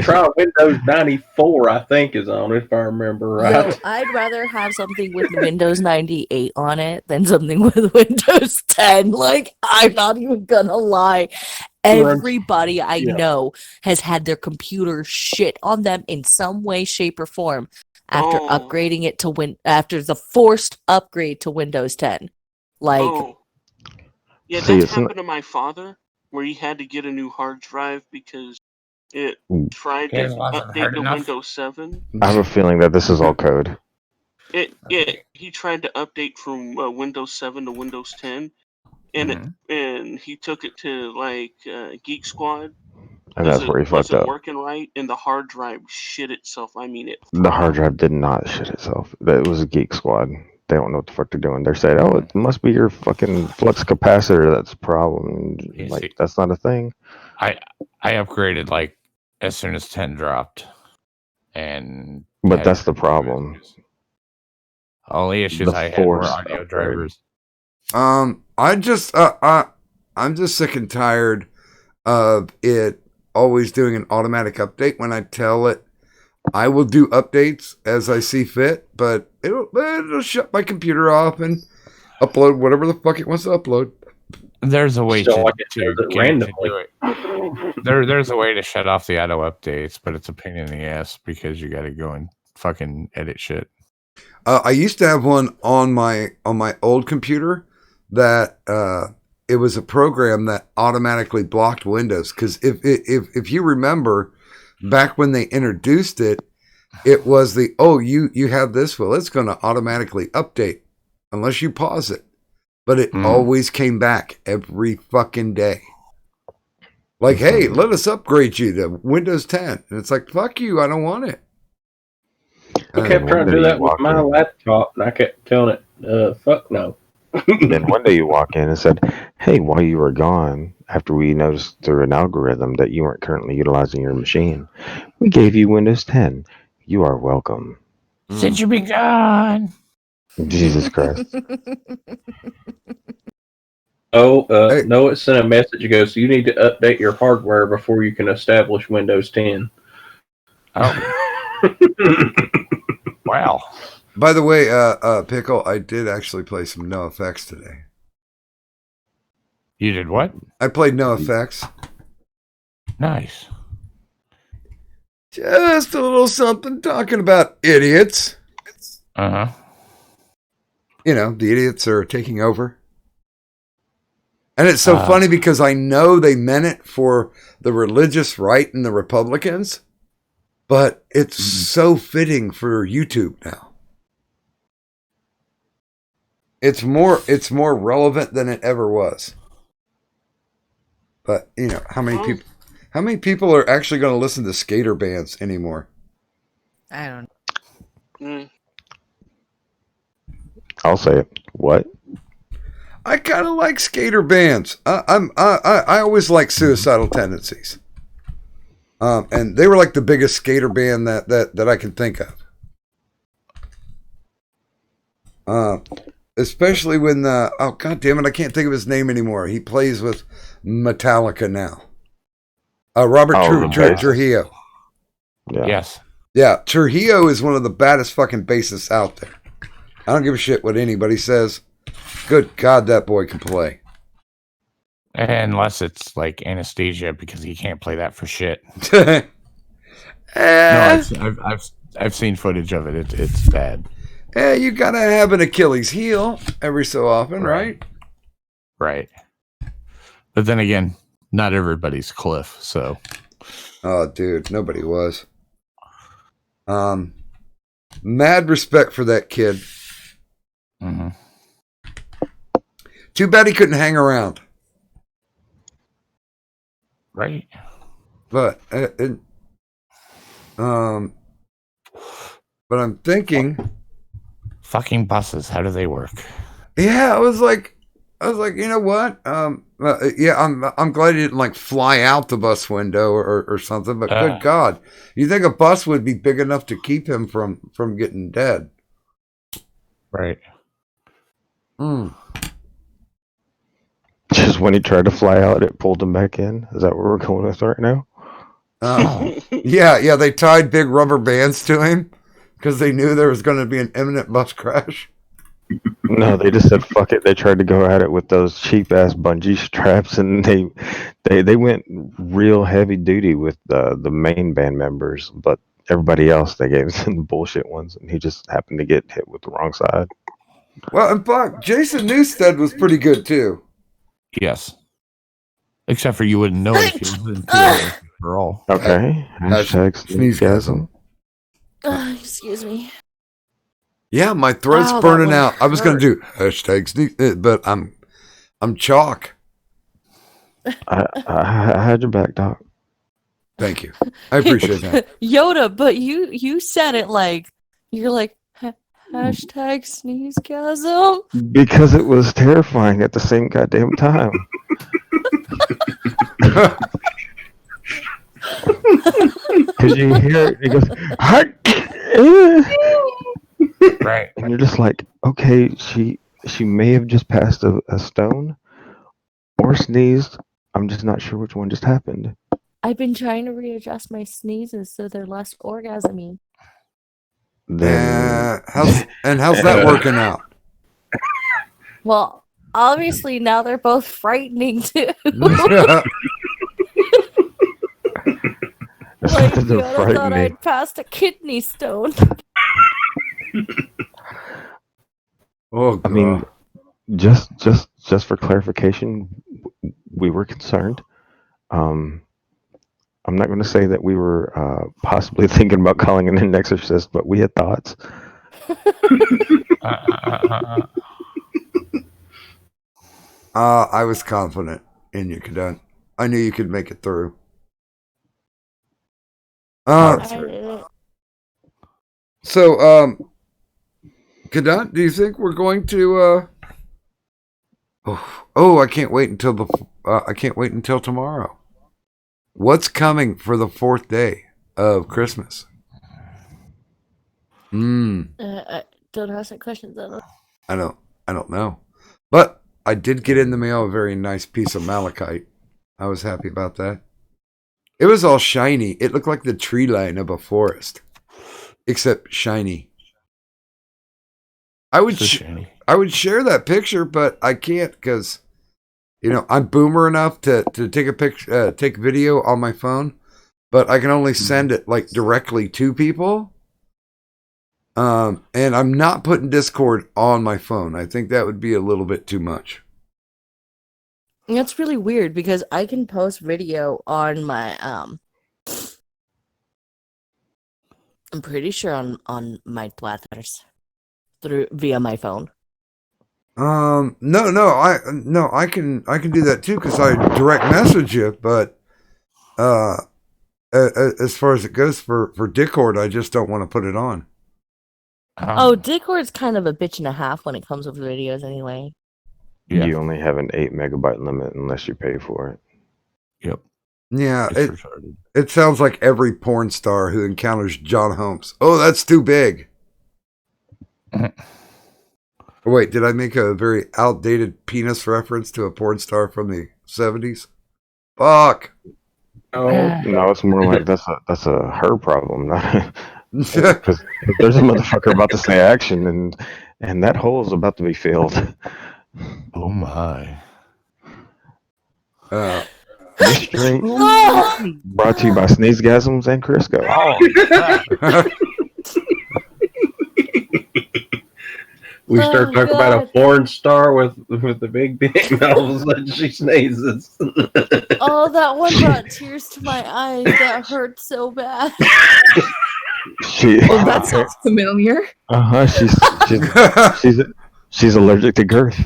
Try Windows 94, I think, is on it, if I remember right. Yo, I'd rather have something with Windows 98 on it than something with Windows 10. Like, I'm not even gonna lie. Everybody I know has had their computer shit on them in some way, shape, or form after upgrading it to after the forced upgrade to Windows 10. Like, yeah, See, that it's happened to my father, where he had to get a new hard drive because it tried to It wasn't update hard to enough. Windows 7. I have a feeling that this is all code. He tried to update from Windows 7 to Windows 10, and and he took it to like Geek Squad. And that's where he fucked wasn't up. working right, and the hard drive shit itself. I mean, it. The hard drive did not shit itself. It was a Geek Squad. They don't know what the fuck they're doing. They're saying, "Oh, it must be your fucking flux capacitor that's a problem." Like, that's not a thing. I upgraded like as soon as 10 dropped, and But that's the problem. Only issues The I had were force audio upgrade. drivers. I'm just sick and tired of it always doing an automatic update when I tell it I will do updates as I see fit, but it'll shut my computer off and upload whatever the fuck it wants to upload. There's a way Still to like it get does it it to randomly. do it. There's a way to shut off the auto updates, but it's a pain in the ass because you got to go and fucking edit shit. I used to have one on my old computer that it was a program that automatically blocked Windows. Because if you remember, back when they introduced it, it was you have this, well, it's going to automatically update unless you pause it. But it always came back every fucking day. Like, hey, let us upgrade you to Windows 10. And it's like, fuck you, I don't want it. I kept trying to do that with my laptop, and I kept telling it, fuck no. Then one day you walk in and said, "Hey, while you were gone, after we noticed through an algorithm that you weren't currently utilizing your machine, we gave you Windows 10. You are welcome." Since you be gone. Jesus Christ. No, it sent a message. It goes, you need to update your hardware before you can establish Windows 10. Oh. Wow. By the way, Pickle, I did actually play some NoFX today. You did what? I played NoFX. Nice. Just a little something talking about idiots. Uh-huh. You know, the idiots are taking over. And it's so funny because I know they meant it for the religious right and the Republicans, but it's so fitting for YouTube now. It's more relevant than it ever was. But, you know, how many people are actually going to listen to skater bands anymore? I don't know. I'll say it. What? I kind of like skater bands. I always like Suicidal Tendencies. And they were like the biggest skater band that I can think of. Especially when god damn it, I can't think of his name anymore. He plays with Metallica now. Robert Trujillo. Yeah. Yes. Yeah, Trujillo is one of the baddest fucking bassists out there. I don't give a shit what anybody says. Good God, that boy can play. Unless it's like Anesthesia, because he can't play that for shit. No, I've seen footage of it. It's bad. Yeah, you gotta have an Achilles heel every so often, right? Right. But then again, not everybody's Cliff. So, Oh, dude, nobody was. Mad respect for that kid. mm-hmm. Too bad he couldn't hang around. Right. But but I'm thinking, Fucking buses. How do they work? yeah, I was like, you know what? Yeah, I'm glad he didn't like fly out the bus window or something. But good God, you think a bus would be big enough to keep him from getting dead? Right. Just when he tried to fly out, it pulled him back in. Is that what we're going with right now? Yeah. They tied big rubber bands to him because they knew there was going to be an imminent bus crash. No, they just said fuck it. They tried to go at it with those cheap ass bungee straps, and they went real heavy duty with the main band members, but everybody else they gave them the bullshit ones, and he just happened to get hit with the wrong side. Well, and fuck, Jason Newsted was pretty good too. Yes. Except for you wouldn't know if he was in for all. Okay. Hashtag sneezegasm. Excuse me. Yeah, my throat's Wow, that burning one out. I was going to hurt. do hashtag sneeze, but I'm chalk. I had your back, Doc. Thank you. I appreciate that. Yoda, but you said it like you're like hashtag sneezegasm. Because it was terrifying at the same goddamn time. Because you hear it, it goes, Right. and you're just like, okay, she may have just passed a stone or sneezed. I'm just not sure which one just happened. I've been trying to readjust my sneezes so they're less orgasmy. Then How's that working out? Well, obviously now they're both frightening too. Like they're Yoda thought frightening. I'd passed a kidney stone. Oh, God. I mean, just for clarification, we were concerned. I'm not going to say that we were possibly thinking about calling in an exorcist, but we had thoughts. I was confident in you, Kadun. I knew you could make it through. So, Kadun, do you think we're going to? I can't wait until tomorrow. What's coming for the 4th day of Christmas? Don't ask any questions. I don't know. But I did get in the mail a very nice piece of malachite. I was happy about that. It was all shiny. It looked like the tree line of a forest. Except shiny. I would share that picture, but I can't because I'm boomer enough to take a picture, take video on my phone, but I can only send it like directly to people. And I'm not putting Discord on my phone. I think that would be a little bit too much. That's really weird because I can post video on my I'm pretty sure on my platforms via my phone. I can do that too because I direct message you, but as far as it goes for Discord, I just don't want to put it on. Discord's kind of a bitch and a half when it comes with videos anyway. Yeah. You only have an 8 megabyte limit unless you pay for it. Yep. Yeah, It's retarded. it sounds like every porn star who encounters John Holmes. Oh, that's too big. Wait, did I make a very outdated penis reference to a porn star from the 70s? Fuck. Oh no, it's more like that's a her problem, because there's a motherfucker about to say action, and that hole is about to be filled. Oh my. This stream brought to you by Sneezegasms and Crisco. We start Oh, talking about a God. porn star with the big dick, and all of a sudden she sneezes. Oh, that one brought tears to my eyes. That hurt so bad. She. Well, that sounds familiar. She's allergic to girth.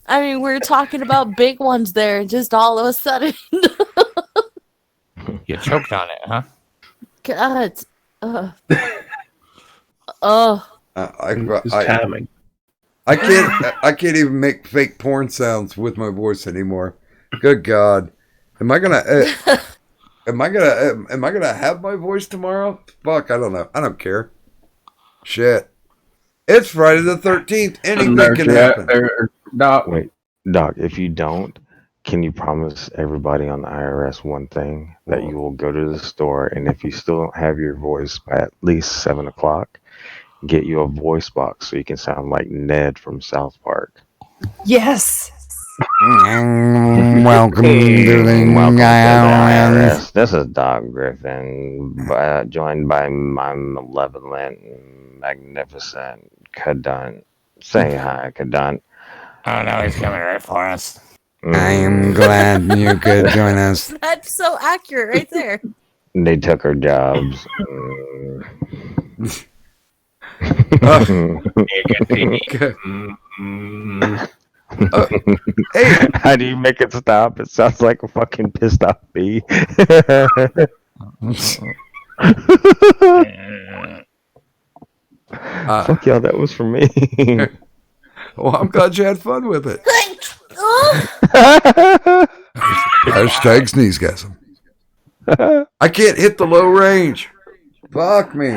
I mean, we were talking about big ones there, and just all of a sudden, You choked on it, huh? God. Oh, It's timing. I can't even make fake porn sounds with my voice anymore. Good God, am I gonna have my voice tomorrow? Fuck, I don't know. I don't care. Shit, it's Friday the 13th. Anything can happen. Doc, Wait, Doc, if you don't, can you promise everybody on the IRS one thing? That you will go to the store, and if you still don't have your voice by at least 7 o'clock, get you a voice box so you can sound like Ned from South Park. Yes. Welcome to the IRS. This is Doc Griffin, joined by my malevolent, magnificent Cadunt. Say hi, Cadunt. Oh no, he's coming right for us. I am glad you could join us. that's so accurate right there. They took our jobs. Hey, how do you make it stop? It sounds like a fucking pissed off bee. Fuck y'all, that was for me. well, I'm glad you had fun with it. Hashtag sneezegasm. I can't hit the low range. Fuck me.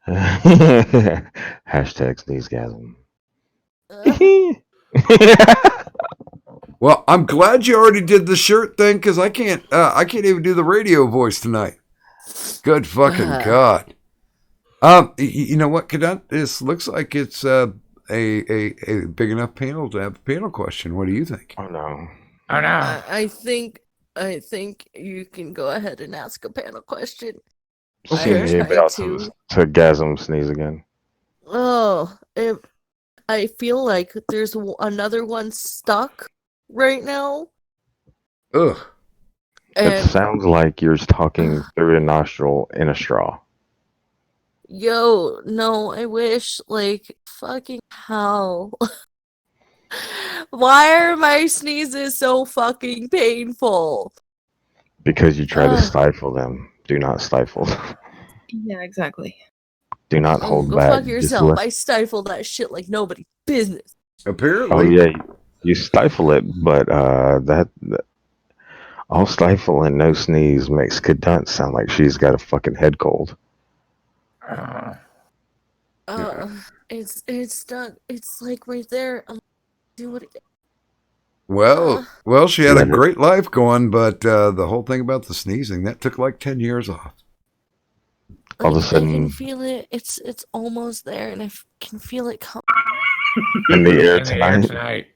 Hashtag sneezegasm. Well, I'm glad you already did the shirt thing because I can't even do the radio voice tonight. Good fucking God. You know what, Cadet? This looks like it's a big enough panel to have a panel question. What do you think? Oh no. Oh no. I think you can go ahead and ask a panel question. Okay. I About tried to gasm sneeze again. Oh, I feel like there's another one stuck right now. Ugh. It sounds like you're talking through a nostril in a straw. Yo, no, I wish, like, fucking hell. Why are my sneezes so fucking painful? Because you try to stifle them. Do not stifle them. Yeah, exactly. Do not hold Go back. fuck yourself. I stifle that shit like nobody's business. Apparently. Oh yeah, you stifle it, but that all stifle and no sneeze makes Cadunt sound like she's got a fucking head cold. It's done. It's like right there. Do it again. Well, she had a great life going, but the whole thing about the sneezing that took like 10 years off. All of a I sudden, can feel it. It's almost there, and I can feel it coming. in the air tonight.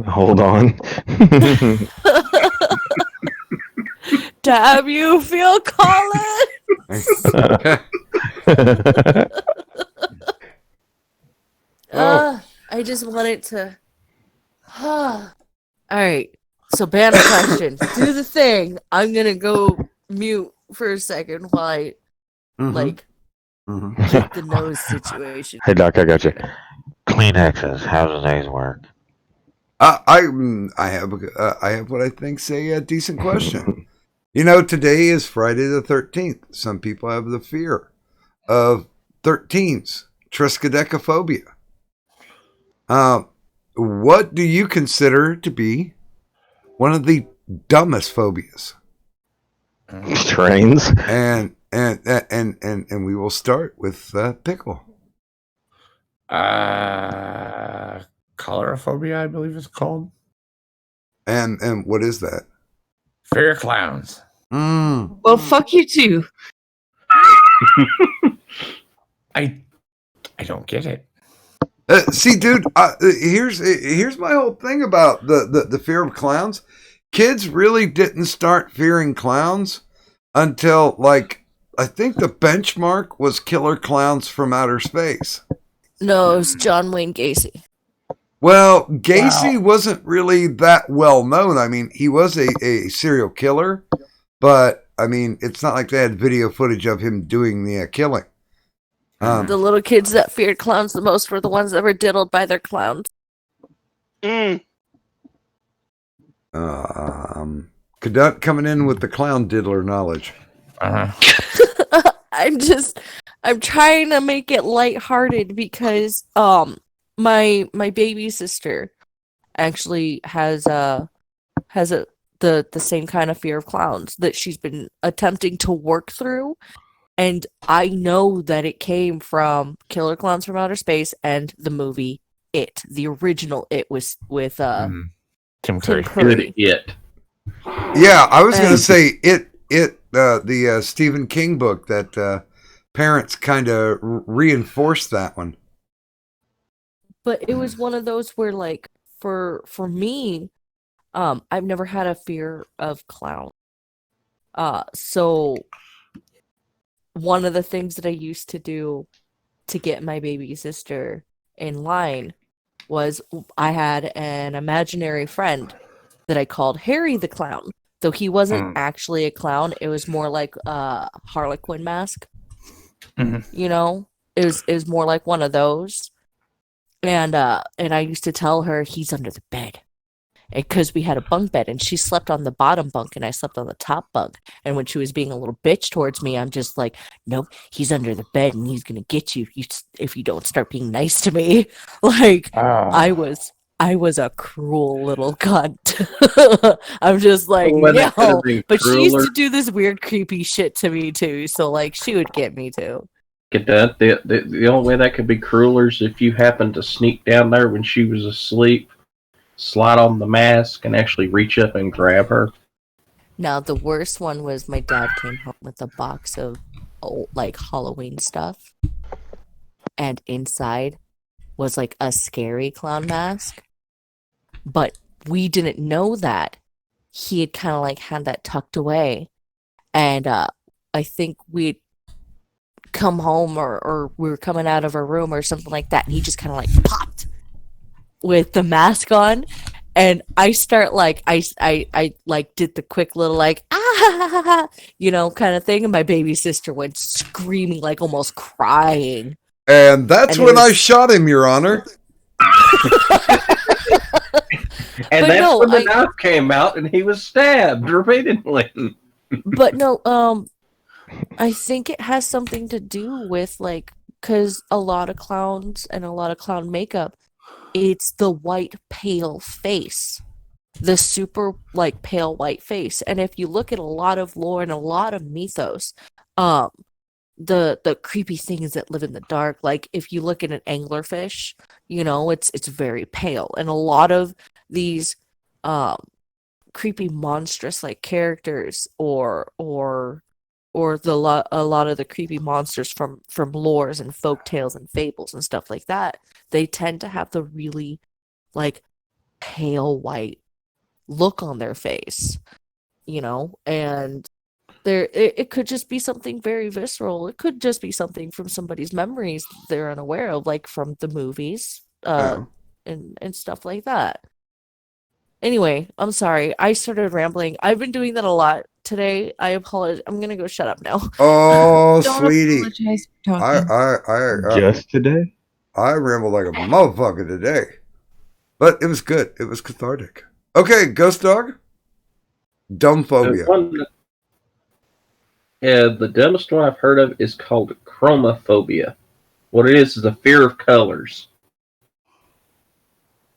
Hold on. Damn you, Phil Collins. I just want it to. All right. So, banner question. Do the thing. I'm gonna go mute for a second while I get the nose situation. Hey Doc, I got you. Kleenexes. How does those work? I have what I think's a decent question. You know, today is Friday the 13th. Some people have the fear of 13s, triskaidekaphobia. What do you consider to be one of the dumbest phobias? Trains. And we will start with Pickle. Colorophobia, I believe it's called. And what is that? Fear of clowns. Well, fuck you too. I don't get it. See, dude, here's my whole thing about the fear of clowns. Kids really didn't start fearing clowns until, like, I think the benchmark was Killer Clowns from Outer Space. No, it was John Wayne Gacy. Well, Gacy wasn't really that well known. I mean, he was a serial killer, but I mean, it's not like they had video footage of him doing the killing. The little kids that feared clowns the most were the ones that were diddled by their clowns. Cadet coming in with the clown diddler knowledge. I'm trying to make it lighthearted because my baby sister actually has the same kind of fear of clowns that she's been attempting to work through, and I know that it came from Killer Clowns from Outer Space and the movie It. The original It was with Tim Curry. It. Yeah, I was going to say the Stephen King book that parents kind of reinforced that one. But it was one of those where, like, for me, I've never had a fear of clowns. So one of the things that I used to do to get my baby sister in line was I had an imaginary friend that I called Harry the Clown. Though he wasn't actually a clown, it was more like a Harlequin mask. You know, it was more like one of those. And I used to tell her he's under the bed, because we had a bunk bed, and she slept on the bottom bunk, and I slept on the top bunk. And when she was being a little bitch towards me, I'm just like, nope, he's under the bed, and he's gonna get you if you don't start being nice to me. Like I was a cruel little cunt. I'm just like, no. But she used to do this weird, creepy shit to me too. So like, she would get me too. Get that? The only way that could be crueler is if you happened to sneak down there when she was asleep, slide on the mask, and actually reach up and grab her. Now, the worst one was my dad came home with a box of old, like, Halloween stuff. And inside was, like, a scary clown mask. But we didn't know that. He had kind of, like, had that tucked away. And I think we'd come home or we were coming out of our room or something like that. And he just kind of, like, popped with the mask on. And I start like I like did the quick little like you know, kind of thing, and my baby sister went screaming, like almost crying. And that's when I shot him, Your Honor. And that's when the knife came out, and he was stabbed repeatedly. But no, I think it has something to do with like, because a lot of clowns and a lot of clown makeup, it's the white pale face, the super like pale white face. And if you look at a lot of lore and a lot of mythos, the creepy things that live in the dark, like if you look at an anglerfish, you know, it's very pale. And a lot of these creepy monstrous like characters or a lot of the creepy monsters from lores and folk tales and fables and stuff like that, they tend to have the really like pale white look on their face, you know, and it could just be something very visceral. It could just be something from somebody's memories they're unaware of, like from the movies and stuff like that. Anyway, I'm sorry. I started rambling. I've been doing that a lot today. I apologize. I'm gonna go shut up now. Oh, Don't sweetie. apologize for talking. I Just today? I rambled like a motherfucker today. But it was good. It was cathartic. Okay, Ghost Dog. Dumbphobia. The dumbest one I've heard of is called chromophobia. What it is a fear of colors.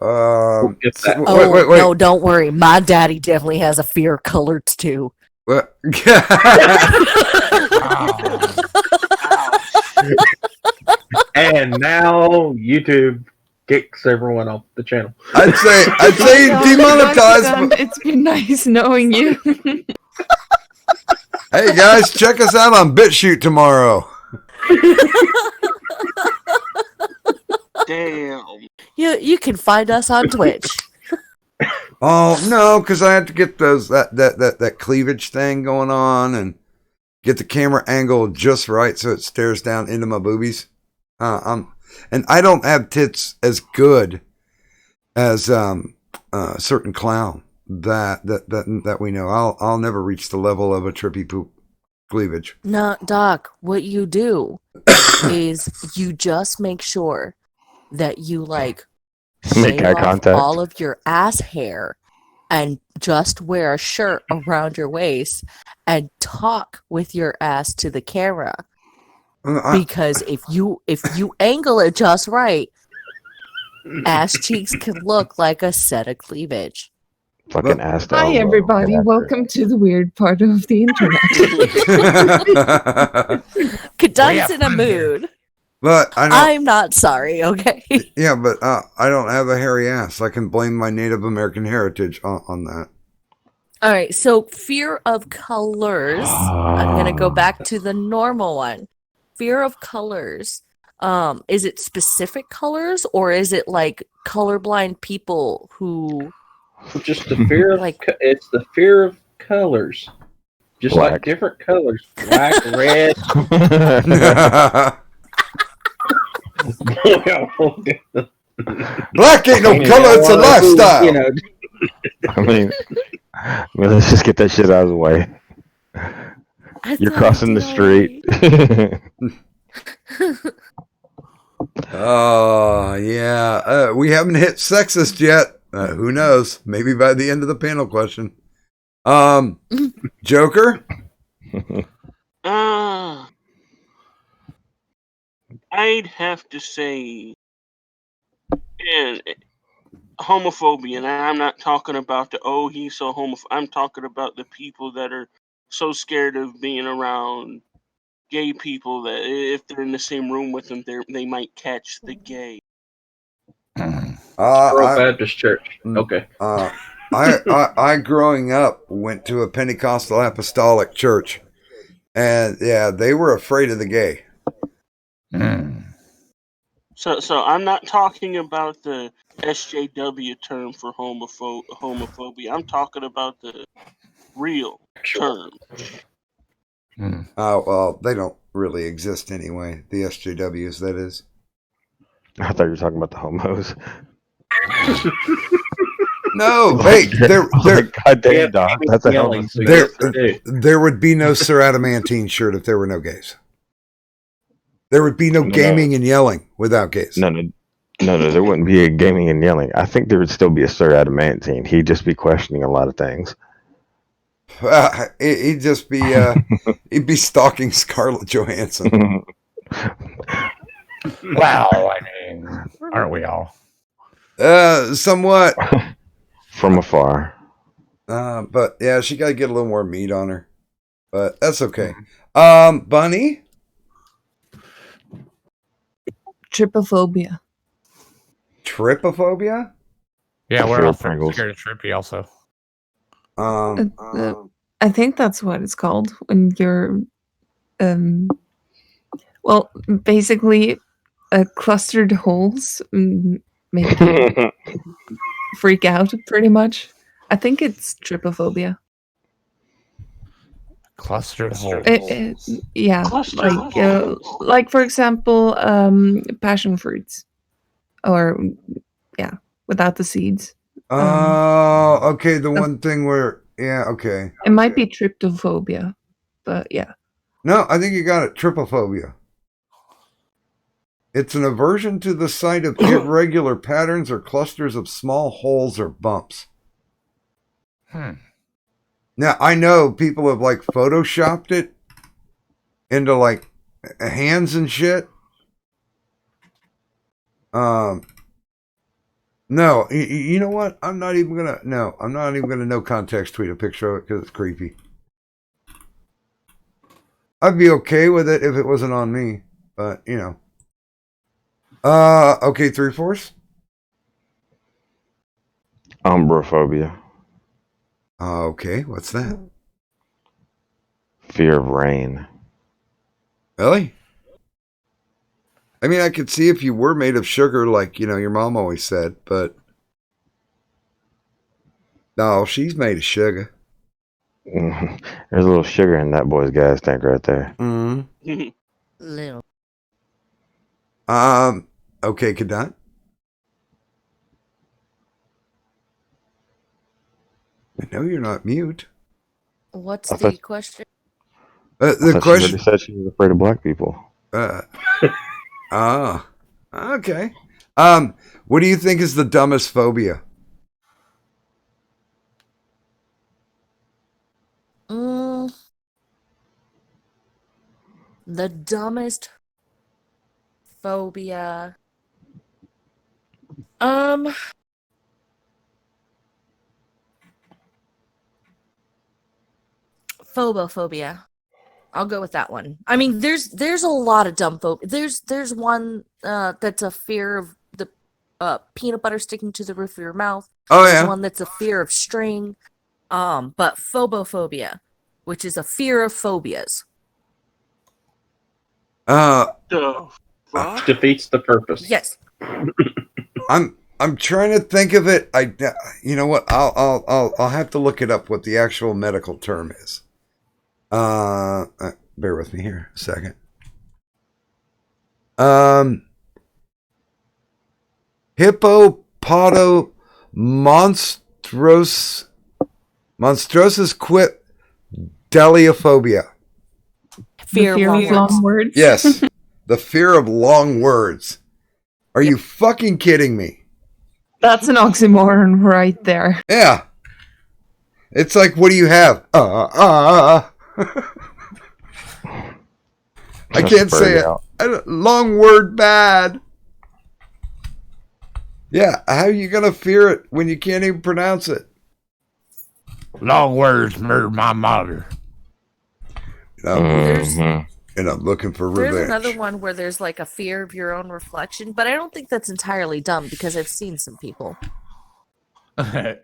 Wait. No, don't worry. My daddy definitely has a fear of colors too. What? And now YouTube kicks everyone off the channel. I'd say demonetize. It's been nice knowing you. Hey guys, check us out on BitChute tomorrow. Damn. You can find us on Twitch. Oh no, because I had to get that cleavage thing going on and get the camera angle just right so it stares down into my boobies. And I don't have tits as good as a certain clown that we know. I'll never reach the level of a trippy poop cleavage. No, Doc, what you do is you just make sure that you like Make shave eye off contact. all of your ass hair and just wear a shirt around your waist and talk with your ass to the camera. Because if you angle it just right, ass cheeks can look like a set of cleavage. Fucking ass to Hi, elbow. everybody. Get after it. Welcome to the weird part of the internet. Kadun's in a mood. But I don't. I'm not sorry, okay? Yeah, but I don't have a hairy ass. I can blame my Native American heritage on that. All right, so fear of colors. I'm going to go back to the normal one. Fear of colors. Is it specific colors or is it like colorblind people who Just the fear of it's the fear of colors. Just Black. like different colors. Black, red. Black ain't no color, it's a lifestyle. You know, I mean, let's just get that shit out of the way. You're crossing the street. Oh, yeah. We haven't hit sexist yet. Who knows? Maybe by the end of the panel question. Joker? I'd have to say, and homophobia, and I'm not talking about he's so homophobic. I'm talking about the people that are so scared of being around gay people that if they're in the same room with them, they might catch the gay. Baptist Church. Okay. I growing up went to a Pentecostal Apostolic church, and yeah, they were afraid of the gay. So I'm not talking about the SJW term for homophobia. I'm talking about the real term. Oh, well, they don't really exist anyway. The SJWs, that is. I thought you were talking about the homos. No, hey, they're goddamn Doc. That's a hell of a there would be no Sir Adamantine shirt if there were no gays. There would be no gaming and yelling without gays. No, there wouldn't be a gaming and yelling. I think there would still be a Sir Adamantine. He'd just be questioning a lot of things. He'd just be he'd be stalking Scarlett Johansson. Well, I mean, aren't we all? Somewhat. From afar. But yeah, she got to get a little more meat on her. But that's okay. Bunny? Trypophobia. Trypophobia? Yeah, we're Sure, all Pringles. scared of Trippy also. I think that's what it's called when you're, well, basically, clustered holes make you freak out pretty much. I think it's trypophobia. Clustered holes. Yeah, like for example, passion fruits, or without the seeds. Oh, okay. The one thing where, yeah, okay. It might be tryptophobia, but yeah. No, I think you got it. Trypophobia. It's an aversion to the sight of irregular patterns or clusters of small holes or bumps. Now, I know people have like photoshopped it into like hands and shit. No, you know what? I'm not even gonna no context tweet a picture of it because it's creepy. I'd be okay with it if it wasn't on me, but you know. Okay, 3/4. Umbrophobia. Okay, what's that? Fear of rain. Really? I mean, I could see if you were made of sugar, like, you know, your mom always said, but no, she's made of sugar. There's a little sugar in that boy's gas tank right there. Mm-hmm. Little. Okay, Kadant. I know you're not mute. What's I the thought- question? I The thought question. she already said she was afraid of black people. Okay. What do you think is the dumbest phobia? The dumbest phobia. Phobophobia. I'll go with that one. I mean, there's a lot of dumb phobia. There's one that's a fear of the peanut butter sticking to the roof of your mouth. Oh, There's yeah. one that's a fear of string. But phobophobia, which is a fear of phobias. The fuck? Defeats the purpose. Yes. I'm trying to think of it. You know what? I'll have to look it up what the actual medical term is. Bear with me here a second. Monstrosus quip deliophobia. Fear of long words. Yes, the fear of long words. Are you fucking kidding me? That's an oxymoron right there. Yeah. It's like, what do you have? I can't say it. Long word bad. Yeah, how are you going to fear it when you can't even pronounce it? Long words murder my mother. And I'm looking for revenge. There's another one where there's like a fear of your own reflection, but I don't think that's entirely dumb because I've seen some people. And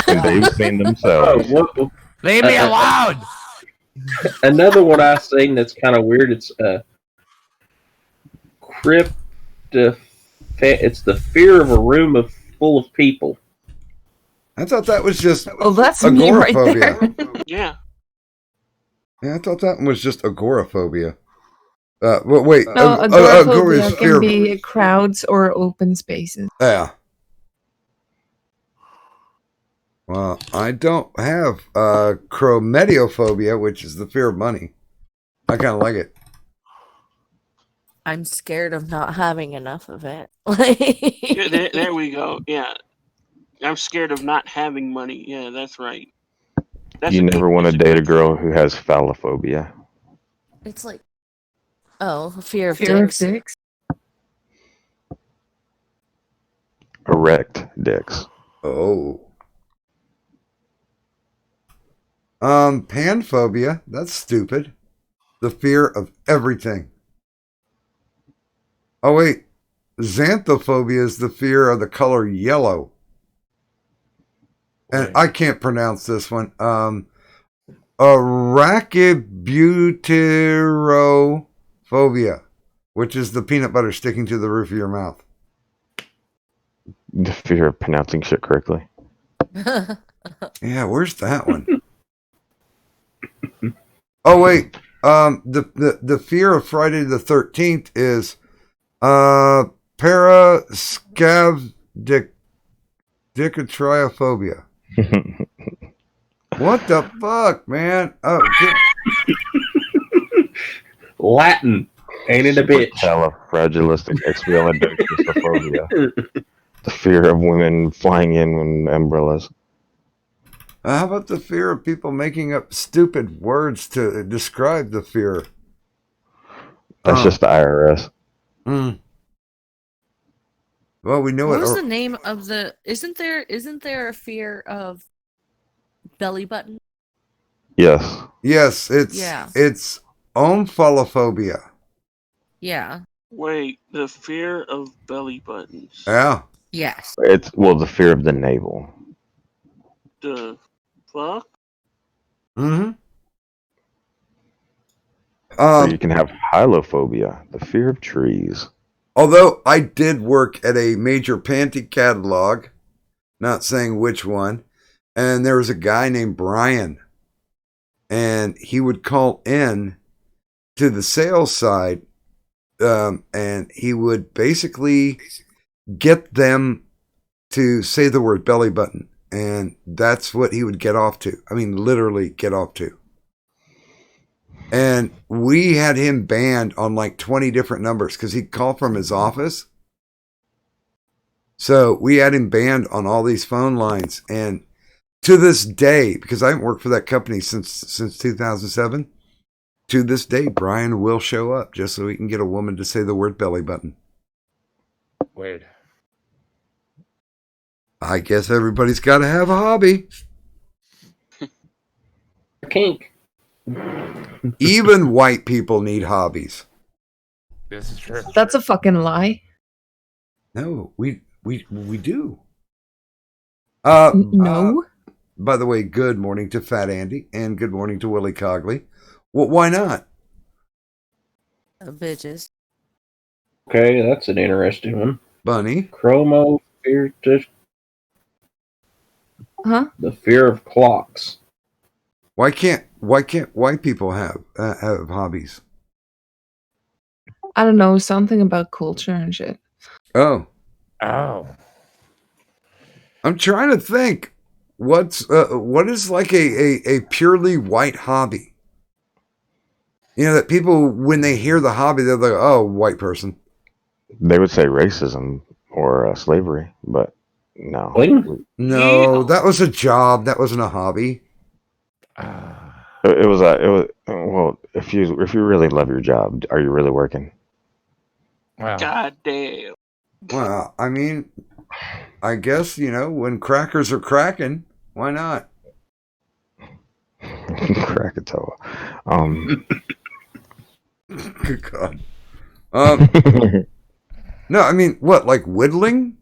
they've seen themselves. Leave me alone. Another one I seen that's kind of weird. It's it's the fear of a room full of people. I thought that was just that's me right there. Yeah. Yeah, I thought that one was just agoraphobia. Wait. No, agoraphobia can be crowds or open spaces. Yeah. Well, I don't have chromediophobia, which is the fear of money. I kind of like it. I'm scared of not having enough of it. Yeah, there we go. Yeah. I'm scared of not having money. Yeah, that's right. You never want to date a girl who has phallophobia. It's like, fear of dicks. Erect dicks. Oh. Panphobia. That's stupid. The fear of everything. Oh, wait. Xanthophobia is the fear of the color yellow. And I can't pronounce this one. Arachibutyrophobia, which is the peanut butter sticking to the roof of your mouth. The fear of pronouncing shit correctly. Yeah, where's that one? Oh, wait. The fear of Friday the 13th is parascavdicotriophobia. What the fuck, man? Oh, Latin. Ain't it a bitch? Fragilistic expialidocious. The fear of women flying in with umbrellas. how about the fear of people making up stupid words to describe the fear? That's just the IRS. Well, we know what it. was the name of the? Isn't there a fear of belly button? Yes. Yes, it's omphalophobia. Yeah. Wait, the fear of belly buttons. Yeah. Yes. It's the fear of the navel. The fuck? Or you can have hylophobia, the fear of trees. Although I did work at a major panty catalog, not saying which one, and there was a guy named Brian, and he would call in to the sales side and he would basically get them to say the word belly button, and that's what he would get off to. I mean, literally get off to. And we had him banned on like 20 different numbers because he'd call from his office. So we had him banned on all these phone lines. And to this day, because I haven't worked for that company since 2007, to this day, Brian will show up just so he can get a woman to say the word belly button. Weird. I guess everybody's got to have a hobby. Kink. Even white people need hobbies. This is true. That's a fucking lie. No, we do. No. By the way, good morning to Fat Andy and good morning to Willie Cogley. Well, why not? Bitches. Okay, that's an interesting one. Bunny. Chromo fear to Huh? the fear of clocks. Why can't white people have hobbies? I don't know, something about culture and shit. Oh, Oh. I'm trying to think. What is like a purely white hobby? You know, that people, when they hear the hobby, they're like, oh, white person. They would say racism or slavery, but no. Bling? No, that was a job. That wasn't a hobby. It was well. If you really love your job, are you really working? Wow. God damn. Well, I mean, I guess, you know, when crackers are cracking, why not? Krakatoa. Good God. No, I mean, what, like whittling?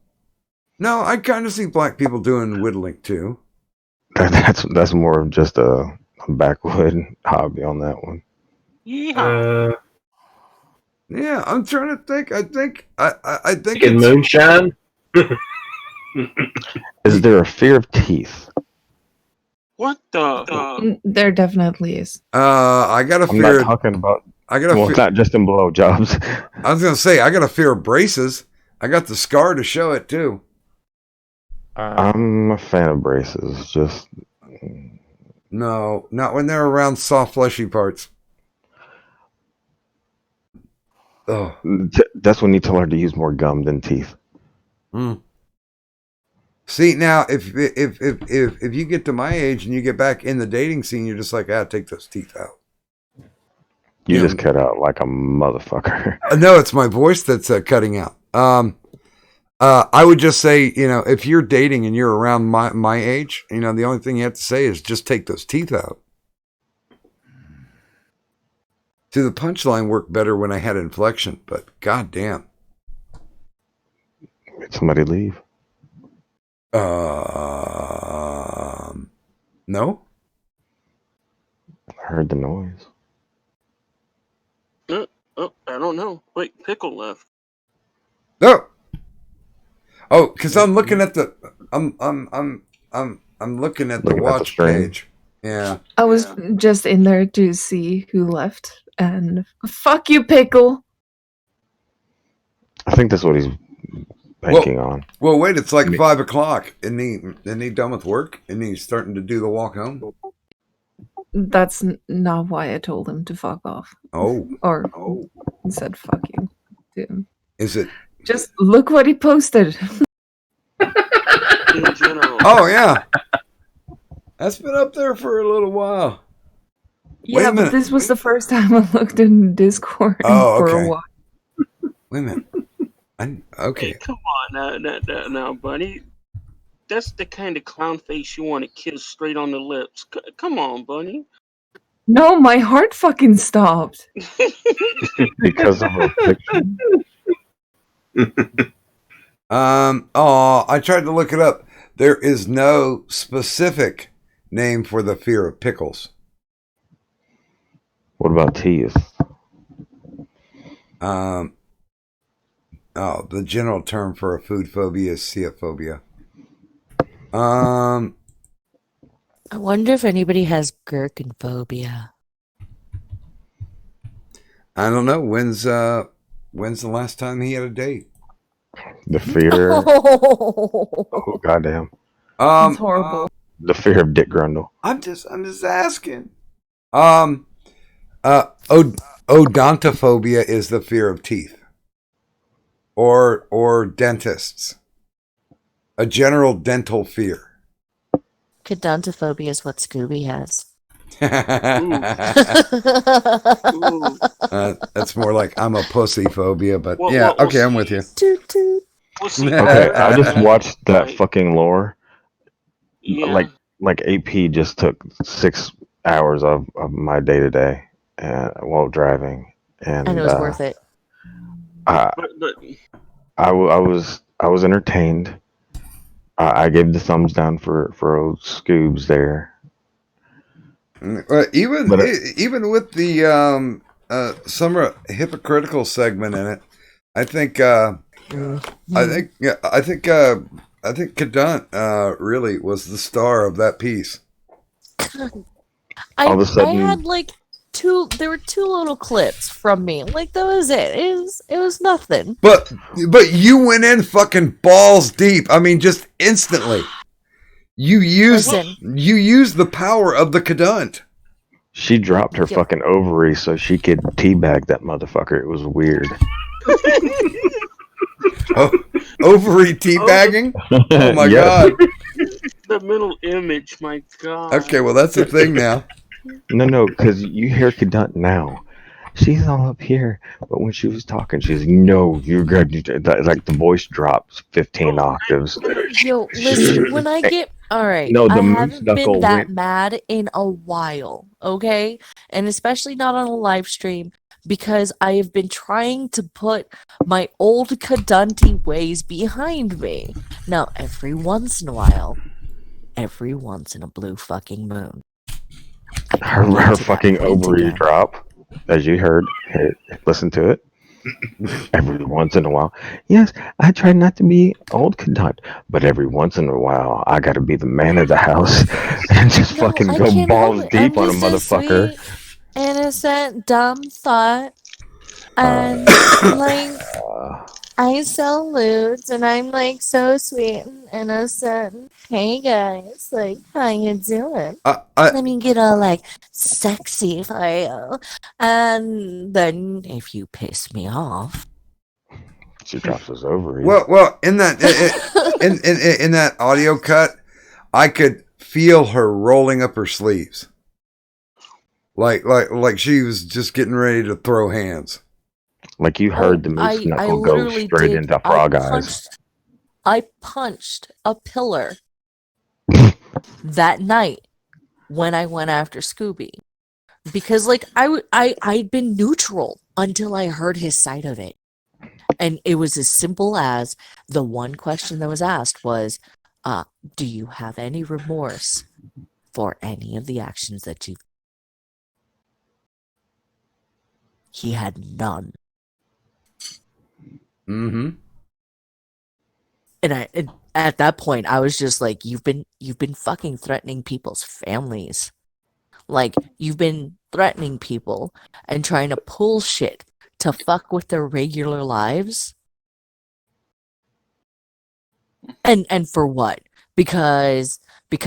No, I kind of see black people doing whittling too. That's more of just a backwood hobby on that one. Yeehaw. Yeah, I'm trying to think. I think In it's, moonshine? Is there a fear of teeth? What the? There definitely is. I got a I'm not fear. talking about. I got a Well, fear. it's not just in blowjobs. I was gonna say I got a fear of braces. I got the scar to show it too. I'm a fan of braces. Just No, not when they're around soft, fleshy parts. Oh, that's when you tell her to use more gum than teeth. see now, if you get to my age and you get back in the dating scene, you're just like, take those teeth out. You Yeah. just cut out like a motherfucker. No, it's my voice that's cutting out. I would just say, you know, if you're dating and you're around my age, you know, the only thing you have to say is just take those teeth out. See, the punchline worked better when I had inflection, but goddamn. Did somebody leave? No. I heard the noise. Oh, I don't know. Wait, Pickle left. No. Oh, because I'm looking at the I'm looking at the Looking at the watch stream. page. Yeah. I was just in there to see who left, and fuck you, Pickle. I think that's what he's banking on. Well, wait, it's like 5 o'clock. Isn't he done with work? And he's starting to do the walk home? That's not why I told him to fuck off. Oh. Or said fuck you to him. Is it? Just look what he posted. In general. Oh, yeah. That's been up there for a little while. Wait Yeah, a minute. but this was the first time I looked in Discord Oh, for okay. a while. Wait a minute. Okay. Hey, come on now, buddy. That's the kind of clown face you want to kiss straight on the lips. Come on, bunny. No, my heart fucking stopped. Because of a picture. I tried to look it up. There is no specific name for the fear of pickles. What about teeth? The general term for a food phobia is ceophobia. I wonder if anybody has gherkin phobia. I don't know. When's When's the last time he had a date? The fear. Oh. Oh goddamn. It's horrible. The fear of Dick Grundle. I'm just asking. Odontophobia is the fear of teeth, or dentists. A general dental fear. Cadontophobia is what Scooby has. That's more like I'm a pussy phobia, but Well, yeah, well, okay, I'm with you. Toot toot. Well, see, Okay, I just watched that Like, fucking lore. yeah. Like AP just took 6 hours of my day to day while driving, and And it was worth it. I, But I was entertained. I gave the thumbs down for old Scoobs there. Even But even with the some hypocritical segment in it, I think I think Cadunt really was the star of that piece. all of a I sudden, had like there were 2 little clips from me. Like that was it. It was nothing. But you went in fucking balls deep. I mean, just instantly. You used the power of the Cadunt. she dropped her Yep. fucking ovary so she could teabag that motherfucker. It was weird. Ovary teabagging? Oh my Yes. god. the mental image, my God. Okay, well that's a thing now. No, because you hear Cadunt now. She's all up here, but when she was talking, she's no, you're good. Like the voice drops 15 octaves. Yo, listen, when I get alright, No, the I moose haven't knuckle been that went- mad in a while, okay? And especially not on a live stream, because I have been trying to put my old Cadunty ways behind me. Now, every once in a while, every once in a blue fucking moon, I come her into that fucking point ovary again. drop, as you heard. Listen to it. Every once in a while. Yes, I try not to be old Cadunt, but every once in a while, I gotta be the man of the house and just No, fucking I go can't balls help it. deep I'm on a just a motherfucker. sweet, innocent, dumb thought. And like I sell lewds and I'm like so sweet and innocent. Hey guys, like how you doing? Let me get all like sexy for you. And then if you piss me off. She drops his ovaries. Well, in that in that audio cut, I could feel her rolling up her sleeves, like she was just getting ready to throw hands. Like you heard the moose I knuckle go literally straight did. into frog eyes. I punched a pillar that night when I went after Scooby. Because like I'd been neutral until I heard his side of it. And it was as simple as the one question that was asked was, do you have any remorse for any of the actions that you've... He had none. Mm-hmm. And at that point I was just like, you've been fucking threatening people's families. Like, you've been threatening people and trying to pull shit to fuck with their regular lives. And for what? Because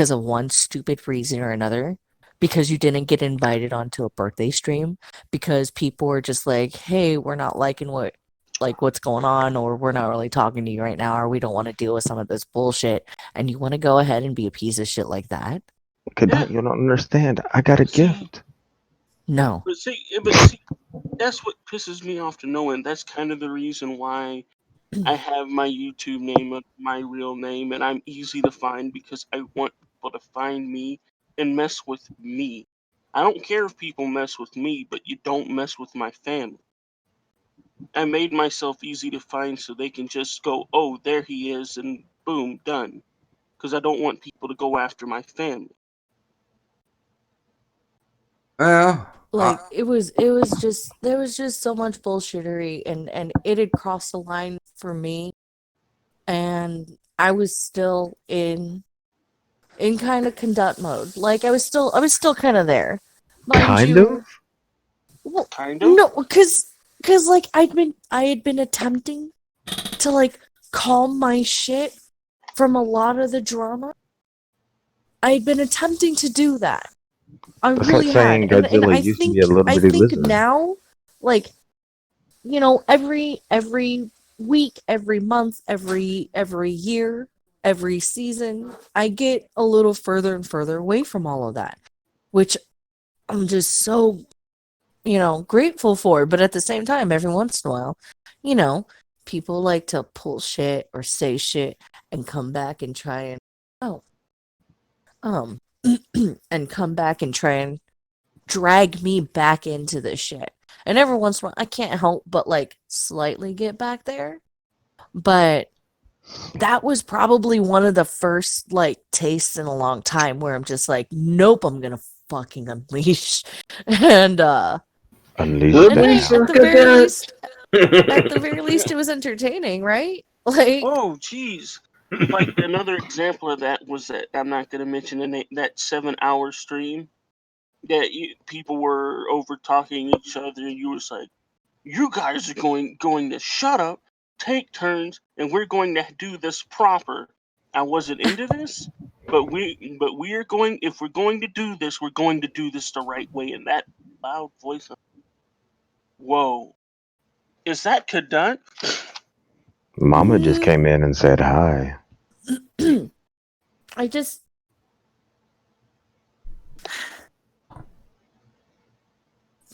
of one stupid reason or another? Because you didn't get invited onto a birthday stream? Because people were just like, hey, we're not liking what's going on, or we're not really talking to you right now, or we don't want to deal with some of this bullshit, and you want to go ahead and be a piece of shit like that? Cadunt, you don't understand. I got a gift. No. But see, that's what pisses me off to know, and that's kind of the reason why I have my YouTube name, my real name, and I'm easy to find because I want people to find me and mess with me. I don't care if people mess with me, but you don't mess with my family. I made myself easy to find so they can just go, oh, there he is, and boom, done. Because I don't want people to go after my family. Well, Like it was just there was just so much bullshittery, and it had crossed the line for me, and I was still in kind of conduct mode. Like I was still kind of there. Mind Kind you, of? well, Kind of? no, because because like I had been attempting to like calm my shit from a lot of the drama. I had been attempting to do that. I That's really like had, saying and Godzilla I used to be think a little bitty lizard. now, like, you know, every week, every month, every year, every season, I get a little further and further away from all of that, which I'm just so, you know, grateful for. But at the same time, every once in a while, you know, people like to pull shit or say shit and come back and try and oh um and come back and try and drag me back into this shit. And every once in a while, I can't help but like slightly get back there. But that was probably one of the first like tastes in a long time where I'm just like, nope, I'm gonna fucking unleash. And Unleash We'll and the be hey, hammer. at the circumvent. very least, it was entertaining, right? Like, Oh, jeez. Like another example of that was that I'm not going to mention the name, that 7-hour stream that people were over talking each other, and you was like, "You guys are going to shut up, take turns, and we're going to do this proper." I wasn't into this, but we are going. If we're going to do this, we're going to do this the right way. In that loud voice, whoa, is that Kadant? Mama just came in and said hi. I just.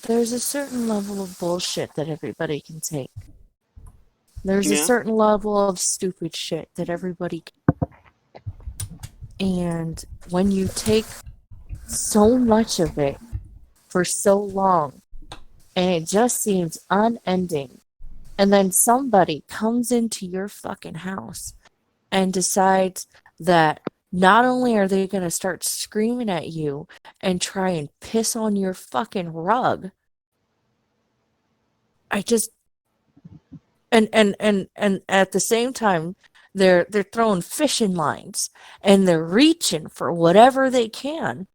There's a certain level of bullshit that everybody can take. There's a Yeah. certain level of stupid shit that everybody can. And when you take so much of it for so long, and it just seems unending, and then somebody comes into your fucking house and decides that not only are they going to start screaming at you and try and piss on your fucking rug, I just and at the same time they're throwing fishing lines and they're reaching for whatever they can.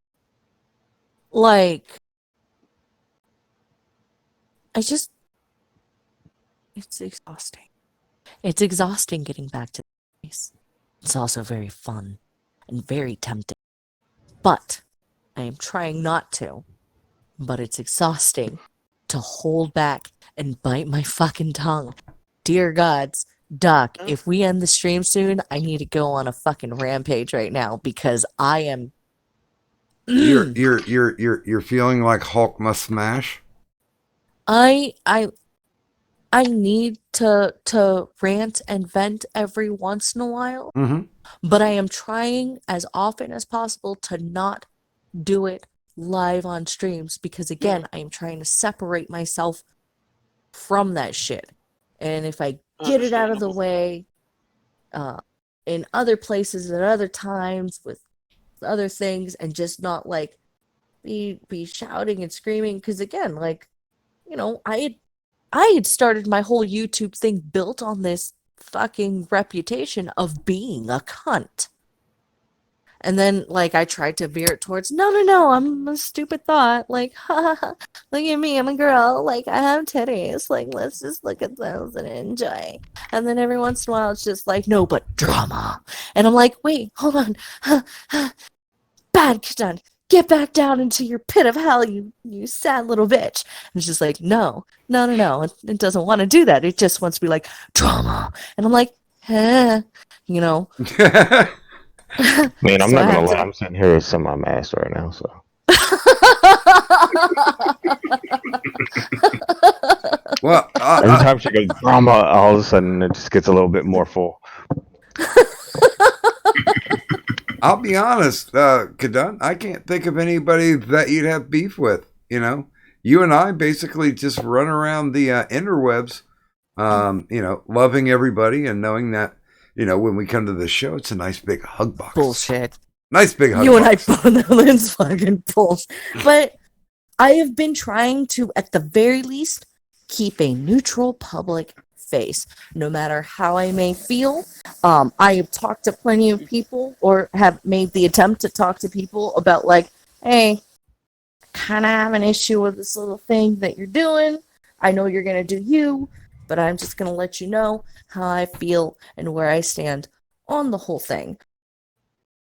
Like, I just it's exhausting. It's exhausting getting back to the place. It's also very fun and very tempting. But I am trying not to. But it's exhausting to hold back and bite my fucking tongue. Dear gods, Doc, if we end the stream soon, I need to go on a fucking rampage right now because I am. You're feeling like Hulk must smash. I need to rant and vent every once in a while, Mm-hmm. but I am trying as often as possible to not do it live on streams because again, I am trying to separate myself from that shit. And if I get it out of the Understandable. way in other places at other times with other things and just not like be shouting and screaming because again, like, you know, I had started my whole YouTube thing built on this fucking reputation of being a cunt. And then, like, I tried to veer it towards, no, I'm a stupid thought. Like, ha, look at me, I'm a girl. Like, I have titties. Like, let's just look at those and enjoy. And then every once in a while, it's just like, no, but drama. And I'm like, wait, hold on. Bad done. Get back down into your pit of hell, you sad little bitch. And it's just like, no. It doesn't want to do that. It just wants to be like, drama. And I'm like, you know. I mean, I'm So not I gonna have lie. to. I'm sitting here with some of my ass right now. So Well, every time she goes drama, all of a sudden it just gets a little bit more full. I'll be honest, Kadun, I can't think of anybody that you'd have beef with. You know, you and I basically just run around the interwebs, you know, loving everybody and knowing that, you know, when we come to the show, it's a nice big hug box. Bullshit. Nice big hug You and I box. both know that's fucking bullshit. But I have been trying to, at the very least, keep a neutral public face, no matter how I may feel. I have talked to plenty of people, or have made the attempt to talk to people about, like, hey, kind of have an issue with this little thing that you're doing. I know you're gonna do you, but I'm just gonna let you know how I feel and where I stand on the whole thing.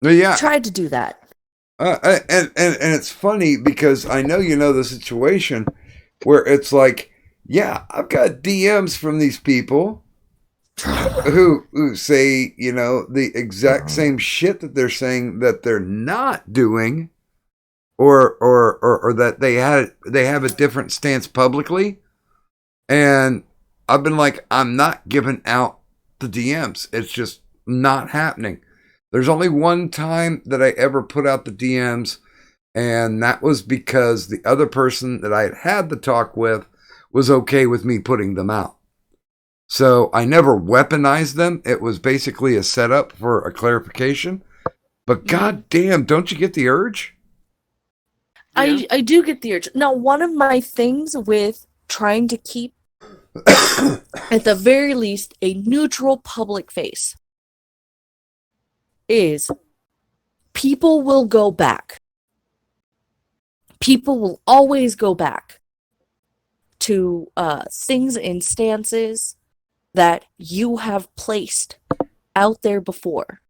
Yeah. Tried to do that. And it's funny because I know you know the situation where it's like, yeah, I've got DMs from these people who say, you know, the exact same shit that they're saying that they're not doing, or that they have a different stance publicly, and I've been like, I'm not giving out the DMs. It's just not happening. There's only one time that I ever put out the DMs, and that was because the other person that I had the talk with was okay with me putting them out. So I never weaponized them. It was basically a setup for a clarification. But goddamn, don't you get the urge? I do get the urge. Now, one of my things with trying to keep, at the very least, a neutral public face is people will go back. People will always go back to things and stances that you have placed out there before.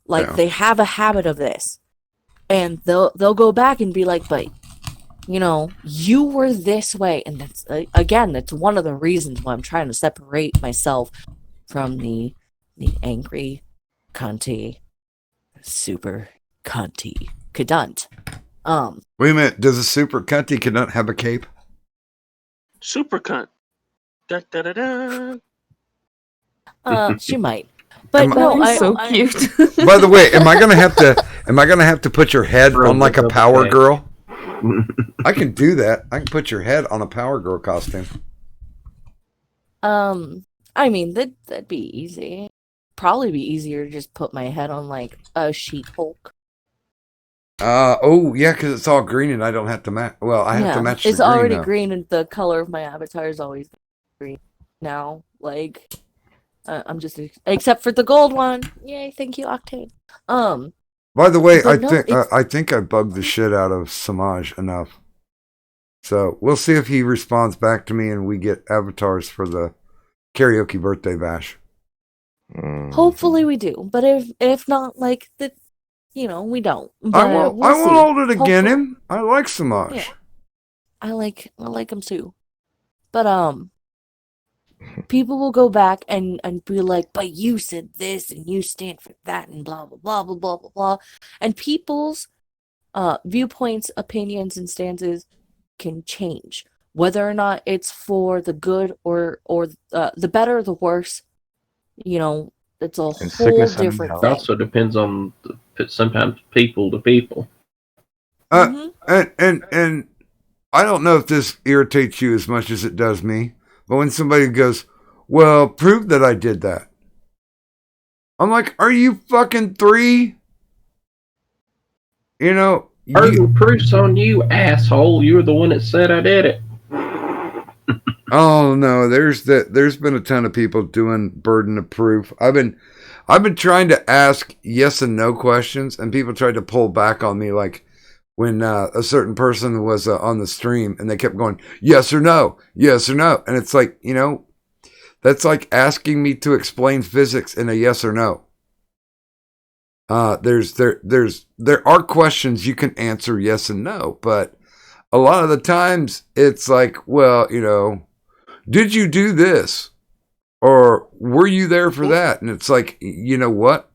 Like, they have a habit of this. And they'll go back and be like, but, you know, you were this way. And that's, again, that's one of the reasons why I'm trying to separate myself from the angry, cunty, super cunty cadunt. Wait a minute, does a super cunty cadunt have a cape? Super cunt. Da, da, da, da. She might. But no, He's so cute. By the way, am I gonna have to put your head on like a Power Girl? I can do that. I can put your head on a Power Girl costume. I mean, that'd be easy. Probably be easier to just put my head on like a She-Hulk. Oh yeah, because it's all green and I don't have to match. Well, I have to match. It's the green already now. green, and the color of my avatar is always green now. Like, I'm just except for the gold one. Yay! Thank you, Octane. By the way, but no, I think I bugged the shit out of Samaj enough. So we'll see if he responds back to me and we get avatars for the karaoke birthday bash. Hopefully we do, but if not, like we don't. But I won't hold it against Hopefully. him. I like Samaj. Yeah. I like him too. But people will go back and be like, but you said this and you stand for that and blah blah blah blah blah blah blah. And people's viewpoints, opinions, and stances can change. Whether or not it's for the good or the better or the worse, you know, it's a whole different It thing. also depends on sometimes people to people. And I don't know if this irritates you as much as it does me, but when somebody goes, well, prove that I did that. I'm like, are you fucking 3? You know, The proof's on you, asshole. You're the one that said I did it. Oh no, there's been a ton of people doing burden of proof. I've been trying to ask yes and no questions, and people tried to pull back on me, like when a certain person was on the stream, and they kept going yes or no, and it's like, you know, that's like asking me to explain physics in a yes or no. There are questions you can answer yes and no, but a lot of the times it's like, well, you know, did you do this? Or were you there for that? And it's like, you know what?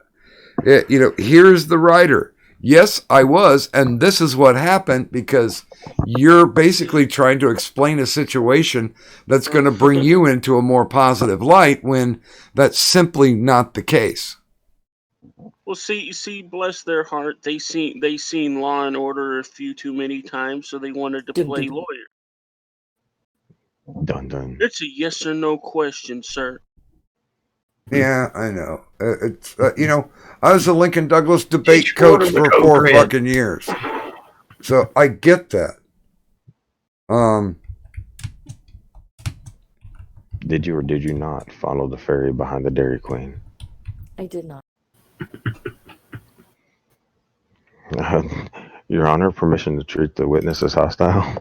Here's the writer. Yes, I was, and this is what happened, because you're basically trying to explain a situation that's going to bring you into a more positive light when that's simply not the case. Well, see, bless their heart, they seen Law and Order a few too many times, so they wanted to play lawyer. Dun dun. It's a yes or no question, sir. Yeah, I know. It's you know, I was a Lincoln Douglas debate coach for 4 fucking years, so I get that. Did you or did you not follow the fairy behind the Dairy Queen? I did not. Your Honor, permission to treat the witness as hostile.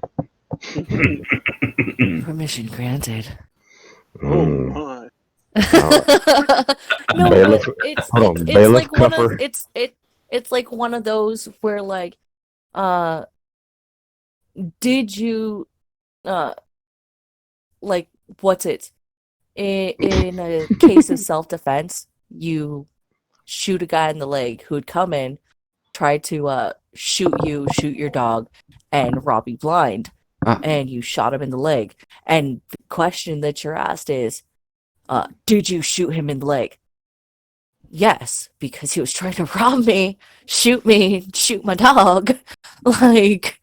Permission granted. Oh Mm. my. No, Bailiff- but it's hold on, it's bailiff like one of cupper. it's like one of those where like uh did you like what's it in a case of self-defense you shoot a guy in the leg who would come in try to shoot your dog and rob you blind and you shot him in the leg and the question that you're asked is did you shoot him in the leg? Yes, because he was trying to rob me, shoot my dog. Like,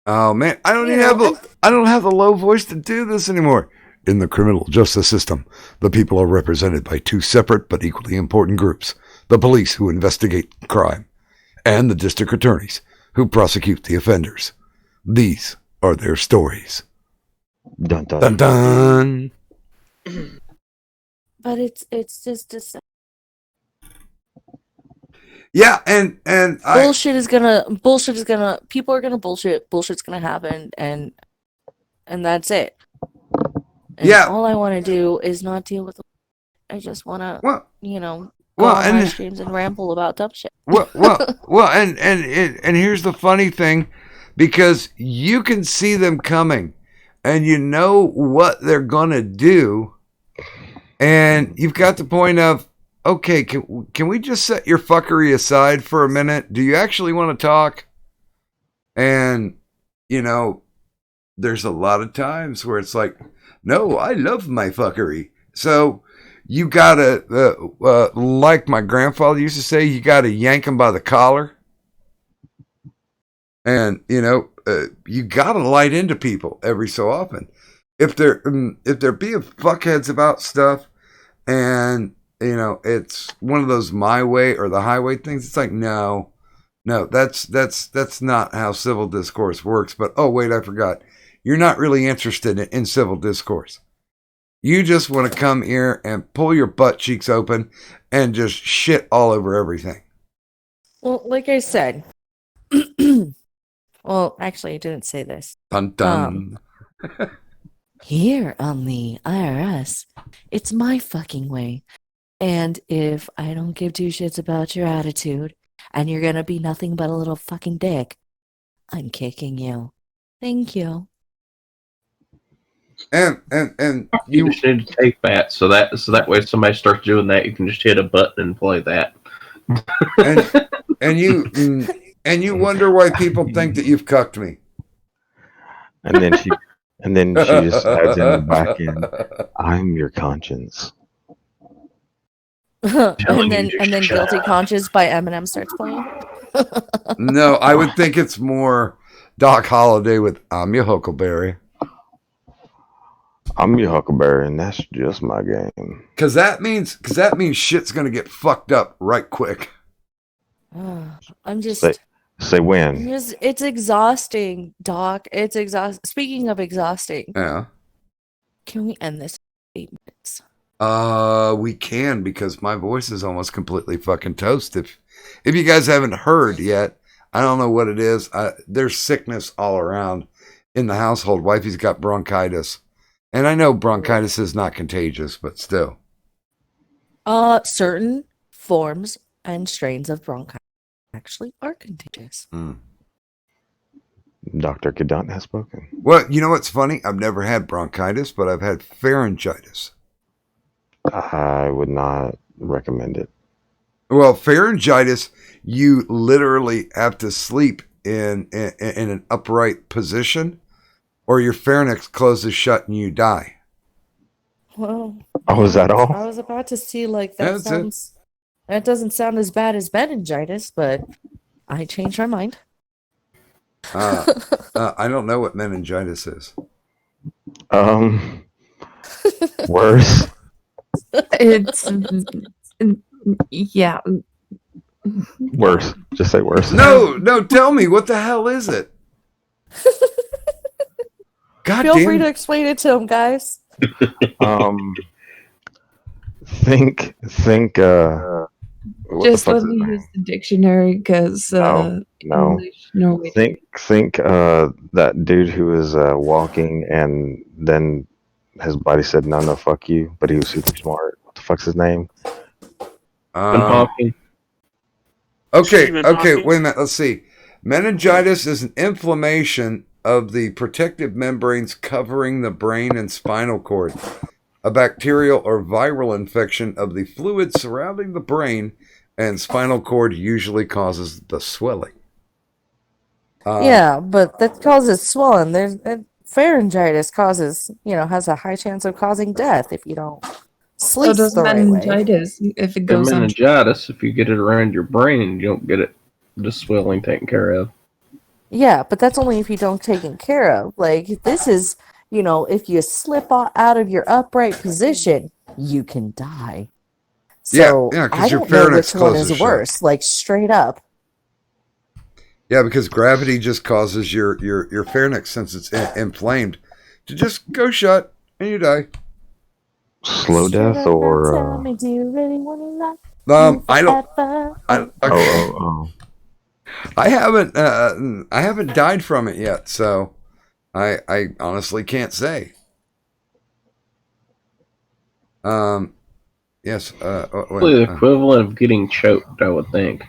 Oh man, I don't You even know, I don't have the low voice to do this anymore. In the criminal justice system, the people are represented by two separate but equally important groups: the police, who investigate crime, and the district attorneys, who prosecute the offenders. These are their stories. Dun, dun. Dun dun. but it's just Yeah, and bullshit is gonna people are gonna bullshit's gonna happen and that's it. And Yeah. all I want to do is not deal with I just want to well, go well, on and- live streams and ramble about dumb shit. well, and here's the funny thing, because you can see them coming, and you know what they're gonna do, and you've got the point of, okay, can we just set your fuckery aside for a minute? Do you actually want to talk? And you know, there's a lot of times where it's like, no, I love my fuckery, so. You gotta, like my grandfather used to say, you gotta yank them by the collar. And, you know, you gotta light into people every so often. If they're being fuckheads about stuff and, you know, it's one of those my way or the highway things, it's like, no, that's not how civil discourse works. But, oh, wait, I forgot. You're not really interested in civil discourse. You just want to come here and pull your butt cheeks open and just shit all over everything. Well, like I said, well, actually, I didn't say this. Dun dun. Here on the IRS, it's my fucking way. And if I don't give two shits about your attitude and you're gonna be nothing but a little fucking dick, I'm kicking you. Thank you. And You just need to take that so that way if somebody starts doing that, you can just hit a button and play that. and you wonder why people think that you've cucked me. And then she just adds in the back end, I'm your conscience. and then Guilty Conscience by Eminem starts playing. No, I would think it's more Doc Holliday with I'm your Huckleberry. I'm your Huckleberry, and that's just my game. Cause that means shit's gonna get fucked up right quick. I'm just Say when. it's exhausting, Doc. It's exhausting. Speaking of exhausting, Yeah. can we end this in 8 minutes? We can, because my voice is almost completely fucking toast. If you guys haven't heard yet, I don't know what it is. There's sickness all around in the household. Wifey's got bronchitis. And I know bronchitis is not contagious, but still. Certain forms and strains of bronchitis actually are contagious. Dr. Kadant has spoken. Well, you know what's funny? I've never had bronchitis, but I've had pharyngitis. I would not recommend it. Well, pharyngitis, you literally have to sleep in an upright position, or your pharynx closes shut and you die. Well, Oh, is that all? I was about to see like that That's it. sounds. That doesn't sound as bad as meningitis, but I changed my mind. I don't know what meningitis is. Worse. It's yeah. Worse. Just say worse. No, tell me, what the hell is it? God Feel damn free it. to explain it to him, guys. Think. What Just the let fuck's me his name? use the dictionary because No. English No, wait. Think that dude who was walking and then his body said no, fuck you, but he was super smart. What the fuck's his name? Stephen Hawking. Okay, Stephen okay, Hawking? wait a minute. Let's see. Meningitis is an inflammation of the protective membranes covering the brain and spinal cord. A bacterial or viral infection of the fluid surrounding the brain and spinal cord usually causes the swelling. Yeah, but that causes swelling. Pharyngitis causes, has a high chance of causing death if you don't So sleep does the right way. meningitis if it And goes on. meningitis, if you get it around your brain, you don't get it the swelling taken care of. Yeah, but that's only if you don't take it care of. Like, this is, if you slip out of your upright position, you can die. So, Yeah, 'cause I your don't know pharynx which one closes is shut. worse, like, straight up. Yeah, because gravity just causes your pharynx, since it's inflamed, to just go shut and you die. Slow Straight death up now or tell me, do you really want to love me I don't. forever? I haven't died from it yet, so I honestly can't say. Yes. Probably the equivalent of getting choked, I would think.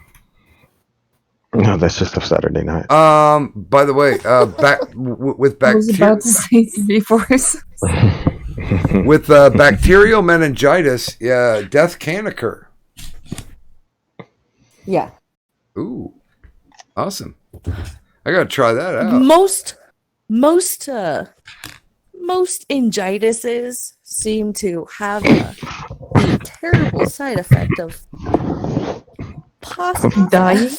No, that's just a Saturday night. By the way, with I was bacteria. about to say Three-Fourths. With bacterial meningitis, yeah, death can occur. Yeah. Ooh, awesome! I gotta try that out. Most ingitises seem to have the terrible side effect of possibly Dying.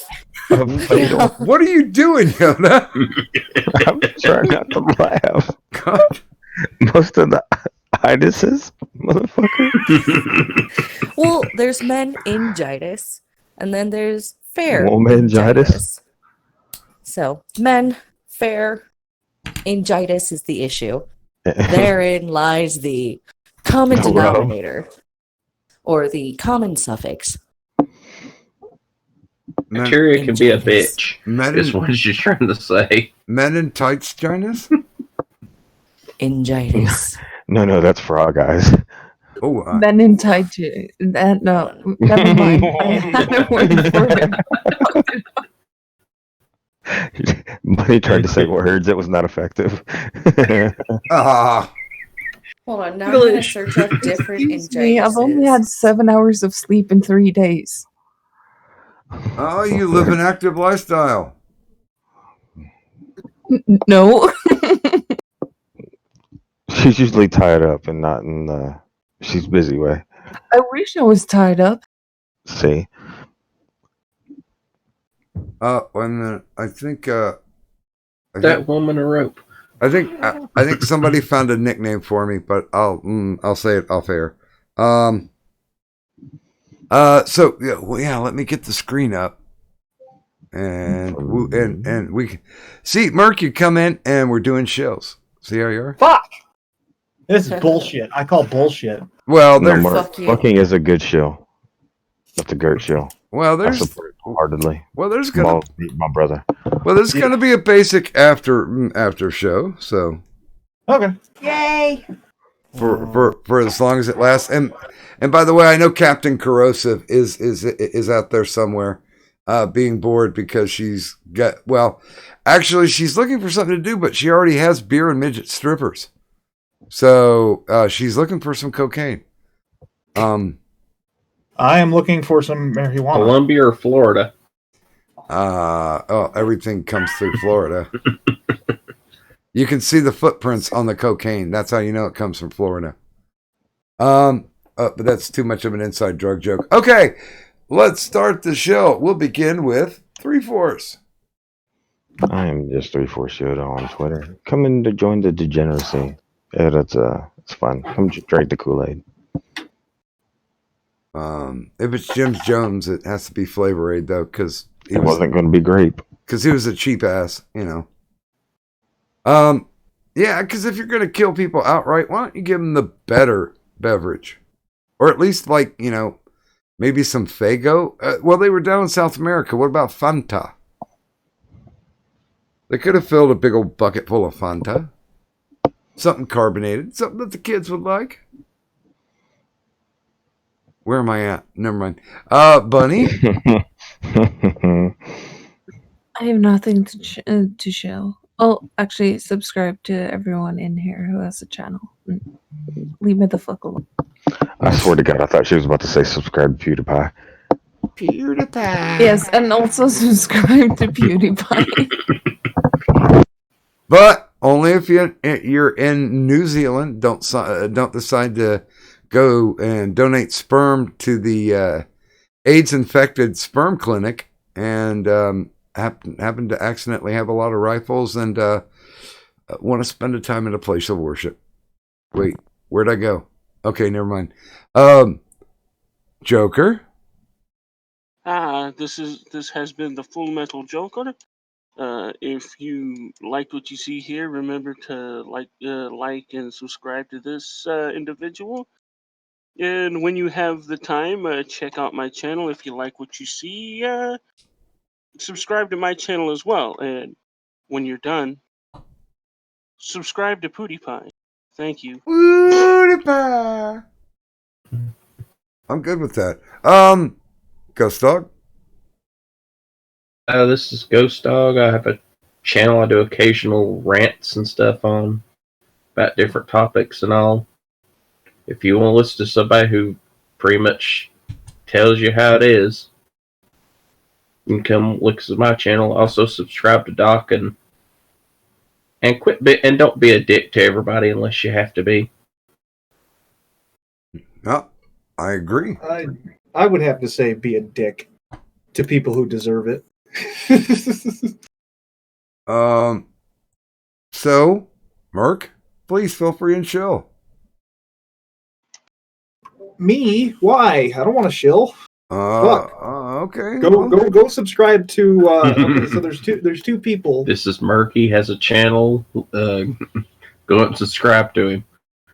What are you doing, Yoda? I'm trying not to laugh. God. Most of the itises, motherfucker. Well, there's meningitis, and then there's Womangitis? So, pharyngitis is the issue. Therein lies the common denominator, or the common suffix. Bacteria can be a bitch. Is what you're trying to say. Meningitis? Ingitis. No, that's frog eyes. Oh, Meningitis. No, never mind. I had a word for it. Bunny tried to say words. It was not effective. Hold on, now I'm going to search up different Excuse me, I've ingitises. only had 7 hours of sleep in 3 days. Oh, you live an active lifestyle. No. She's usually tied up and not in the. She's busy way. I wish I was tied up. See? When I think that woman a rope. I think somebody found a nickname for me, but I'll say it off air. So yeah, let me get the screen up, and we can see Merc. You come in, and we're doing shows. See how you are? Fuck. This is bullshit. I call bullshit. Well, No, Mark, fucking is a good show. That's a great show. Well, I there's support it wholeheartedly. well, there's gonna my brother. well, there's gonna be a basic after show. So Okay. Yay! for as long as it lasts. And by the way, I know Captain Corrosive is out there somewhere, being bored because she's actually she's looking for something to do, but she already has beer and midget strippers, so she's looking for some cocaine. I am looking for some marijuana. Columbia or Florida? Everything comes through Florida. You can see the footprints on the cocaine. That's how you know it comes from Florida. But that's too much of an inside drug joke. Okay, let's start the show. We'll begin with 3-4. I am just 3-4 Yoda on Twitter. Come in to join the degeneracy. Yeah, it's fun. Come drink the Kool-Aid. If it's Jim's Jones, it has to be Flavor Aid though, because it wasn't going to be grape. Because he was a cheap ass, Yeah, because if you're going to kill people outright, why don't you give them the better beverage? Or at least, maybe some Faygo? Well, they were down in South America. What about Fanta? They could have filled a big old bucket full of Fanta. Something carbonated. Something that the kids would like. Where am I at? Never mind. Bunny? I have nothing to show. Oh, actually, subscribe to everyone in here who has a channel. Leave me the fuck alone. I swear to God, I thought she was about to say subscribe to PewDiePie. PewDiePie. Yes, and also subscribe to PewDiePie. But only if you're in New Zealand. Don't decide to go and donate sperm to the AIDS-infected sperm clinic and happen to accidentally have a lot of rifles and want to spend a time in a place of worship. Wait, where'd I go? Okay, never mind. Joker? This has been the Full Metal Joker. If you liked what you see here, remember to like and subscribe to this individual. And when you have the time, check out my channel. If you like what you see, subscribe to my channel as well. And when you're done, subscribe to PewDiePie. Thank you. PewDiePie. I'm good with that. Ghost Dog? This is Ghost Dog. I have a channel I do occasional rants and stuff on about different topics and all. If you want to listen to somebody who pretty much tells you how it is, you can come look at my channel. Also subscribe to Doc and quit and don't be a dick to everybody unless you have to be. No, I agree. I would have to say be a dick to people who deserve it. So, Merc, please feel free and chill. Me? Why? I don't want to shill. Fuck. Okay. Go subscribe to okay, so there's two people. This is Murky has a channel. Go up and subscribe to him.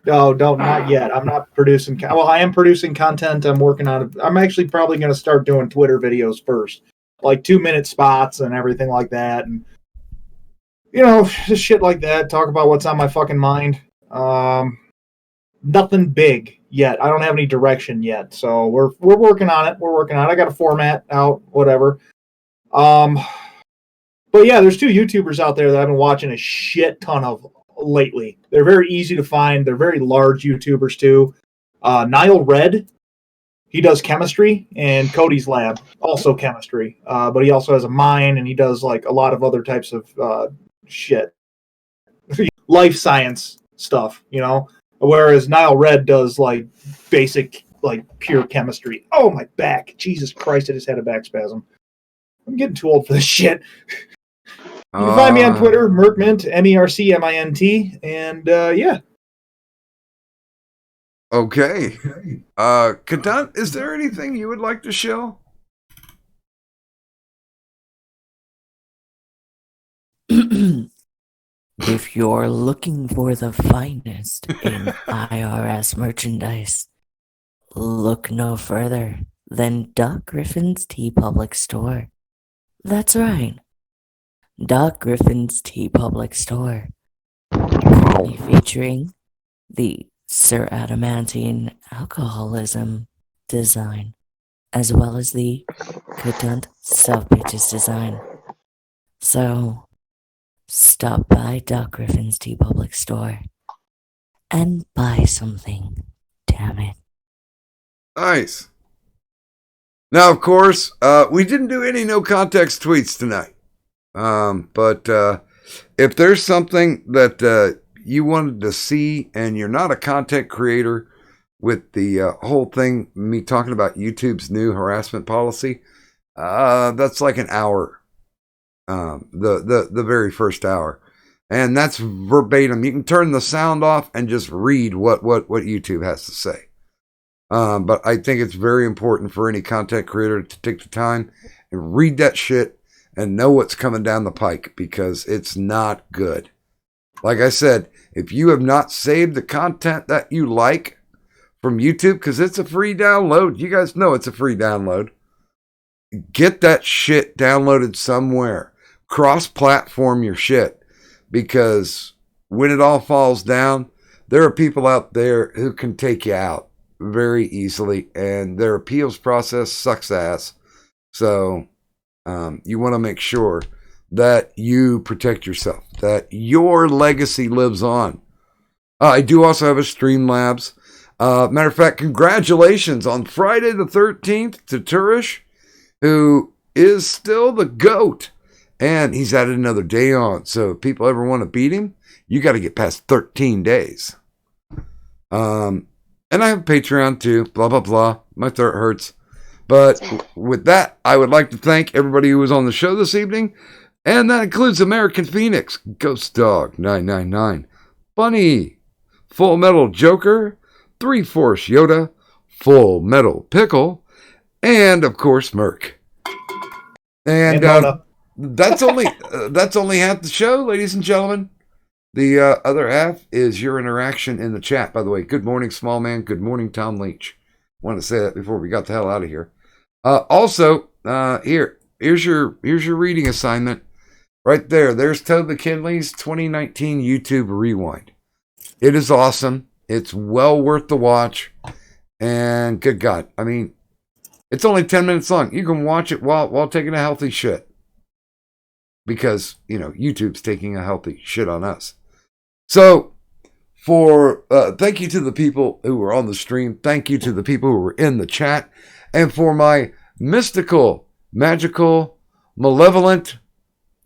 No, not yet. I'm not producing. Well, I am producing content. I'm working on it. I'm actually probably going to start doing Twitter videos first, like 2-minute spots and everything like that, and just shit like that. Talk about what's on my fucking mind. Nothing big yet. I don't have any direction yet, so we're working on it. I got a format out, whatever. But yeah, there's 2 YouTubers out there that I've been watching a shit ton of lately. They're very easy to find. They're very large YouTubers too. Niall Red, he does chemistry, and Cody's Lab, also chemistry. But he also has a mine, and he does like a lot of other types of shit, life science stuff. Whereas Niall Red does like basic, like pure chemistry. Oh, my back! Jesus Christ! I just had a back spasm. I'm getting too old for this shit. You can find me on Twitter, Merkmint, MERCMINT, and yeah. Okay. Kadant, is there anything you would like to show? If you're looking for the finest in IRS merchandise, look no further than Doc Griffin's Tea Public Store. That's right. Doc Griffin's Tea Public Store. Proudly featuring the Sir Adamantine Alcoholism design, as well as the Kadant Self Bitches design. So, stop by Doc Griffin's Tea Public Store and buy something, damn it. Nice. Now, of course, we didn't do any no context tweets tonight. But if there's something that you wanted to see and you're not a content creator with the whole thing, me talking about YouTube's new harassment policy, that's like an hour. The very first hour. And that's verbatim. You can turn the sound off and just read what YouTube has to say. But I think it's very important for any content creator to take the time and read that shit and know what's coming down the pike, because it's not good. Like I said, if you have not saved the content that you like from YouTube, because it's a free download, you guys know it's a free download, get that shit downloaded somewhere. cross-platform your shit, because when it all falls down, there are people out there who can take you out very easily, and their appeals process sucks ass. So you want to make sure that you protect yourself, that your legacy lives on. I do also have a Streamlabs. Matter of fact, congratulations on Friday the 13th to Turish, who is still the GOAT. And he's added another day on. So if people ever want to beat him, you got to get past 13 days. And I have a Patreon too. Blah, blah, blah. My throat hurts. But with that, I would like to thank everybody who was on the show this evening. And that includes American Phoenix, Ghost Dog 999, Bunny, Full Metal Joker, 3-Force Yoda, Full Metal Pickle, and of course Merc. And that's only half the show, ladies and gentlemen. The other half is your interaction in the chat. By the way, good morning, Small Man. Good morning, Tom Leach. Wanted to say that before we got the hell out of here. Also, here's your reading assignment. Right there. There's Toad McKinley's 2019 YouTube Rewind. It is awesome. It's well worth the watch. And good God, I mean, it's only 10 minutes long. You can watch it while taking a healthy shit. Because, YouTube's taking a healthy shit on us. So, thank you to the people who were on the stream. Thank you to the people who were in the chat. And for my mystical, magical, malevolent,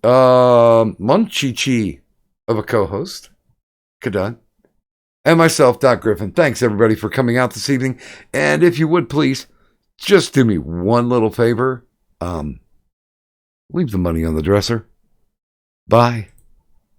Munchichi of a co-host, Kadan, and myself, Doc Griffin. Thanks everybody for coming out this evening. And if you would please, just do me one little favor. Leave the money on the dresser. Bye.